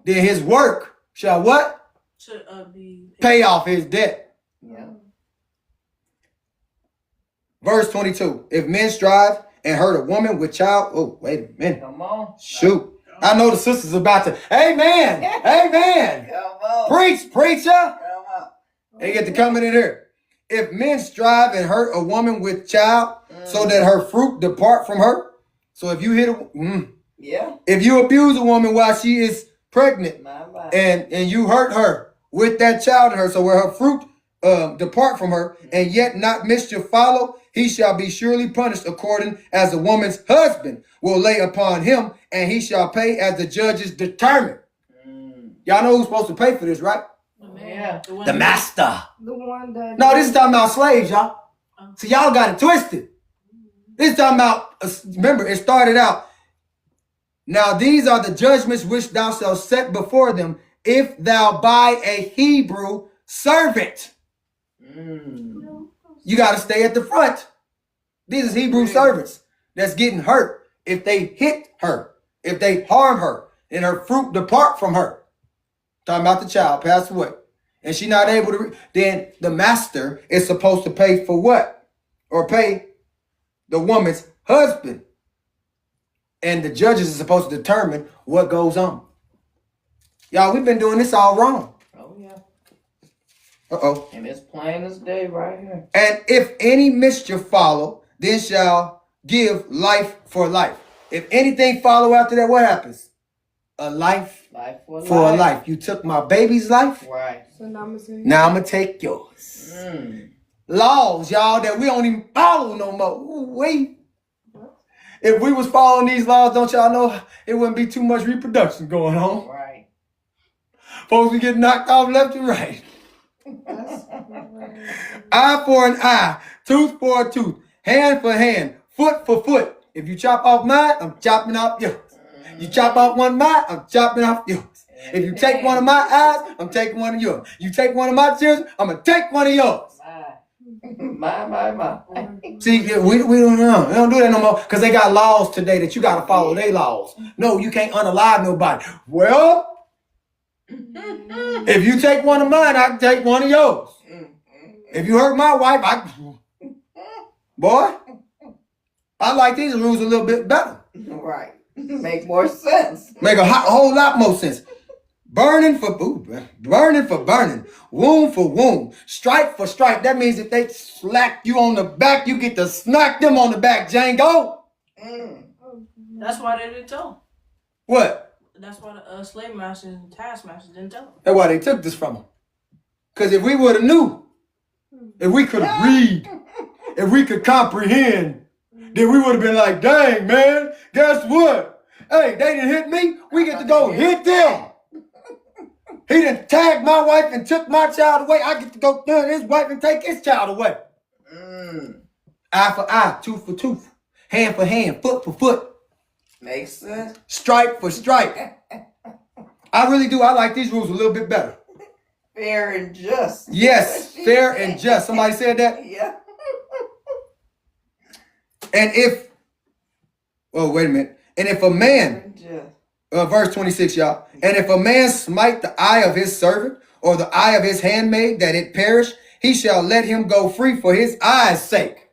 then his work shall what?
Should be
Pay off his debt.
Yeah.
Verse 22. If men strive and hurt a woman with child. Oh, wait a minute.
Come on.
Shoot. I know the sister's about to. Amen. Amen.
Come on.
Preach, preacher.
Come on.
They get to come in here. If men strive and hurt a woman with child so that her fruit depart from her. So if you hit if you abuse a woman while she is pregnant and you hurt her with that child in her, so where her fruit depart from her, and yet not mischief follow, he shall be surely punished according as the woman's husband will lay upon him, and he shall pay as the judges determine. Y'all know who's supposed to pay for this, right?
Yeah.
The master.
the one that.
No, this is talking about slaves, y'all. So y'all got it twisted. This is talking about, remember, it started out. Now these are the judgments which thou shalt set before them if thou buy a Hebrew servant. You got to stay at the front. These is Hebrew servants that's getting hurt. If they hit her, if they harm her, and her fruit depart from her. Talking about the child passed away. And she not able to, then the master is supposed to pay for what? Or pay the woman's husband. And the judges are supposed to determine what goes on. Y'all, we've been doing this all wrong.
Oh, yeah.
Uh-oh.
And it's plain as day right here.
And if any mischief follow, then shall give life for life. If anything follow after that, what happens? A life, for a life. You took my baby's life.
Right.
So now I'm saying.
Now I'm going to take yours. Laws, y'all, that we don't even follow no more. Ooh, if we was following these laws, don't y'all know it wouldn't be too much reproduction going on.
Right.
Folks would get knocked off left and right. Eye for an eye, tooth for a tooth, hand for hand, foot for foot. If you chop off mine, I'm chopping off yours. You chop off one mine, I'm chopping off yours. If you take one of my eyes, I'm taking one of yours. You take one of my children, I'm gonna take one of yours.
My.
See, we don't know. They don't do that no more because they got laws today that you got to follow their laws. No, you can't unalive nobody. Well, if you take one of mine, I can take one of yours. If you hurt my wife, boy, I like these rules a little bit better.
Right. Make more sense.
Make a whole lot more sense. Burning for burning, wound for wound, strike for strike. That means if they slack you on the back, you get to smack them on the back, Django.
That's why they didn't tell him.
What?
That's why the slave masters and taskmasters didn't tell him.
That's why they took this from them. Because if we would have knew, if we could read, if we could comprehend, then we would have been like, dang, man, guess what? Hey, they didn't hit me. We get to go hit them. He done tagged my wife and took my child away. I get to go to his wife and take his child away. Eye for eye, tooth for tooth, hand for hand, foot for foot.
Makes sense.
Stripe for stripe. I really do. I like these rules a little bit better.
Fair and just.
Yes, fair and just. Somebody said that?
Yeah.
And if, wait a minute. And if a man, verse 26, y'all. And if a man smite the eye of his servant or the eye of his handmaid that it perish, he shall let him go free for his eye's sake.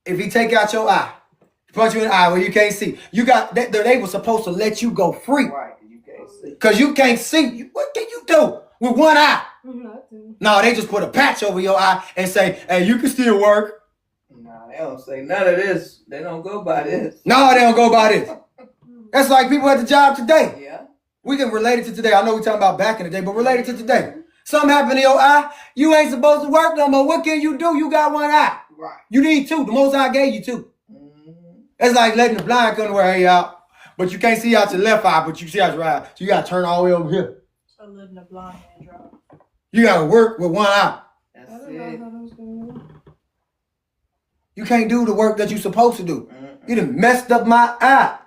If he take out your eye, punch you in the eye where you can't see, they were supposed to let you go free.
Right, you can't see.
Because you can't see. What can you do with one eye?
Nothing.
No, they just put a patch over your eye and say, hey, you can still work.
No, they don't say none of this. They don't go by this.
No, they don't go by this. That's like people at the job today.
Yeah.
We can relate it to today. I know we're talking about back in the day, but relate it to today. Something happened to your eye. You ain't supposed to work no more. What can you do? You got one eye.
Right.
You need two. The Most High gave you two. It's like letting the blind come to where hey out, but you can't see out your left eye, but you see out your right eye. So you got to turn all the way over here.
So letting the blind man drop.
You got to work with one eye.
That's
I
it.
don't know how that was going on.
You can't do the work that you're supposed to do. You done messed up my eye.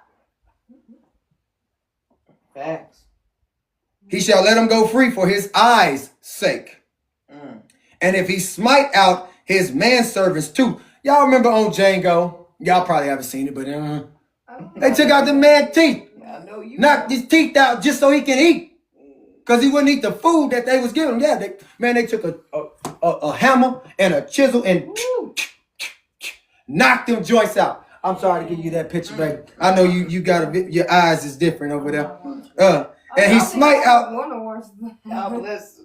Facts.
He shall let him go free for his eyes' sake. And if he smite out his manservants too. Y'all remember on Django? Y'all probably haven't seen it, but they took out the man's teeth.
I know you.
Knocked his teeth out just so he can eat. Because he wouldn't eat the food that they was giving him. Yeah, they took a hammer and a chisel and knocked them joints out. I'm sorry to give you that picture, baby. I know you got your eyes is different over there. And he smite out.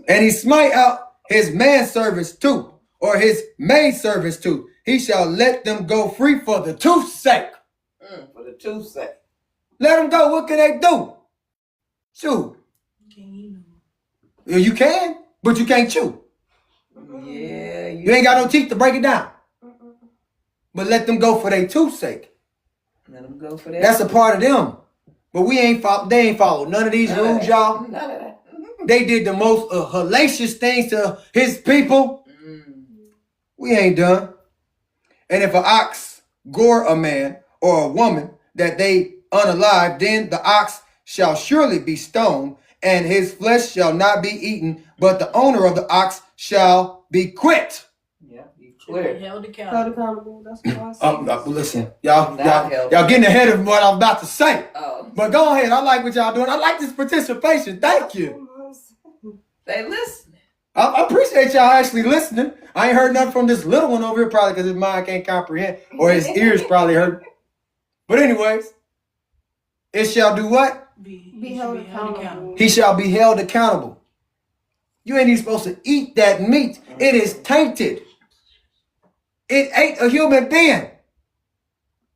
And he smite out his manservants too, or his maidservants too. He shall let them go free for the tooth's sake.
For the tooth's sake.
Let them go. What can they do? Chew. You can, but you can't chew.
Yeah.
You ain't got no teeth to break it down. But let them go for their tooth's sake.
Let them go for that.
That's a part of them. But they ain't followed none of these rules, y'all.
None of that.
They did the most hellacious things to his people. We ain't done. And if an ox gore a man or a woman that they unalive, then the ox shall surely be stoned, and his flesh shall not be eaten, but the owner of the ox shall be quit.
Yeah, be clear.
Held accountable. That's what I said.
Listen, y'all getting ahead of what I'm about to say.
Oh.
But go ahead. I like what y'all doing. I like this participation. Thank you.
They listening.
I appreciate y'all actually listening. I ain't heard nothing from this little one over here, probably because his mind can't comprehend, or his ears probably hurt. But anyways, it shall do what?
Be held accountable.
He shall be held accountable. You ain't even supposed to eat that meat. It is tainted. It ate a human being.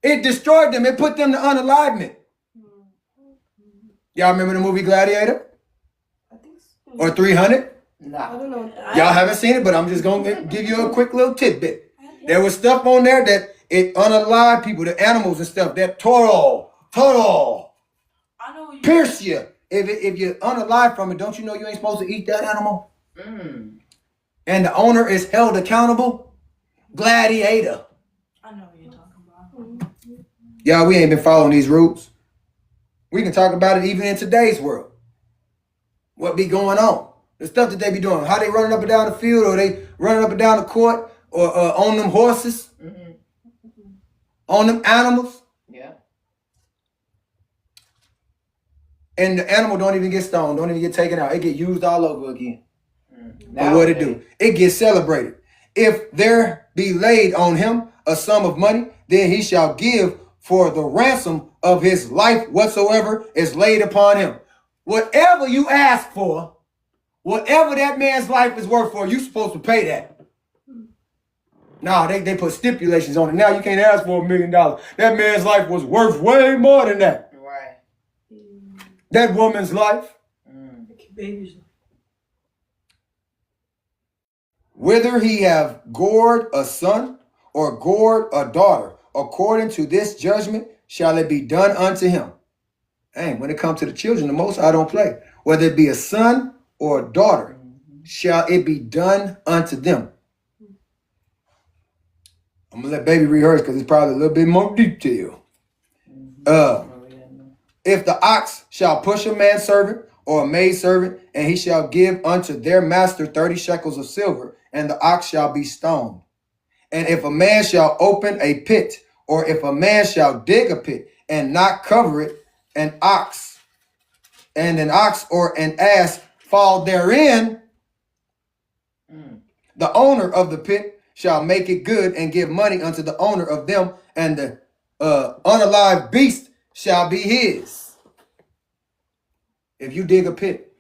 It destroyed them. It put them to unalivement. Y'all remember the movie Gladiator?
I think so.
Or 300?
Nah.
I don't know.
Y'all haven't seen it, but I'm just going to give you a quick little tidbit. There was stuff on there that it unalived people, the animals and stuff, that total,
I know you
pierce you. If you're unalive from it, don't you know you ain't supposed to eat that animal? And the owner is held accountable? Gladiator.
I know what you're talking about.
Y'all, we ain't been following these rules. We can talk about it even in today's world. what be going on. The stuff that they be doing. How they running up and down the field, or they running up and down the court, or on them horses, on them animals.
Yeah.
And the animal don't even get stoned, don't even get taken out. It get used all over again. But what it do? It gets celebrated. If there be laid on him a sum of money, then he shall give for the ransom of his life whatsoever is laid upon him. Whatever you ask for, whatever that man's life is worth for, you supposed to pay that. Nah, they put stipulations on it. Now you can't ask for $1 million. That man's life was worth way more than that.
Right.
That woman's life.
Babies.
Whether he have gored a son or gored a daughter, according to this judgment shall it be done unto him. Dang, when it comes to the children, the Most High don't play. Whether it be a son or a daughter, shall it be done unto them. I'm going to let baby rehearse because it's probably a little bit more detail. If the ox shall push a manservant or a maidservant, and he shall give unto their master 30 shekels of silver, and the ox shall be stoned. And if a man shall open a pit, or if a man shall dig a pit and not cover it, an ox or an ass fall therein, the owner of the pit shall make it good and give money unto the owner of them, and the unalive beast shall be his. If you dig a pit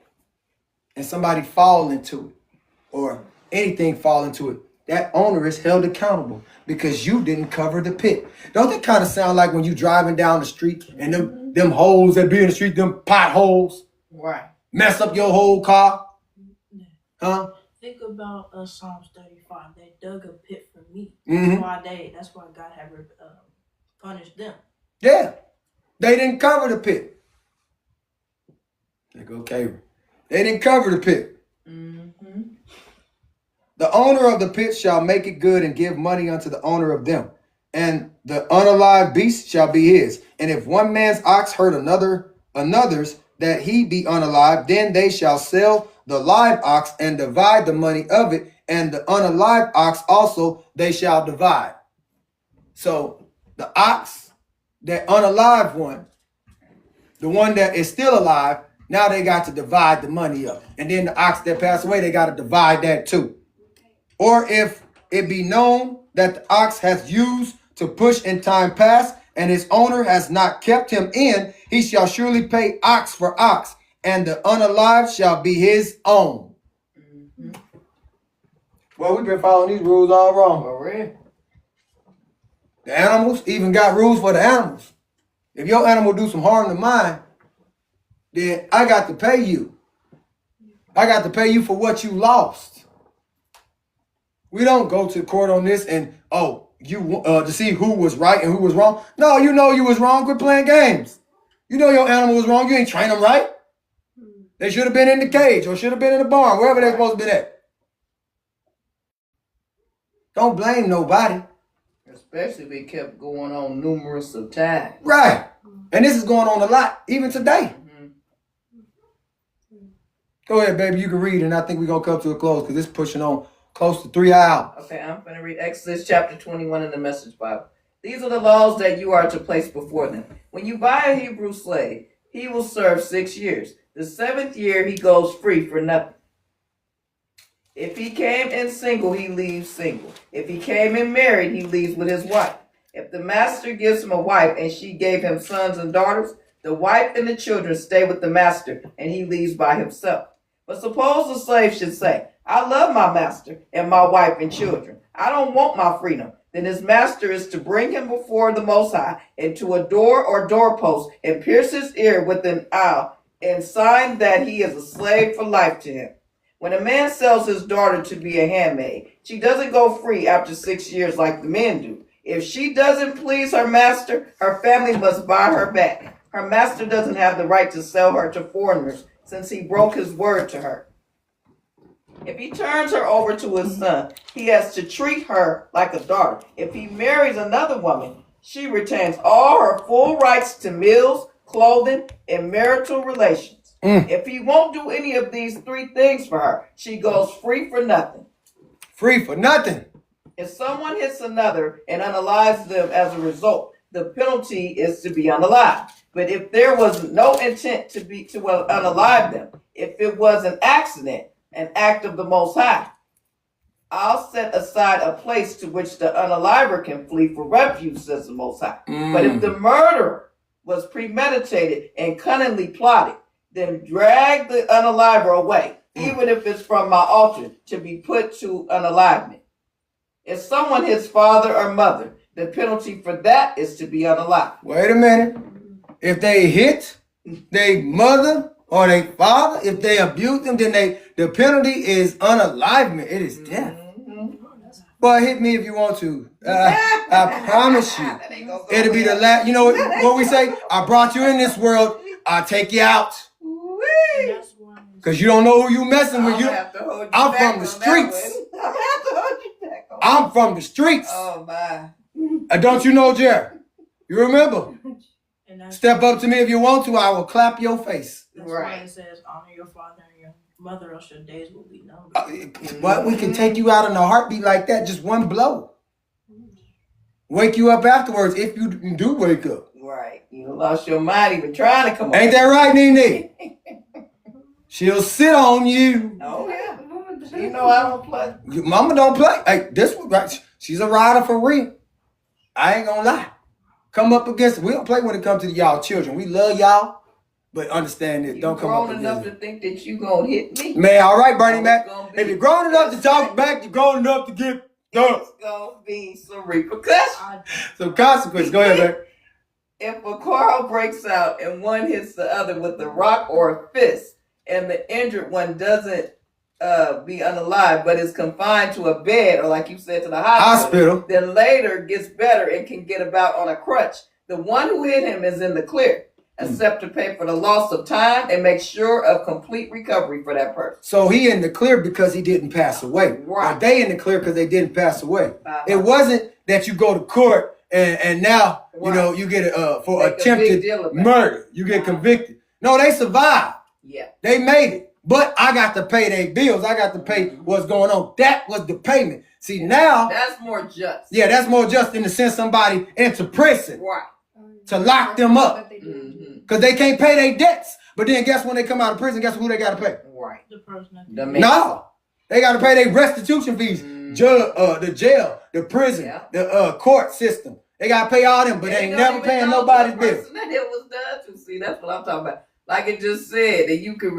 and somebody fall into it, or anything fall into it, that owner is held accountable because you didn't cover the pit. Don't that kind of sound like when you driving down the street and them holes that be in the street, them potholes,
right,
mess up your whole car? Huh?
Think about Psalms 35. They dug a pit for me.
Mm-hmm.
That's why God had punished them.
Yeah. They didn't cover the pit. They go, okay. They didn't cover the pit. The owner of the pit shall make it good and give money unto the owner of them, and the unalive beast shall be his. And if one man's ox hurt another's, that he be unalive, then they shall sell the live ox and divide the money of it, and the unalive ox also they shall divide. So the ox, that unalive one, the one that is still alive, now they got to divide the money up. And then the ox that passed away, they got to divide that too. Or if it be known that the ox hath used to push in time past, and his owner has not kept him in, he shall surely pay ox for ox, and the unalive shall be his own. Well, we've been following these rules all wrong.
For real.
The animals even got rules for the animals. If your animal do some harm to mine, then I got to pay you. I got to pay you for what you lost. We don't go to court on this and, to see who was right and who was wrong. No, you know you was wrong. Quit playing games. You know your animal was wrong. You ain't train them right. They should have been in the cage or should have been in the barn, wherever they're supposed to be at. Don't blame nobody.
Especially if it kept going on numerous of times.
Right. And this is going on a lot, even today. Go ahead, baby. You can read, and I think we're going to come to a close because it's pushing on close to 3 hours.
Okay, I'm going to read Exodus chapter 21 in the Message Bible. These are the laws that you are to place before them. When you buy a Hebrew slave, he will serve 6 years. The 7th year, he goes free for nothing. If he came in single, he leaves single. If he came in married, he leaves with his wife. If the master gives him a wife and she gave him sons and daughters, the wife and the children stay with the master and he leaves by himself. But suppose the slave should say, I love my master and my wife and children. I don't want my freedom. Then his master is to bring him before the Most High and to a door or doorpost and pierce his ear with an awl and sign that he is a slave for life to him. When a man sells his daughter to be a handmaid, she doesn't go free after 6 years like the men do. If she doesn't please her master, her family must buy her back. Her master doesn't have the right to sell her to foreigners since he broke his word to her. If he turns her over to his son, he has to treat her like a daughter. If he marries another woman, she retains all her full rights to meals, clothing, and marital relations. If he won't do any of these three things for her, she goes free for nothing.
Free for nothing.
If someone hits another and unalives them as a result, the penalty is to be unalived. But if there was no intent to unalive them, if it was an accident, an act of the Most High, I'll set aside a place to which the unaliver can flee for refuge, says the Most High. But if the murderer was premeditated and cunningly plotted, then drag the unaliver away, even if it's from my altar, to be put to unalivement. If someone hits father or mother, the penalty for that is to be unalived.
Wait a minute. If they hit their mother or their father, if they abuse them, then the penalty is unalivement. It is death. Boy, hit me if you want to. I promise you. It'll be the last. You know what we say? I brought you in this world. I'll take you out. Because you don't know who you messing with. I'm from the streets. I'm from the streets.
Oh, my.
Don't you know, Jerry? You remember? Step up to me if you want to. I will clap your face.
That's why it says, honor your father and your mother, else your days will be numbered.
But we can take you out in a heartbeat like that, just one blow. Wake you up afterwards if you do wake up.
Right. You lost your mind even trying to come
Ain't that right, Nene? She'll sit on you.
Oh, yeah. You know I don't play.
Your mama don't play. Hey, this one, right? She's a rider for real. I ain't gonna lie. Come up against it. We don't play when it comes to y'all children. We love y'all, but understand this. Don't come up against it.
You're grown enough to think that you gonna hit me.
Man, all right, Bernie Mac. If you're grown enough to talk back, you're grown enough to get done.
It's gonna be some repercussions.
Some consequences. Go ahead, man.
If a quarrel breaks out and one hits the other with a rock or a fist, and the injured one doesn't be unalive, but is confined to a bed, or like you said, to the hospital, then later gets better and can get about on a crutch, the one who hit him is in the clear, except to pay for the loss of time and make sure of complete recovery for that person.
So he in the clear because he didn't pass away. Right. Or they in the clear because they didn't pass away. It wasn't that you go to court and now, you know, you get for attempted murder. You get convicted. No, they survived.
Yeah.
They made it. But I got to pay their bills. I got to pay what's going on. That was the payment. See, now.
That's more just.
Yeah, that's more just than to send somebody into prison.
Right.
To lock them up. Because they can't pay their debts. But then guess when they come out of prison, guess who they got to pay?
Right.
The person.
No. They got to pay their restitution fees. The jail, the prison, the court system. They got to pay all them, but they ain't never paying nobody's bills.
That it was done to. See, that's what I'm talking about. Like it just said that you could,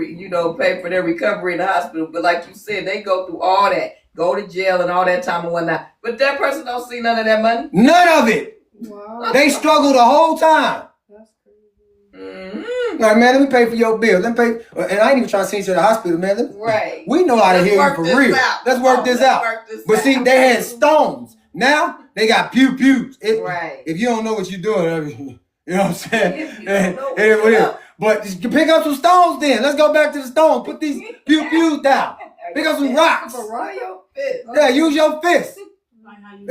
pay for their recovery in the hospital. But like you said, they go through all that, go to jail and all that time and whatnot. But that person don't see none of that money.
None of it. Wow. They struggle the whole time. That's crazy. Like, man, let me pay for your bill. Let me pay. And I ain't even trying to send you to the hospital, man.
Right.
We know how to heal you for real. Let's work this out. But see, they had stones. Now they got pews.
Right.
If you don't know what you're doing, you know what I'm saying? But pick up some stones then. Let's go back to the stones. Put these pews down. Pick up some rocks. Yeah, use your fist.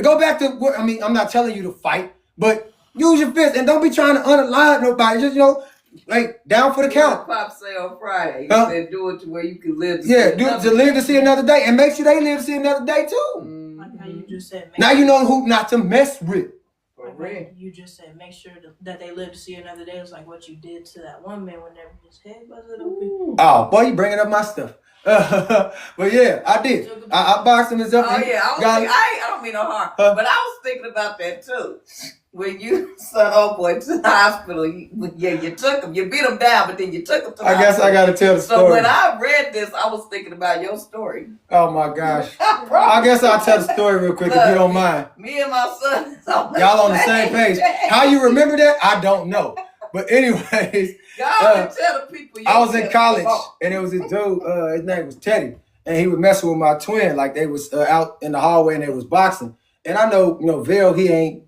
Go back to, I'm not telling you to fight, but use your fist. And don't be trying to unalive nobody. Just, like, down for the count.
Pop say on Friday. He said do it to where you can live to
live to see another day. And make sure they live to see another day too.
Like how you just said.
Now you know who not to mess with.
You just said make sure that they live to see another day. It's like what you did to that one man whenever his head wasn't open.
Oh boy, you bringing up my stuff. But yeah, I did. I boxed him and stuff.
Oh yeah, I don't mean no harm, but I was thinking about that too. When you sent old boy to the hospital, you took him, you beat him down, but then you took him to the hospital. I guess I got to tell the story. So when I read this, I was thinking about your story.
Oh my gosh. I guess I'll tell the story real quick if you don't mind.
Me and my son.
Y'all on the same page. How you remember that? I don't know. But anyways.
God tell the people.
I was in college and there was this dude, his name was Teddy. And he was messing with my twin. Like they was out in the hallway and they was boxing. And I know, Vail, he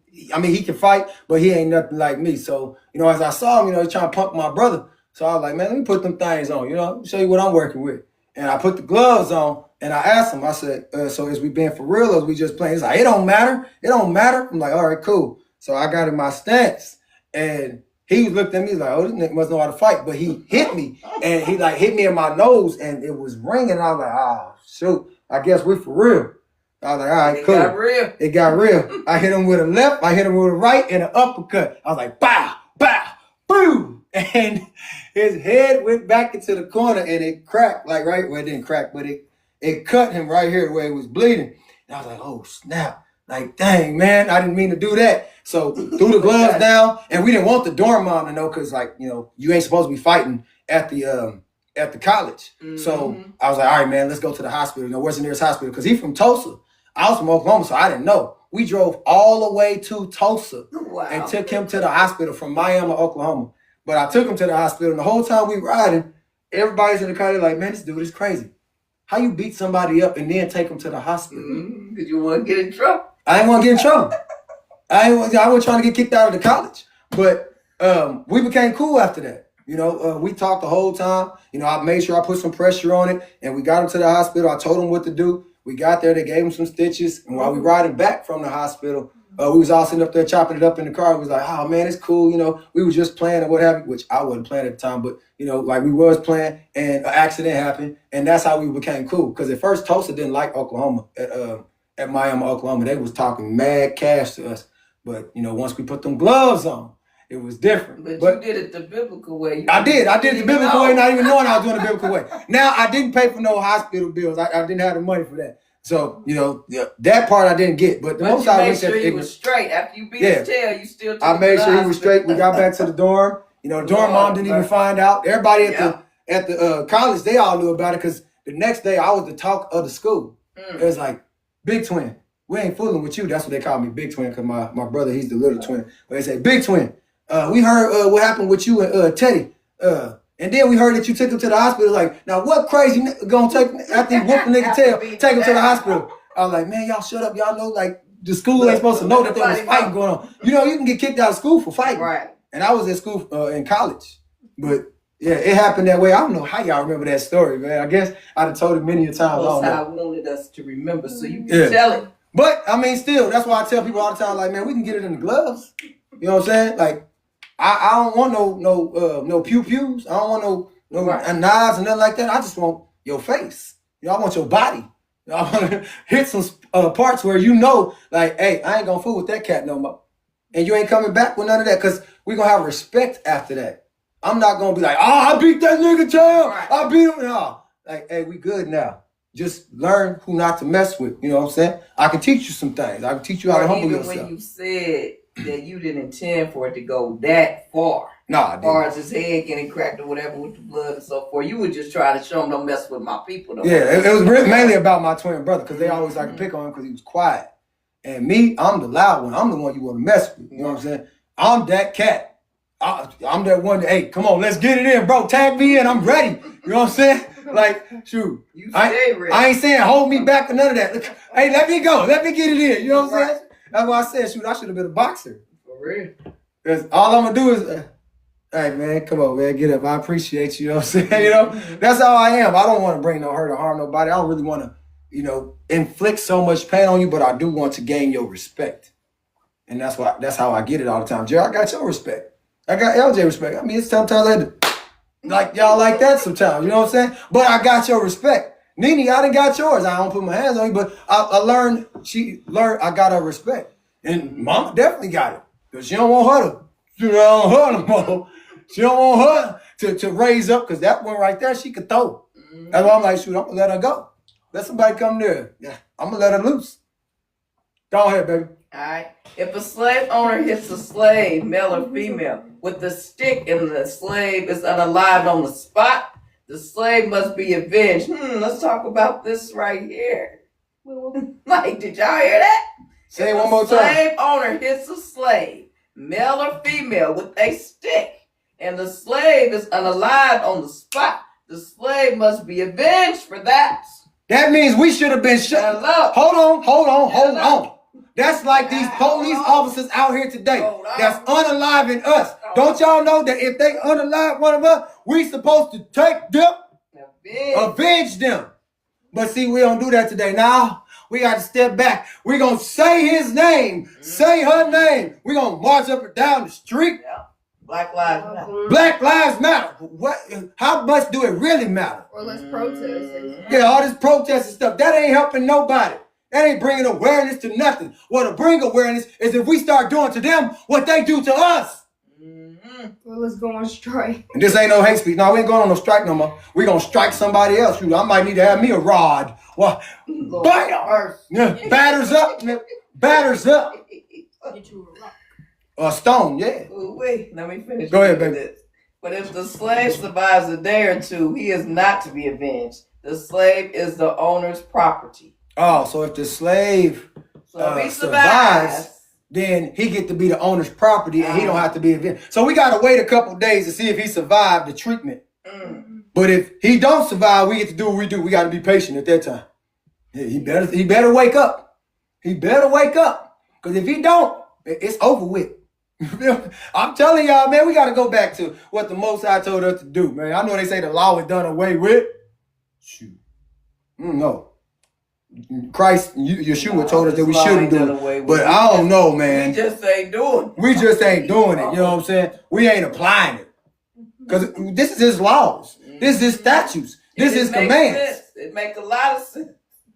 can fight, but he ain't nothing like me. So, as I saw him, he's trying to punk my brother. So I was like, man, let me put them things on, show you what I'm working with. And I put the gloves on and I asked him, I said, so is we being for real or is we just playing? He's like, it don't matter. It don't matter. I'm like, all right, cool. So I got in my stance and He looked at me like, oh, this nigga must know how to fight. But he hit me, and he like hit me in my nose, and it was ringing. I was like, oh, shoot, I guess we for real. I was like, all right, cool.
Got real.
It got real. I hit him with a left, I hit him with a right, and an uppercut. I was like, bow, bow, boom. And his head went back into the corner, and it cracked, like right, well, it didn't crack, but it cut him right here where it was bleeding. And I was like, oh, snap. Like, dang, man, I didn't mean to do that. So threw the gloves down, and we didn't want the dorm mom to know because, like, you know, you ain't supposed to be fighting at the college. Mm-hmm. So I was like, all right, man, let's go to the hospital. You know, where's the nearest hospital? Because he's from Tulsa. I was from Oklahoma, so I didn't know. We drove all the way to Tulsa and took him to the hospital from Miami, Oklahoma. But I took him to the hospital, and the whole time we riding, everybody's in the car, they're like, man, this dude is crazy. How you beat somebody up and then take them to the hospital?
Because you want to get in trouble.
I didn't want to get in trouble. I wasn't trying to get kicked out of the college. But we became cool after that. You know, we talked the whole time. You know, I made sure I put some pressure on it, and we got him to the hospital. I told him what to do. We got there. They gave him some stitches. And while we riding back from the hospital, we was all sitting up there chopping it up in the car. We was like, oh, man, it's cool. You know, we were just playing or what have you, which I wasn't playing at the time. But, you know, like we was playing, and an accident happened. And that's how we became cool. Because at first, Tulsa didn't like Oklahoma at Miami, Oklahoma. They was talking mad cash to us. But, you know, once we put them gloves on, it was different.
But you did it the biblical way.
I did it the biblical way, not even knowing I was doing the biblical way. Now, I didn't pay for no hospital bills. I didn't have the money for that. So, you know, that part I didn't get. But the most I
made sure he was straight. After you beat his tail, you still took
I made sure he was straight. We got back to the dorm. You know, the dorm mom didn't even find out. Everybody at the college, they all knew about it because the next day I was the talk of the school. It was like, Big Twin, we ain't fooling with you. That's what they call me, Big Twin, because my brother, he's the little twin. But they say, Big Twin, we heard what happened with you and Teddy. And then we heard that you took him to the hospital. Like, now what crazy nigga gonna take after he whooped the nigga tail, take him to the hospital? I was like, man, y'all shut up. Y'all know, like, the school ain't supposed to know that there was fighting going on. You know, you can get kicked out of school for fighting.
Right.
And I was at school in college. But, yeah, it happened that way. I don't know how y'all remember that story, man. I guess I'd have told it many a time.
That's how I wanted us to remember so you can tell it.
But, I mean, still, that's why I tell people all the time, like, man, we can get it in the gloves. You know what I'm saying? Like, I don't want no pew-pews. I don't want no knives and nothing like that. I just want your face. You know, I want your body. I want to hit some parts where you know, like, hey, I ain't going to fool with that cat no more. And you ain't coming back with none of that because we're going to have respect after that. I'm not going to be like, oh, I beat that nigga tail. Right. I beat him. No. Like, hey, we good now. Just learn who not to mess with. You know what I'm saying? I can teach you some things. I can teach you how to humble yourself.
Even when you said that you didn't intend for it to go that far.
No, I didn't.
Or as his head getting cracked or whatever with the blood and so forth. You would just try to show him don't mess with my people.
Yeah, it was mainly about my twin brother because they always like to pick on him because he was quiet. And me, I'm the loud one. I'm the one you want to mess with. You know what I'm saying? I'm that cat. I'm that one that, hey, come on, let's get it in, bro. Tag me in. I'm ready. You know what I'm saying? Like, shoot. I ain't saying hold me back or none of that. Look, hey, let me go. Let me get it in. You know what I'm saying? That's why I said, shoot, I should have been a boxer.
For real.
Because all I'm going to do is, hey, man, come on, man, get up. I appreciate you. You know what I'm saying? You know, that's how I am. I don't want to bring no hurt or harm nobody. I don't really want to, you know, inflict so much pain on you, but I do want to gain your respect. And that's how I get it all the time. Jerry, I got your respect. I got LJ respect. I mean, it's sometimes I had to, like, y'all like that sometimes. You know what I'm saying? But I got your respect. Nene, I done got yours. I don't put my hands on you, but I learned, she learned I got her respect. And Mama definitely got it. Because she don't want her to, you know, her no more. She don't want her to raise up, because that one right there, she could throw. That's why I'm like, shoot, I'm going to let her go. Let somebody come there. Yeah, I'm going to let her loose. Go ahead, baby.
All right. If a slave owner hits a slave, male or female, with the stick and the slave is unalived on the spot, the slave must be avenged. Let's talk about this right here. Like, did y'all hear that?
Say it one more time.
Slave owner hits a slave, male or female, with a stick, and the slave is unalived on the spot, the slave must be avenged for that.
That means we should have been shot. Hold on. That's like these police officers out here today that's unaliving us. Don't y'all know that if they unalive one of us, we supposed to take them, avenge them. But see, we don't do that today. Now, we got to step back. We're going to say his name, say her name. We're going to march up and down the street.
Black Lives Matter.
Black Lives Matter. What? How much do it really matter?
Or let's protest.
Yeah, all this protest and stuff, that ain't helping nobody. That ain't bringing awareness to nothing. What to bring awareness is if we start doing to them what they do to us.
Well, let's go on strike.
And this ain't no hate speech. No, we ain't going on no strike no more. We gonna strike somebody else. Shoot, I might need to have me a rod. Well, bam! Yeah, batters up. Batters up.
Get you a rock.
A stone, yeah.
Ooh, wait, let me finish.
Go ahead, baby.
This. But if the slave survives a day or two, he is not to be avenged. The slave is the owner's property.
Oh, so if the slave
So if he survives,
then he get to be the owner's property and he don't have to be avenged. So we gotta wait a couple days to see if he survived the treatment. But if he don't survive, we get to do what we do. We gotta be patient at that time. Yeah, he better wake up. He better wake up. Because if he don't, it's over with. I'm telling y'all, man, we got to go back to what the Most High told us to do, man. I know they say the law is done away with. Shoot. No. Christ, Yeshua told us that we shouldn't do it. But I don't know, man.
We just ain't doing it.
We just ain't doing it. You know what I'm saying? We ain't applying it. Because this is his laws. This is his statutes. This is his commands.
Sense. It make a lot of sense.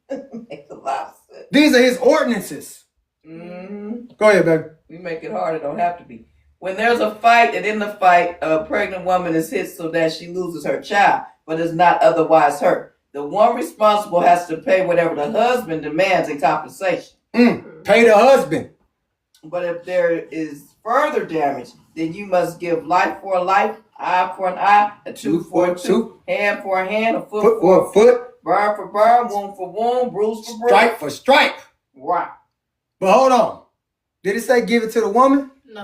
It make a lot of sense.
These are his ordinances. Go ahead, baby.
We make it hard. It don't have to be. When there's a fight, and in the fight, a pregnant woman is hit so that she loses her child, but is not otherwise hurt. The one responsible has to pay whatever the husband demands in compensation.
Pay the husband.
But if there is further damage, then you must give life for a life, eye for an eye, a tooth for a tooth, hand for a hand, a foot for a foot, burn for burn, wound for wound, bruise for bruise,
strike for strike.
Right.
But hold on. Did it say give it to the woman?
No.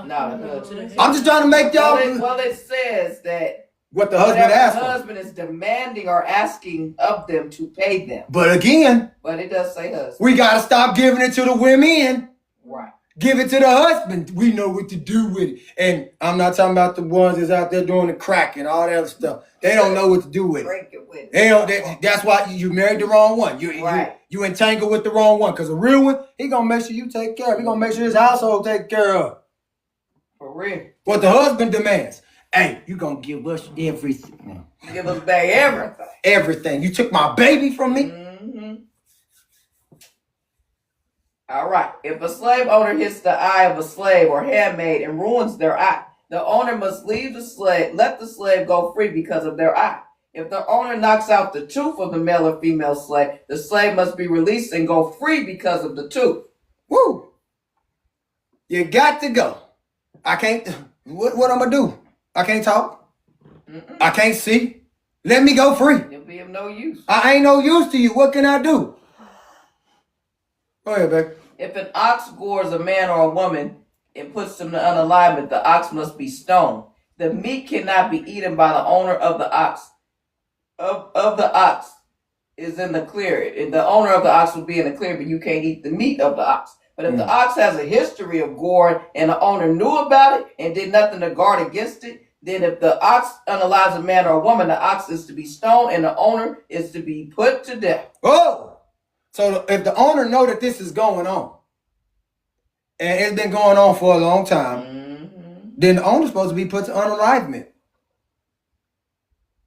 I'm just trying to make y'all.
Well, it says that
what the husband asked for.
The husband is demanding or asking of them to pay them.
But again,
it does say husband.
We got to stop giving it to the women.
Right.
Give it to the husband. We know what to do with it. And I'm not talking about the ones that's out there doing the crack and all that other stuff. They don't know what to do with it. They don't. That's why you married the wrong one. You entangled with the wrong one. Because a real one, he gonna make sure you take care of. He gonna make sure his household take care of.
For real.
What the husband demands. Hey, you gonna give us everything.
Give us back everything.
Everything. You took my baby from me.
All right. If a slave owner hits the eye of a slave or handmaid and ruins their eye, the owner must let the slave go free because of their eye. If the owner knocks out the tooth of the male or female slave, the slave must be released and go free because of the tooth.
Woo! You got to go. I can't. What I'm gonna do? I can't talk. I can't see. Let me go free.
You'll be of no use.
I ain't no use to you. What can I do? Go ahead, babe.
If an ox gores a man or a woman and puts them to unalignment, the ox must be stoned. The meat cannot be eaten by the owner of the ox. Of the ox is in the clear. And the owner of the ox will be in the clear, but you can't eat the meat of the ox. But if the ox has a history of goring and the owner knew about it and did nothing to guard against it, then if the ox unalives a man or a woman, the ox is to be stoned and the owner is to be put to death.
Oh! So if the owner know that this is going on, and it's been going on for a long time, then the owner's supposed to be put to unalivement.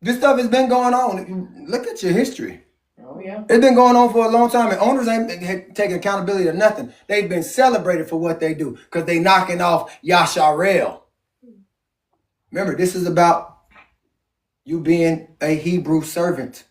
This stuff has been going on. Look at your history.
Oh, yeah.
It's been going on for a long time, and owners ain't taking accountability to nothing. They've been celebrated for what they do because they knocking off Yasharel. Remember, this is about you being a Hebrew servant.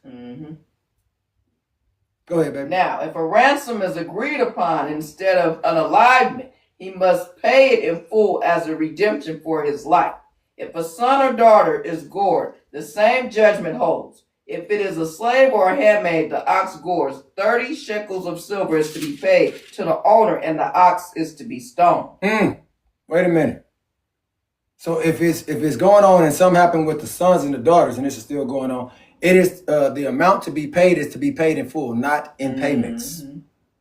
Go ahead, baby.
Now, if a ransom is agreed upon instead of unalivement, he must pay it in full as a redemption for his life. If a son or daughter is gored, the same judgment holds. If it is a slave or a handmaid, the ox gores, 30 shekels of silver is to be paid to the owner, and the ox is to be stoned.
Wait a minute. So if it's going on and something happened with the sons and the daughters, and this is still going on, it is the amount to be paid is to be paid in full, not in payments,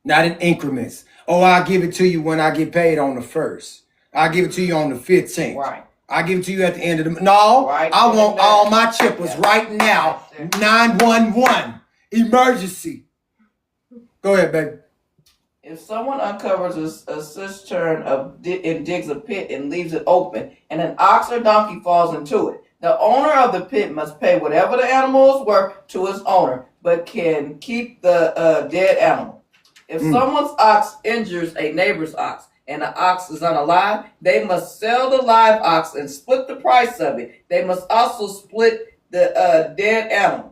not in increments. Oh, I'll give it to you when I get paid on the 1st. I'll give it to you on the 15th.
Right.
I'll give it to you at the end of the month. No, right. I want all my chippers right now. 911 emergency. Go ahead, baby.
If someone uncovers a cistern and digs a pit and leaves it open, and an ox or donkey falls into it, the owner of the pit must pay whatever the animal is worth to its owner, but can keep the dead animal. If someone's ox injures a neighbor's ox, and the ox is unalive, they must sell the live ox and split the price of it. They must also split the dead animal.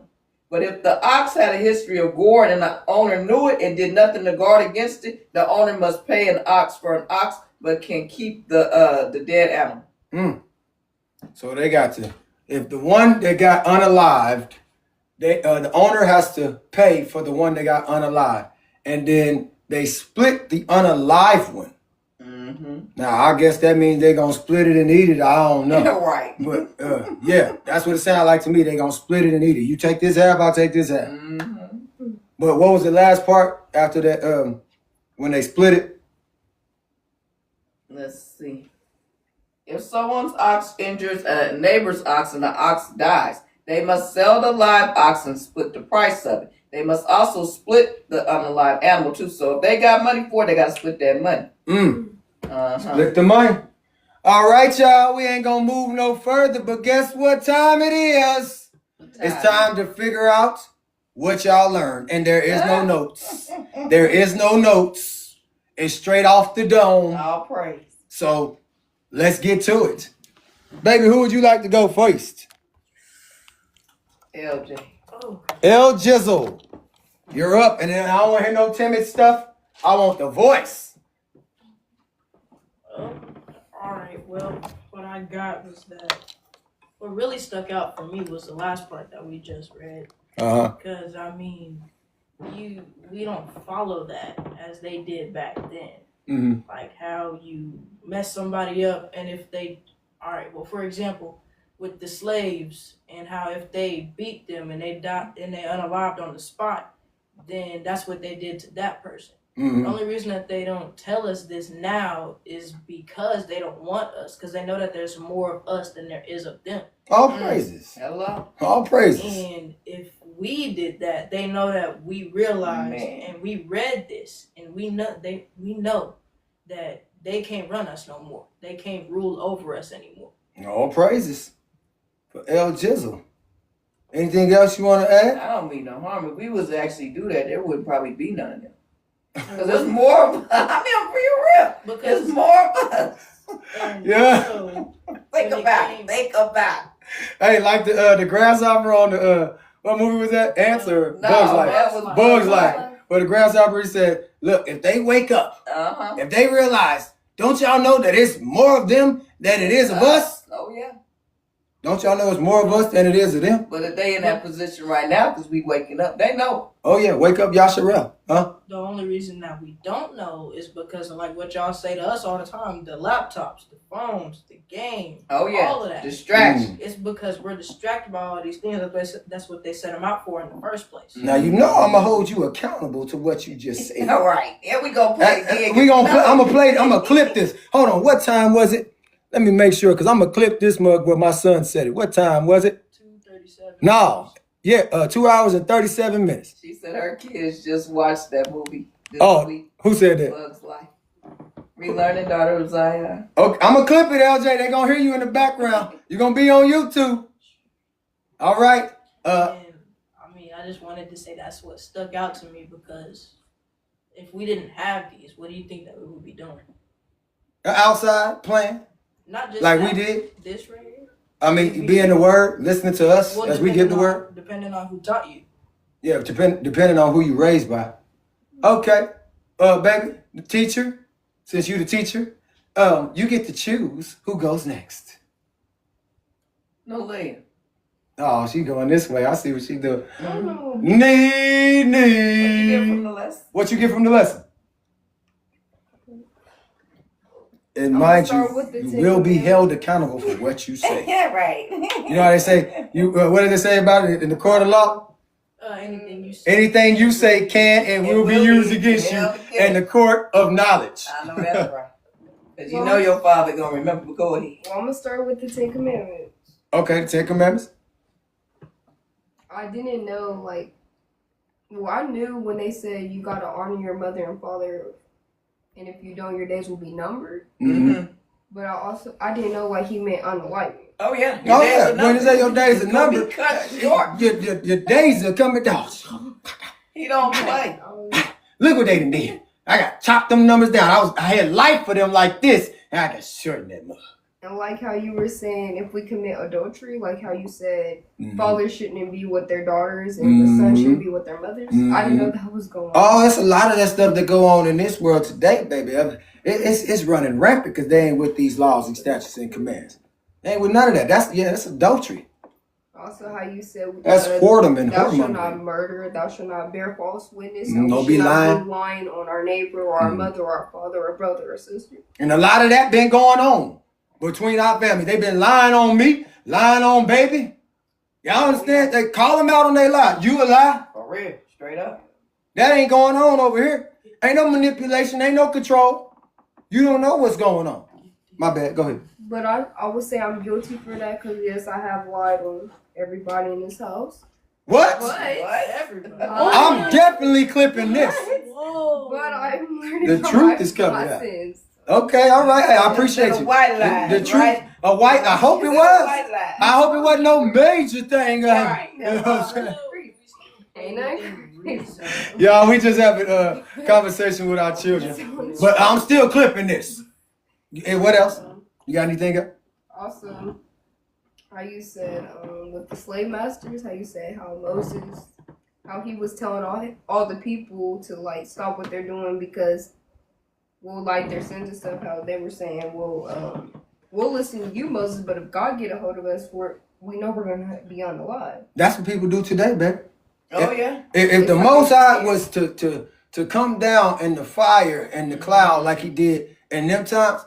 But if the ox had a history of gore and the owner knew it and did nothing to guard against it, the owner must pay an ox for an ox, but can keep the dead animal.
So they got to, if the one that got unalived, the owner has to pay for the one that got unalived, and then they split the unalive one. Now I guess that means they're gonna split it and eat it. I don't know.
Right.
But yeah, that's what it sounds like to me. They're gonna split it and eat it. You take this half, I'll take this half. But what was the last part after that? When they split it?
Let's see. If someone's ox injures a neighbor's ox and the ox dies, they must sell the live ox and split the price of it. They must also split the unalive animal too. So if they got money for it, they gotta split that money.
Split the money. All right, y'all. We ain't gonna move no further, but guess what time it is? It's time to figure out what y'all learned. And there is no notes. There is no notes. It's straight off the dome.
All praise.
So let's get to it. Baby, who would you like to go first?
LJ.
El Jizzle. You're up. And then I don't want to hear no timid stuff. I want the voice.
All right. Well, what I got was that what really stuck out for me was the last part that we just read. Because I mean, we don't follow that as they did back then. Like how you mess somebody up, and if they, all right. Well, for example, with the slaves, and how if they beat them and they died and they unalived on the spot, then that's what they did to that person. The only reason that they don't tell us this now is because they don't want us, because they know that there's more of us than there is of them.
All praises.
Hello.
All praises.
And if we did that, they know that we realized and we read this, and we know that they can't run us no more. They can't rule over us anymore.
All praises for El Jizzle. Anything else you want to add?
I don't mean no harm. If we was to actually do that, there wouldn't probably be none of them. Because there's more of us. I mean, I'm real. Because there's more of us.
Yeah.
Think about it.
Hey, like the grasshopper on the what movie was that? Ants or
No,
Bugs Life?
that was
Bugs Life. Where the grasshopper, he said, "Look, if they wake up, if they realize, don't y'all know that it's more of them than it is of us?
Oh yeah.
Don't y'all know it's more of us than it is of them?
But if they in that position right now, because we waking up, they know.
Oh yeah, wake up, Yasharel, huh?
The only reason that we don't know is because of like what y'all say to us all the time: the laptops, the phones, the game.
Oh yeah,
all of that.
distraction.
It's because we're distracted by all these things. That's what they set them out for in the first place.
Now you know I'm gonna hold you accountable to what you just said.
All right, here we go. Play again.
I'm gonna clip this. Hold on, what time was it? Let me make sure, because I'm going to clip this mug where my son said it. What time was it?
2:37.
No. Yeah, 2 hours and 37 minutes.
She said her kids just watched that movie this week.
Who said that?
Bugs Life. Relearning Daughter of Zion.
Okay, I'm going to clip it, LJ. They're going to hear you in the background. You're going to be on YouTube. All right.
And, I mean, I just wanted to say that's what stuck out to me, because if we didn't have these, what do you think that we would be doing?
Outside playing.
Not just
like we did.
This right here.
I mean, be in the word, listening to us as we give the word.
Depending on who taught you.
Yeah, depending on who you raised by. Okay. Baby, the teacher, since you the teacher, you get to choose who goes next.
No Leah.
Oh, she going this way. I see what she doing.
Oh.
What you get from the lesson? And mind you, you will be held accountable for what you say.
Yeah, right.
You know how they say, what did they say about it in the court of law?
Anything you say.
Anything you say can and will be used against you in the court of knowledge.
I know that's right. Because you know your father going to remember. But go ahead.
Well, I'm going to start with the 10 Commandments.
Okay, the 10 Commandments.
I didn't know, I knew when they said you got to honor your mother and father and if you don't, your days will be numbered.
Mm-hmm.
But I didn't know like he meant unenlightened.
Oh yeah.
Oh yeah, when you say your days are
It's gonna be
numbered,
cut short.
your days are coming down.
He don't play.
Look what they done did. I got chopped them numbers down. I had life for them like this, and I got shorten that mother.
And like how you were saying, if we commit adultery, like how you said,
Mhm.
fathers shouldn't be with their daughters and the sons shouldn't be with their mothers. I didn't know that was going on.
Oh, it's a lot of that stuff that go on in this world today, baby. It's running rampant because they ain't with these laws and statutes and commands. They ain't with none of that. That's adultery.
Also, how you said
That's whoredom and
thou shalt
whoremongering.
not murder, thou shalt not bear false witness,
Don't
we
be
should not
lying.
be lying on our neighbor or our mother or our father or brother or sister.
And a lot of that been going on between our families. They been lying on me, lying on baby. Y'all understand? They call them out on their lie. You a lie?
For real, straight up.
That ain't going on over here. Ain't no manipulation, ain't no control. You don't know what's going on. My bad, go ahead.
But I would say I'm guilty for that because, yes, I have lied on everybody in this house.
What?
What?
Everybody.
I'm definitely clipping this.
Whoa.
But I'm learning
The
from
truth
my,
is coming
my
out.
sins.
Okay, all right. Hey, I appreciate
It's a
you.
white lie,
The truth,
right?
a white. I hope it
It's a
was.
white lie.
I hope it wasn't no major thing.
Right.
You know what I'm saying?
Ain't that
Y'all, we just having a conversation with our children. But I'm still clipping this. Hey, what else? You got anything else?
Also, how you said with the slave masters, how you said how Moses, how he was telling all the people to like stop what they're doing because we'll like their sins and stuff. How they were saying, we'll listen to you, Moses, but if God get a hold of us, we know we're gonna be on the line.
That's what people do today, baby.
Oh yeah.
If the Most High was to come down in the fire and the cloud like he did in them times,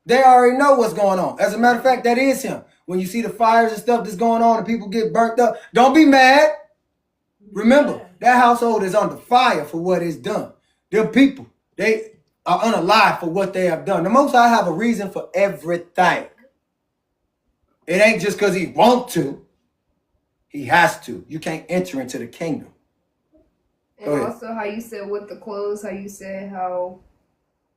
they already know what's going on. As a matter of fact, that is him. When you see the fires and stuff that's going on and people get burnt up, don't be mad. Remember, that household is under fire for what is done. Them people, they are unalive for what they have done. The Most High have a reason for everything. It ain't just because he want to. He has to. You can't enter into the kingdom.
And also how you said with the clothes, how you said how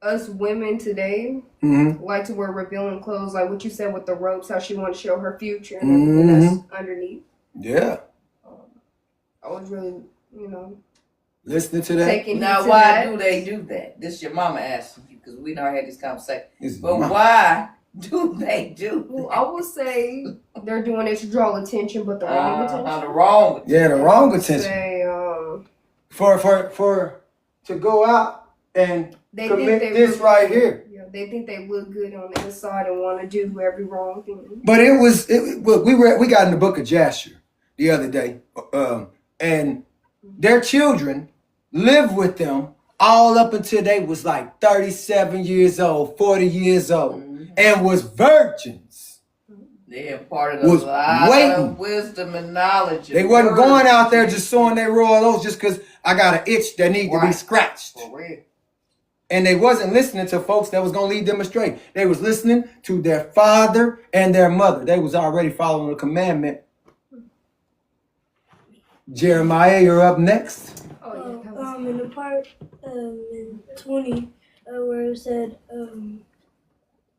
us women today like to wear revealing clothes, like what you said with the ropes, how she wanted to show her future and everything that's underneath.
Yeah.
I was really,
Listening to that.
taking
Now,
heed to
why
that.
do they do that? This your mama asking you because we don't had this conversation.
This is
But
my-
why do they do
Well,
that?
I would say they're doing it to draw attention, but the wrong attention.
The wrong.
Yeah, the wrong attention.
Say,
For to go out and
they
commit
think
this right here.
Yeah, they think they look good on the inside and want to do every wrong thing.
But look, we got in the book of Jasher the other day, and their children lived with them all up until they was like 37 years old, 40 years old, and was virgins.
They imparted
Was
a lot
waiting.
of wisdom and knowledge.
They
and
wasn't
words.
going out there just sewing their royal oats just because I got an itch that need to be
Right.
scratched.
For real.
And they wasn't listening to folks that was going to lead them astray. They was listening to their father and their mother. They was already following the commandment. Jeremiah, you're up next.
Oh, yeah, that was-
In the part in 20 where it said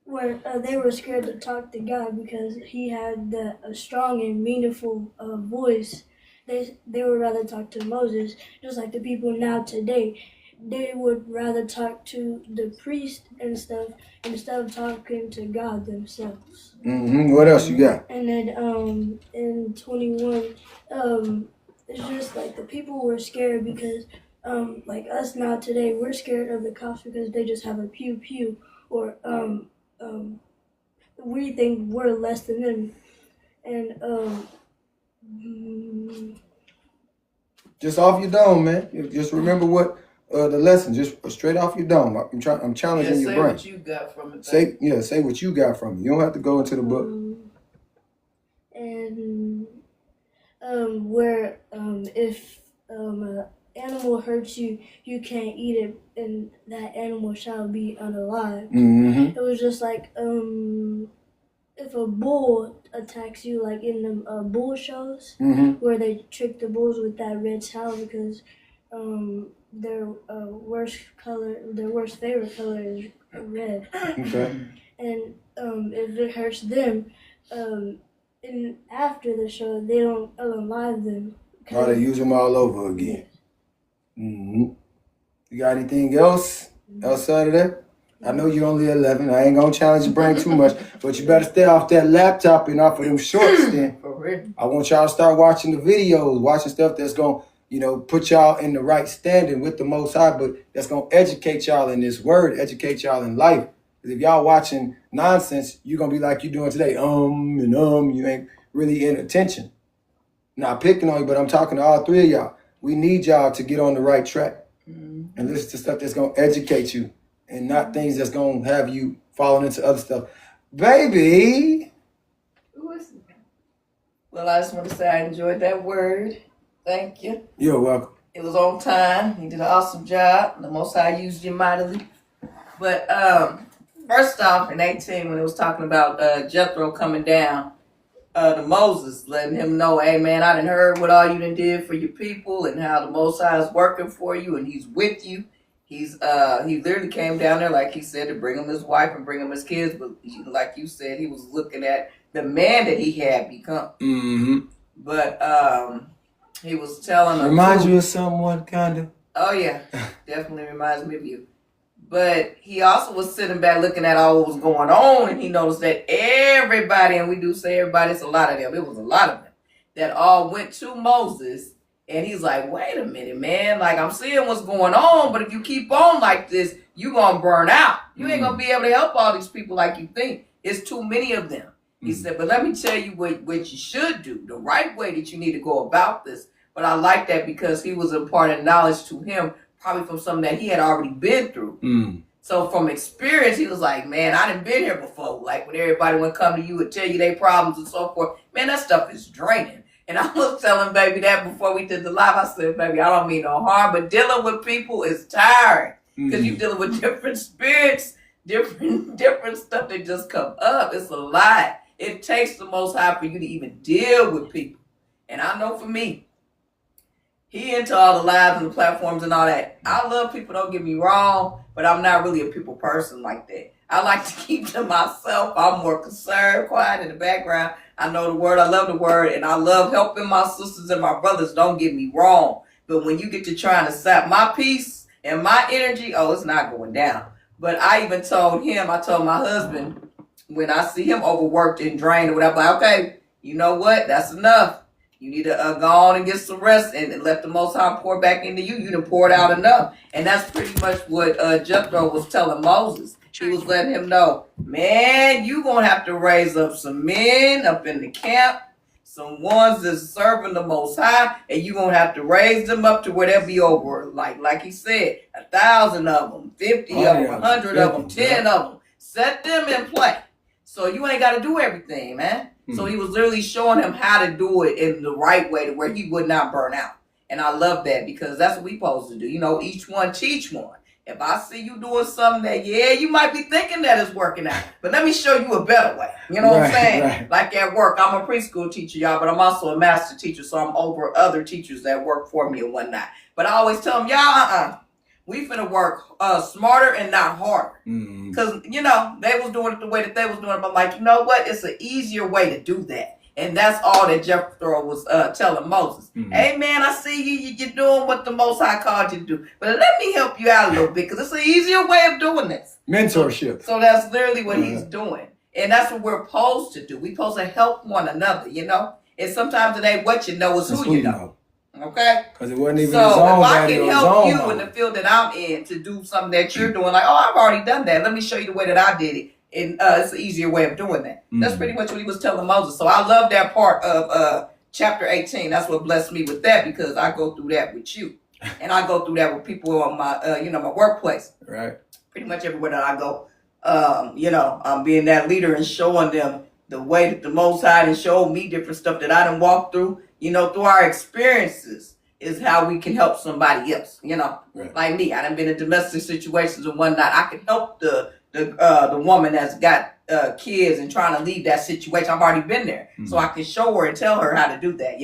where they were scared to talk to God because he had a strong and meaningful voice. They would rather talk to Moses, just like the people now today. They would rather talk to the priest and stuff instead of talking to God themselves.
What else you got?
And then in 21, it's just like the people were scared because like us now today, we're scared of the cops because they just have a pew pew or we think we're less than them. And
Just off your dome, man. Just remember what the lesson. Just straight off your dome. I'm challenging
Yeah,
your
say
brain.
what you got from it.
Say what you got from it. You don't have to go into the book.
and where if an animal hurts you, you can't eat it, and that animal shall be unalive. It was just like if a bull attacks you, like in the bull shows, where they trick the bulls with that red towel because their worst favorite color is red.
Okay.
And if it hurts them, and after the show, they don't unalive them.
Oh, they use them all over again. Mm-hmm. You got anything else outside of that? I know you're only 11. I ain't gonna challenge your brain too much, but you better stay off that laptop and off of them shorts then.
For real.
I want y'all to start watching the videos, watching stuff that's gonna, put y'all in the right standing with the Most High, but that's gonna educate y'all in this word, educate y'all in life. Because if y'all watching nonsense, you're gonna be like you doing today, you ain't really in attention. Not picking on you, but I'm talking to all three of y'all. We need y'all to get on the right track and listen to stuff that's gonna educate you and not things that's gonna have you falling into other stuff. Baby.
Well, I just want to say I enjoyed that word. Thank you.
You're welcome.
It was on time. You did an awesome job. The Most High used you mightily. But first off, in 18, when it was talking about Jethro coming down to Moses, letting him know, hey, man, I done heard what all you done did for your people and how the Most High is working for you and he's with you. He literally came down there, like he said, to bring him his wife and bring him his kids. But like you said, he was looking at the man that he had become.
Mm-hmm.
But he was telling them.
Reminds you of someone, kind of?
Oh, yeah. Definitely reminds me of you. But he also was sitting back looking at all what was going on, and he noticed that everybody, and we do say everybody, it's a lot of them, it was a lot of them, that all went to Moses, and he's like, wait a minute, man, like, I'm seeing what's going on, but if you keep on like this, you're going to burn out. You ain't going to be able to help all these people like you think. It's too many of them. He said, but let me tell you what you should do, the right way that you need to go about this. But I like that because he was imparting knowledge to him, probably from something that he had already been through. So from experience, he was like, man, I done been here before. Like when everybody would come to you and tell you their problems and so forth, man, that stuff is draining. And I was telling baby that before we did the live. I said, baby, I don't mean no harm, but dealing with people is tiring because you're dealing with different spirits, different stuff that just come up. It's a lot. It takes the Most High for you to even deal with people. And I know for me, he into all the lives and the platforms and all that. I love people, don't get me wrong, but I'm not really a people person like that. I like to keep to myself. I'm more conserved, quiet in the background. I know the word, I love the word, and I love helping my sisters and my brothers, don't get me wrong. But when you get to trying to sap my peace and my energy, oh, it's not going down. But I even told my husband, when I see him overworked and drained or whatever, I'm like, okay, you know what? That's enough. You need to go on and get some rest and let the Most High pour back into you. You done poured out enough. And that's pretty much what Jethro was telling Moses. He was letting him know, man, you going to have to raise up some men up in the camp, some ones that's serving the Most High, and you going to have to raise them up to where they'll be over, like he said, 1,000 of them, 50 of them, 100 of them, 10 of them. Set them in play. So you ain't got to do everything, man. So he was literally showing him how to do it in the right way to where he would not burn out. And I love that because that's what we supposed to do. You know, each one teach one. If I see you doing something that, you might be thinking that it's working out, but let me show you a better way. You know what I'm saying? Right. Like at work, I'm a preschool teacher, y'all, but I'm also a master teacher, so I'm over other teachers that work for me and whatnot. But I always tell them, y'all, we finna work smarter and not harder. Because, they was doing it the way that they was doing it. But like, you know what? It's an easier way to do that. And that's all that Jethro was telling Moses. Hey, man, I see you're doing what the Most High called you to do. But let me help you out a little bit because it's an easier way of doing this.
Mentorship. So
that's literally what he's doing. And that's what we're supposed to do. We're supposed to help one another, And sometimes it ain't what you know, it's who you know. Okay?
Because it wasn't even
so
his own
if I
daddy
can
or
help
his
you
own
in the field that I'm in to do something that you're doing, like, I've already done that. Let me show you the way that I did it. And it's an easier way of doing that. That's pretty much what he was telling Moses. So I love that part of chapter 18. That's what blessed me with that because I go through that with you. And I go through that with people on my, my workplace.
Right.
Pretty much everywhere that I go. I'm being that leader and showing them the way that the Most High and showed me different stuff that I done walked through, through our experiences is how we can help somebody else,
Right.
Like me. I done been in domestic situations and whatnot. I can help the woman that's got kids and trying to leave that situation. I've already been there. So I can show her and tell her how to do that,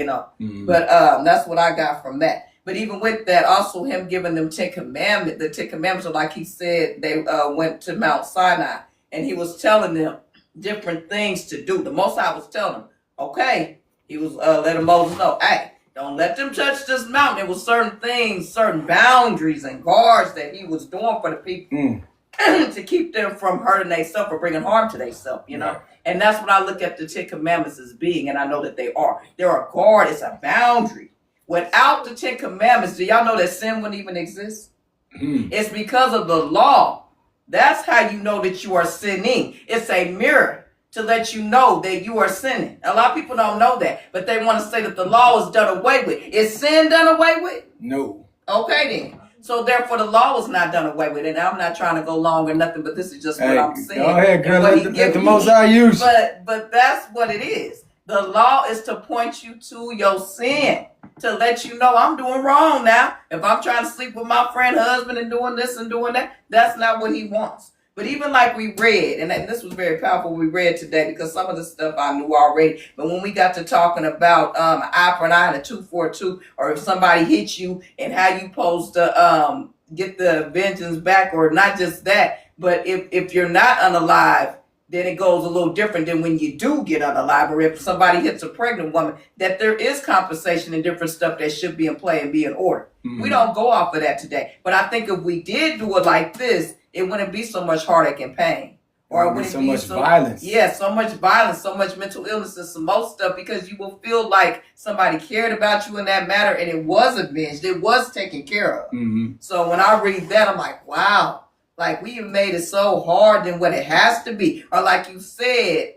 But that's what I got from that. But even with that, also him giving them 10 commandments, the 10 commandments are like he said, they went to Mount Sinai and he was telling them different things to do. The Most High was telling them, okay, he was letting Moses know, hey, don't let them touch this mountain. There was certain things, certain boundaries and guards that he was doing for the people to keep them from hurting themselves or bringing harm to themselves, you know. And that's what I look at the 10 commandments as being, and I know that they are. They're a guard, it's a boundary. Without the 10 commandments, do y'all know that sin wouldn't even exist? It's because of the law. That's how you know that you are sinning. It's a mirror to let you know that you are sinning. A lot of people don't know that, but they want to say that the law is done away with. Is sin done away with?
No.
Okay then. So therefore the law was not done away with. And I'm not trying to go long or nothing, but this is just what I'm saying.
Go ahead, girl. Let the Most
High
use.
But that's what it is. The law is to point you to your sin, to let you know I'm doing wrong now. If I'm trying to sleep with my friend husband and doing this and doing that, that's not what he wants. But even like we read, and this was very powerful, we read today, because some of the stuff I knew already. But when we got to talking about an eye for an eye and a tooth for a tooth, or if somebody hits you and how you supposed to get the vengeance back, or not just that, but if you're not unalive, then it goes a little different than when you do get unalive, or if somebody hits a pregnant woman, that there is compensation and different stuff that should be in play and be in order. We don't go off of that today. But I think if we did do it like this, it wouldn't be so much heartache and pain. Or it wouldn't
so
be
much violence.
Yeah, so much violence, so much mental illness and some more stuff, because you will feel like somebody cared about you in that matter and it was avenged. It was taken care of. So when I read that, I'm like, wow, like we have made it so hard than what it has to be. Or like you said,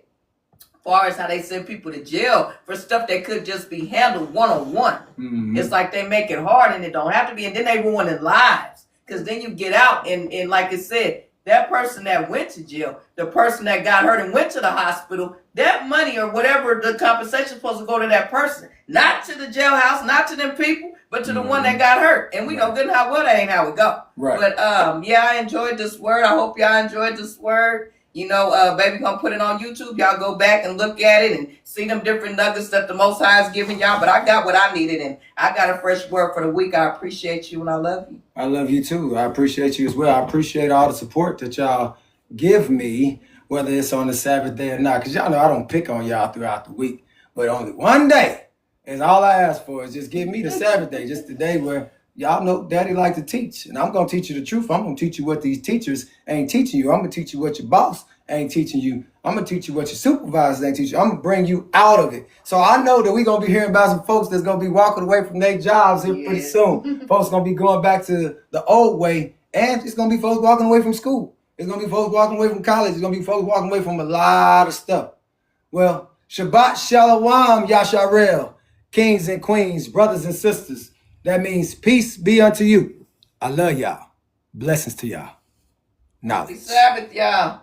as far as how they send people to jail for stuff that could just be handled one-on-one. It's like they make it hard and it don't have to be. And then they ruining lives. Because then you get out and like I said, that person that went to jail, the person that got hurt and went to the hospital, that money or whatever the compensation is supposed to go to that person. Not to the jailhouse, not to them people, but to the one that got hurt. And we know good and how well that ain't how it go. But yeah, I enjoyed this word. I hope y'all enjoyed this word. You know, baby gonna put it on YouTube. Y'all go back and look at it and see them different nuggets that the Most High is giving y'all. But I got what I needed, and I got a fresh word for the week. I appreciate you and I love you.
I love you too. I appreciate you as well. I appreciate all the support that y'all give me, whether it's on the Sabbath day or not. Because y'all know I don't pick on y'all throughout the week. But only one day is all I ask for, is just give me the Sabbath day, just the day where y'all know Daddy like to teach. And I'm going to teach you the truth. I'm going to teach you what these teachers ain't teaching you. I'm going to teach you what your boss ain't teaching you. I'm going to teach you what your supervisors ain't teaching you. I'm going to bring you out of it. So I know that we're going to be hearing about some folks that's going to be walking away from their jobs here pretty soon. Folks going to be going back to the old way. And it's going to be folks walking away from school. It's going to be folks walking away from college. It's going to be folks walking away from a lot of stuff. Well, Shabbat Shalom, Yasharel, kings and queens, brothers and sisters. That means peace be unto you. I love y'all. Blessings to y'all. Knowledge.
Happy Sabbath, y'all.